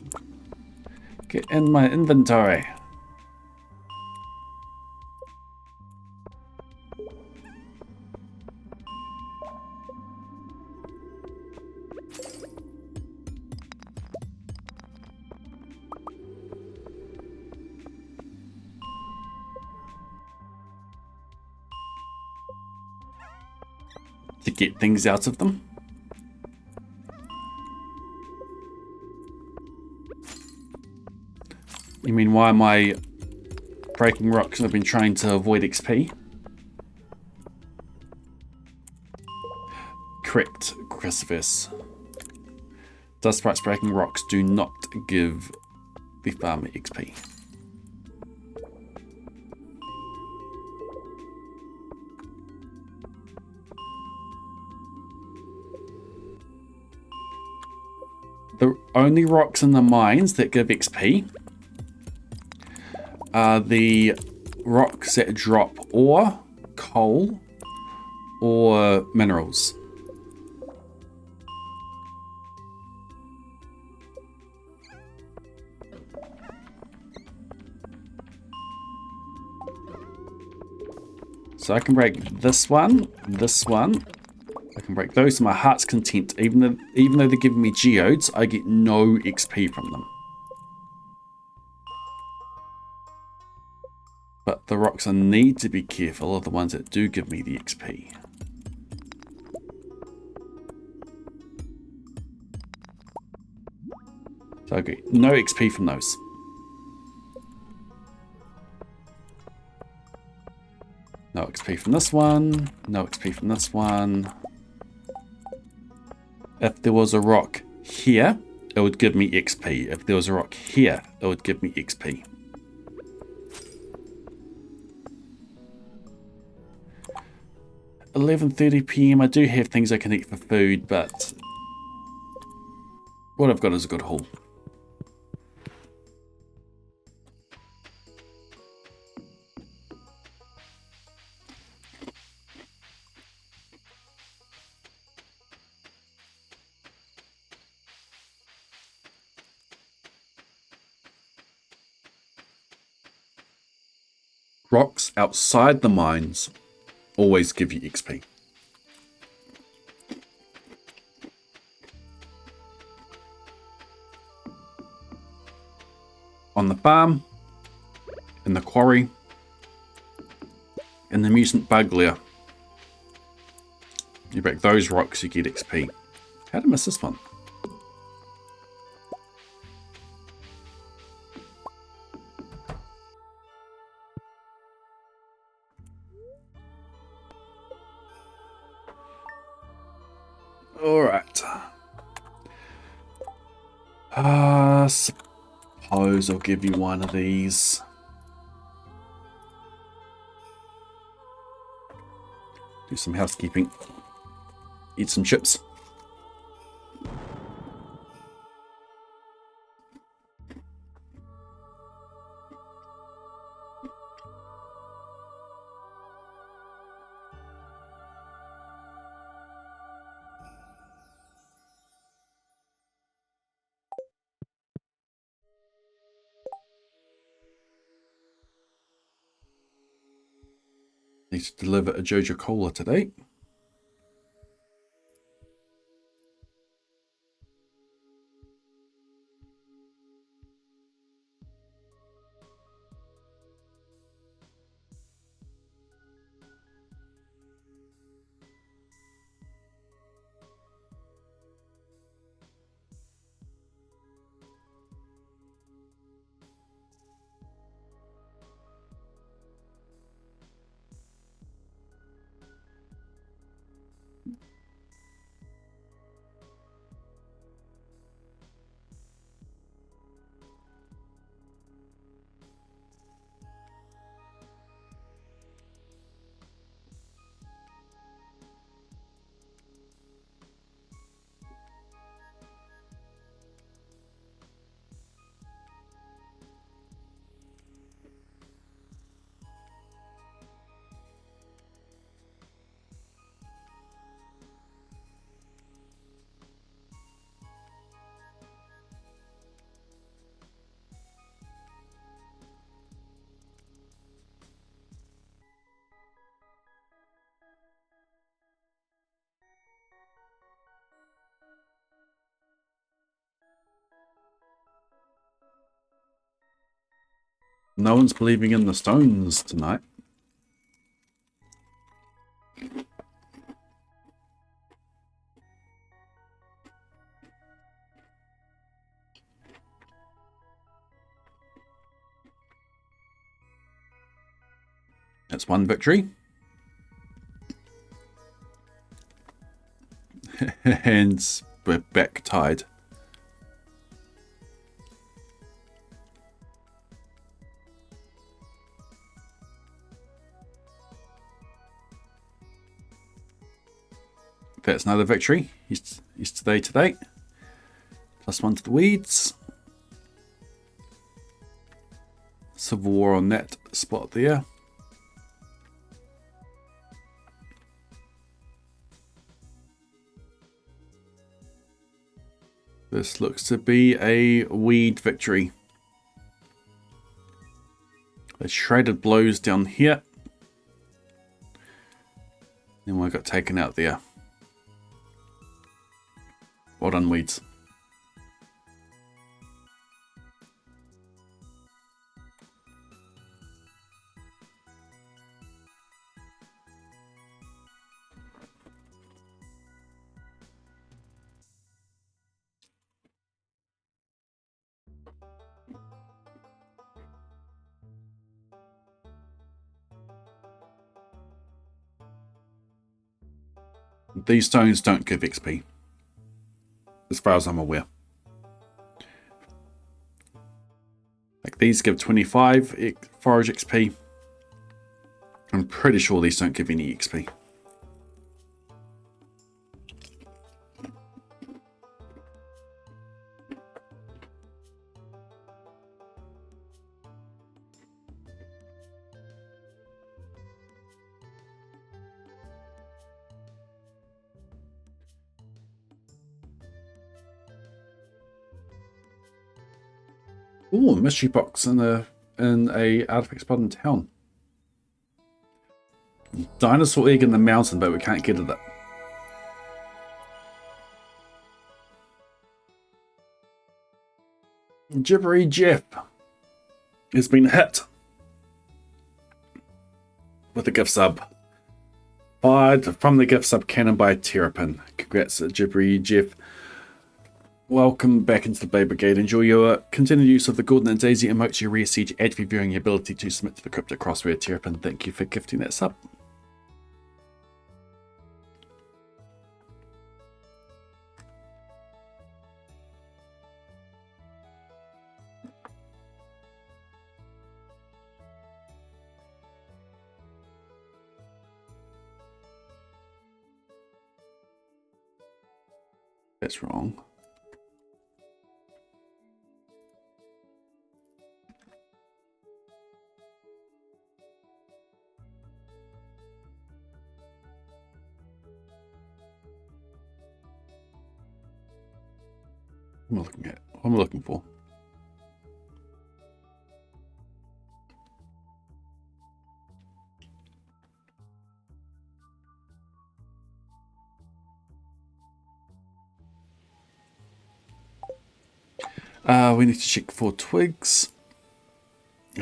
Get in my inventory. To get things out of them. You mean why am I breaking rocks? I've been trying to avoid XP. Correct, Christopher's. Dust sprites breaking rocks do not give the farmer XP. The only rocks in the mines that give XP are the rocks that drop ore, coal, or minerals. So I can break this one. I can break those to my heart's content. Even though they're giving me geodes, I get no XP from them. But the rocks I need to be careful are the ones that do give me the XP. So I get no XP from those. No XP from this one. No XP from this one. If there was a rock here, it would give me XP. If there was a rock here, it would give me XP. $11:30 PM. I do have things I can eat for food, but what I've got is a good haul. Rocks outside the mines always give you XP. On the farm, in the quarry, in the mutant bug lair. You break those rocks, you get XP. How did I miss this one? Alright. Suppose I'll give you one of these. Do some housekeeping. Eat some chips. Need to deliver a Jojo Cola today. No one's believing in the stones tonight. That's one victory. And we're back tied. That's another victory. He's today. +1 to the weeds. Civil war on that spot there. This looks to be a weed victory. There's shredded blows down here. Then we got taken out there. Well done, weeds. These stones don't give XP, as far as I'm aware. Like these give 25 forage XP. I'm pretty sure these don't give any XP. Ooh, mystery box in a artifact spot in town. Dinosaur egg in the mountain, but we can't get at it. Gibbery Jeff has been hit with a gift sub. Fired from the gift sub cannon by Terrapin. Congrats, Gibbery Jeff. Welcome back into the Blade Brigade. Enjoy your continued use of the Golden and Daisy emotes. Your rear siege ad reviewing your ability to submit to the cryptic crossword. Terrapin, thank you for gifting that sub. That's wrong. What am I looking at? What am I looking for? We need to check for twigs.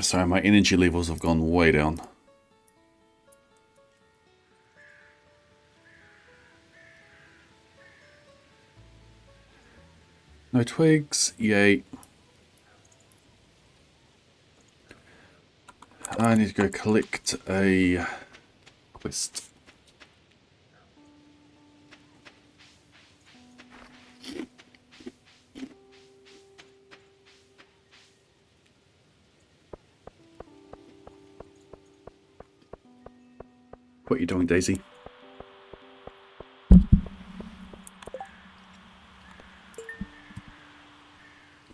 Sorry, my energy levels have gone way down. No twigs, yay. I need to go collect a quest. What are you doing, Daisy?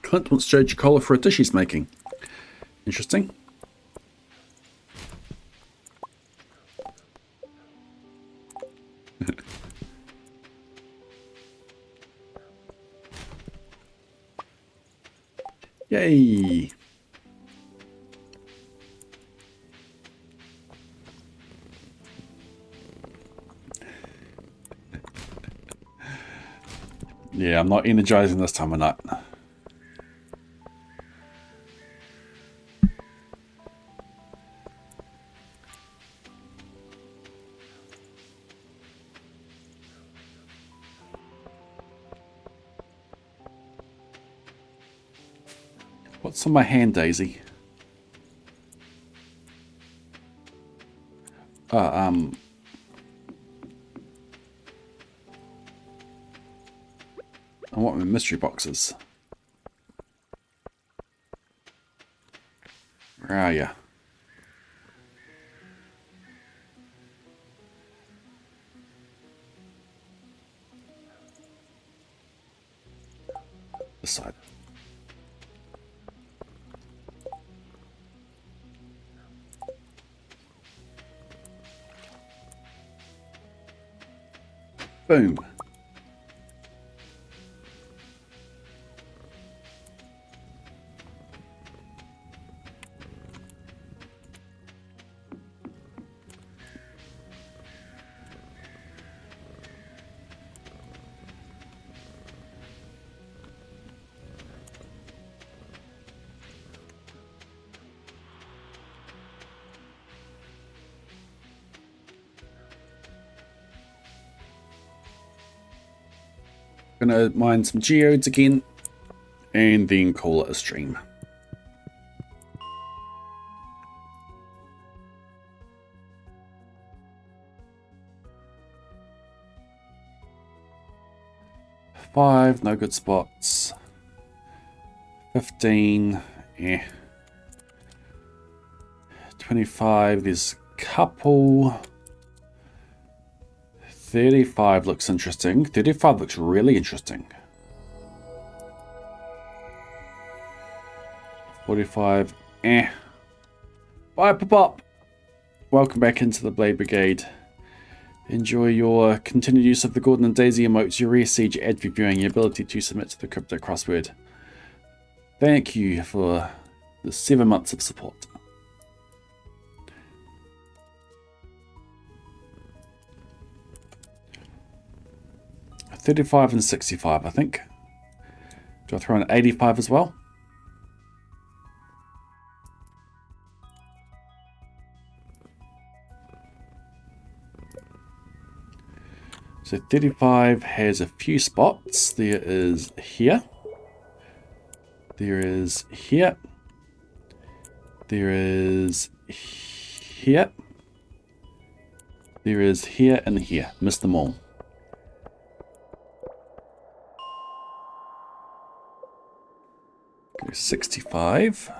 Clint wants Joe Cola for a dish he's making. Interesting. Yay! Yeah, I'm not energizing this time or not. What's on my hand, Daisy? I want my mystery boxes. Where are you? This side. Boom. Gonna mine some geodes again and then call it a stream. Five, no good spots. 15, 25, there's a couple. 35 looks interesting. 35 looks really interesting. 45, Bye, Pop. Welcome back into the Blade Brigade. Enjoy your continued use of the Gordon and Daisy emotes, your rare siege ad viewing, your ability to submit to the crypto crossword. Thank you for the 7 months of support. $35 and $65, I think. Do I throw in $85 as well? So 35 has a few spots. There is here. There is here. There is here. There is here and here. Missed them all. Go 65.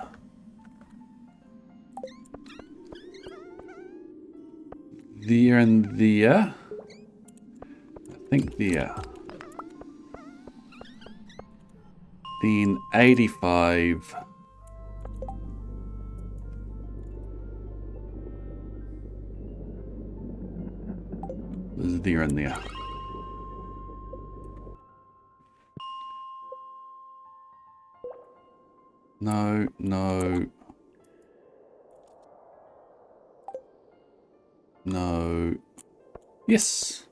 There and there. I think there. Then 85. There's there and there. No, no. No. Yes.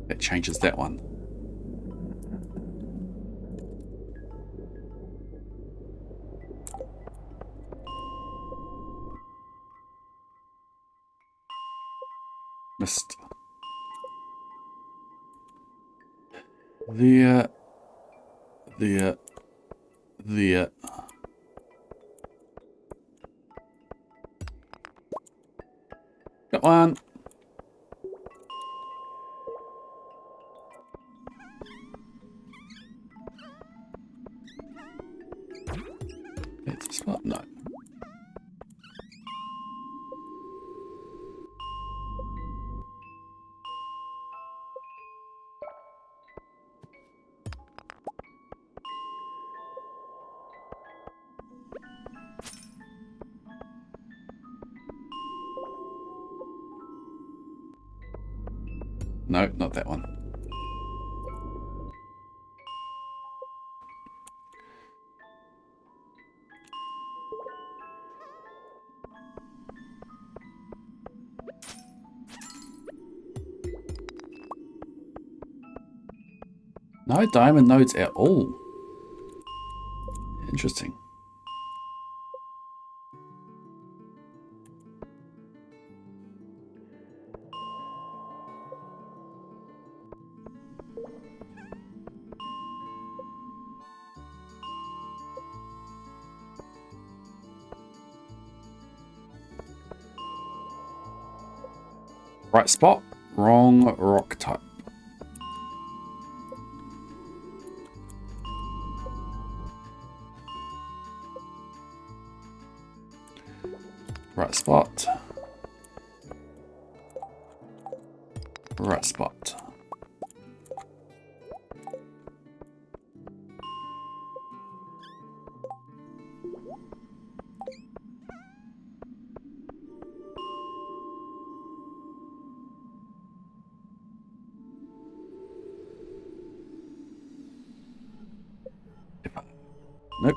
That changes that one. Missed. There. There. There. Got one. That's a spot? No. No, not that one. No diamond nodes at all. Interesting. Right spot, wrong rock type. Right spot. Right spot. Nope.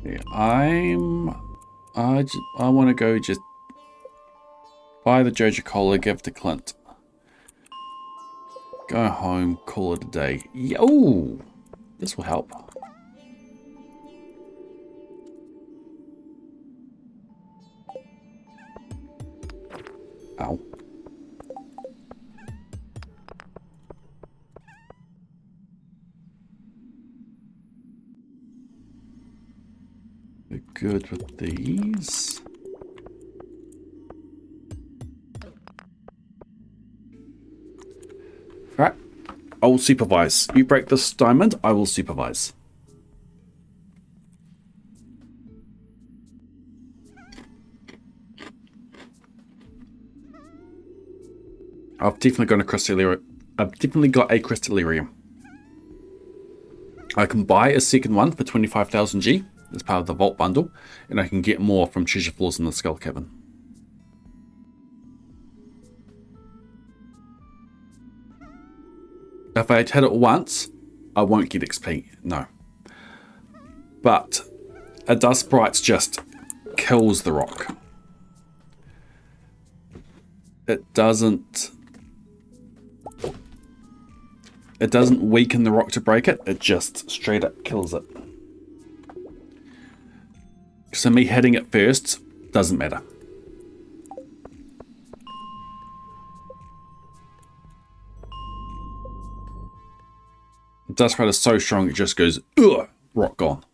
Yeah, I want to go just buy the Joja Cola, give to Clint. Go home, call it a day. Yo, this will help. Ow. We're good with these. Right, I will supervise. You break this diamond, I will supervise. I've definitely got a crystallarium. I've definitely got a crystallarium. I can buy a second one for 25,000 G as part of the vault bundle, and I can get more from treasure floors in the skull cabin. If I hit it once, I won't get XP, no. But a dust sprite just kills the rock. It doesn't weaken the rock to break it, it just straight up kills it. So me hitting it first doesn't matter. Dust sprite is so strong it just goes, ugh, rock gone.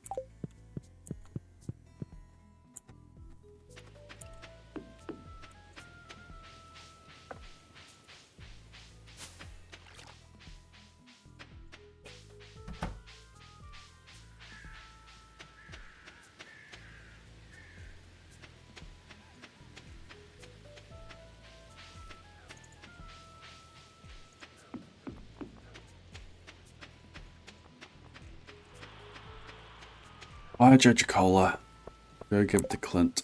Buy a Joja Cola. Go give it to Clint.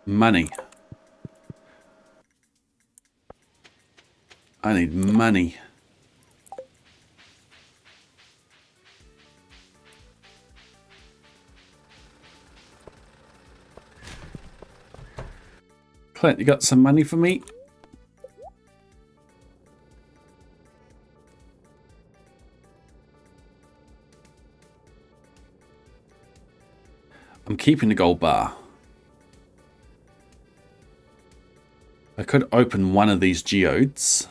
Money. I need money. Clint, you got some money for me? I'm keeping the gold bar. I could open one of these geodes.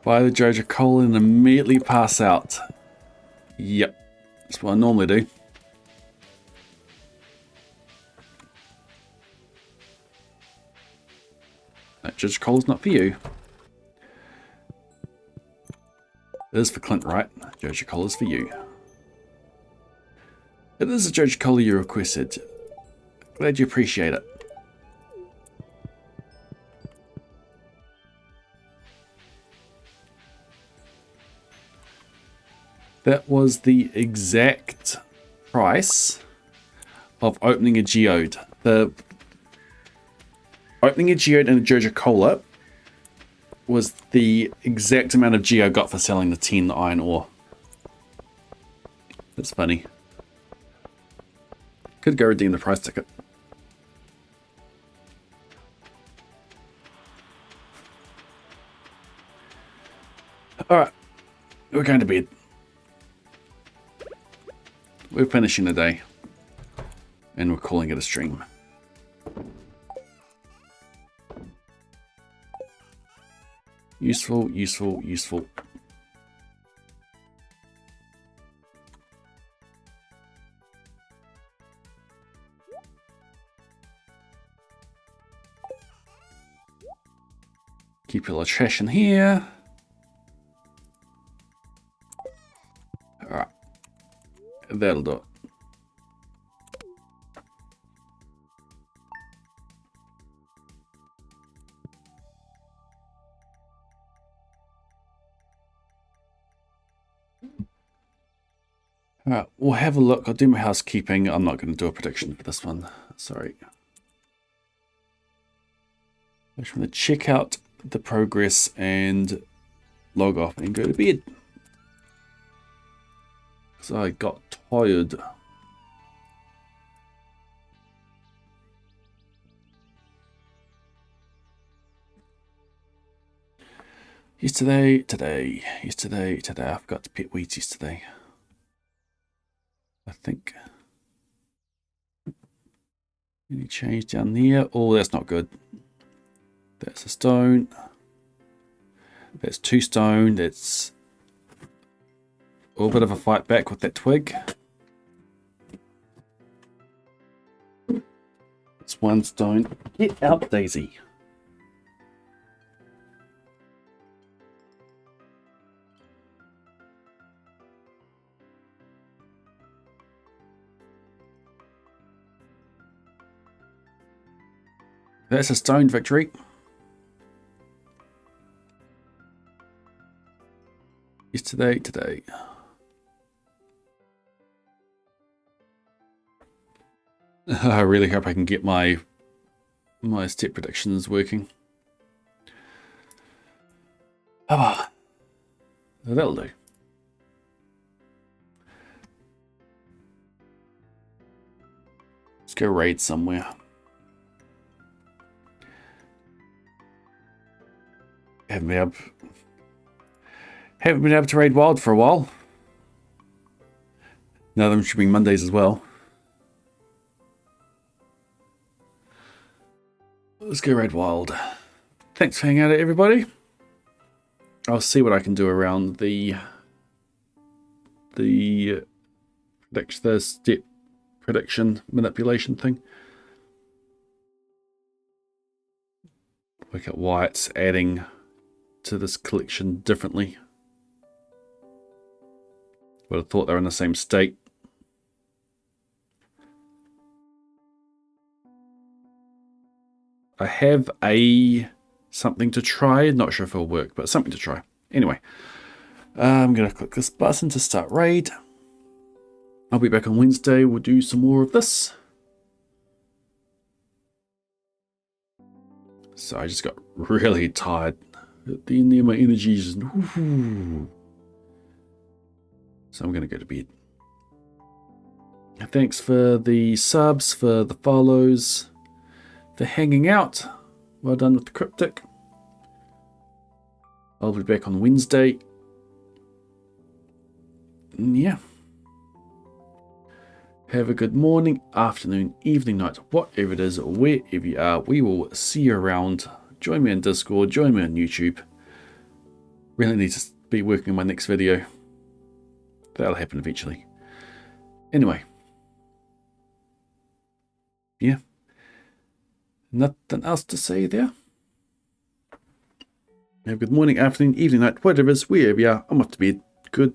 Buy the Joja Cola and immediately pass out. Yep, that's what I normally do. That Joja Cola's not for you. It is for Clint, right? Joja Cola's for you. It is a Joja Cola you requested. Glad you appreciate it. That was the exact price of opening a geode. The opening a geode and a Joja Cola was the exact amount of geo I got for selling the 10 iron ore. That's funny. Could go redeem the price ticket. Alright, we're going to bed. We're finishing the day. And we're calling it a stream. Useful, useful, useful. Keep a little trash in here. Alright. That'll do it. Alright, we'll have a look. I'll do my housekeeping. I'm not going to do a prediction for this one. Sorry. I just want to check out the progress and log off and go to bed. So I got tired. Yesterday. I forgot to pet weeds yesterday. I think. Any change down there? Oh, that's not good. That's a stone. That's 2 stone. That's a little bit of a fight back with that twig. It's 1 stone. Get out, Daisy. That's a stone victory. Today. I really hope I can get my step predictions working. Ah, that'll do. Let's go raid somewhere. Haven't been able to raid wild for a while. Now them should be Mondays as well. Let's go raid wild. Thanks for hanging out, everybody. I'll see what I can do around the step prediction manipulation thing. Look at why it's adding to this collection differently. Would have thought they're in the same state. I have something to try. Not sure if it'll work, but something to try. Anyway, I'm going to click this button to start raid. I'll be back on Wednesday. We'll do some more of this. So I just got really tired at the end there. My energy is just... So I'm going to go to bed. Thanks for the subs, for the follows, for hanging out. Well done with the cryptic. I'll be back on Wednesday. Yeah. Have a good morning, afternoon, evening, night, whatever it is, wherever you are. We will see you around. Join me on Discord, join me on YouTube. Really need to be working on my next video. That'll happen eventually. Anyway. Yeah. Nothing else to say there. Have a good morning, afternoon, evening, night, whatever it is, wherever you are. I'm off to bed. Good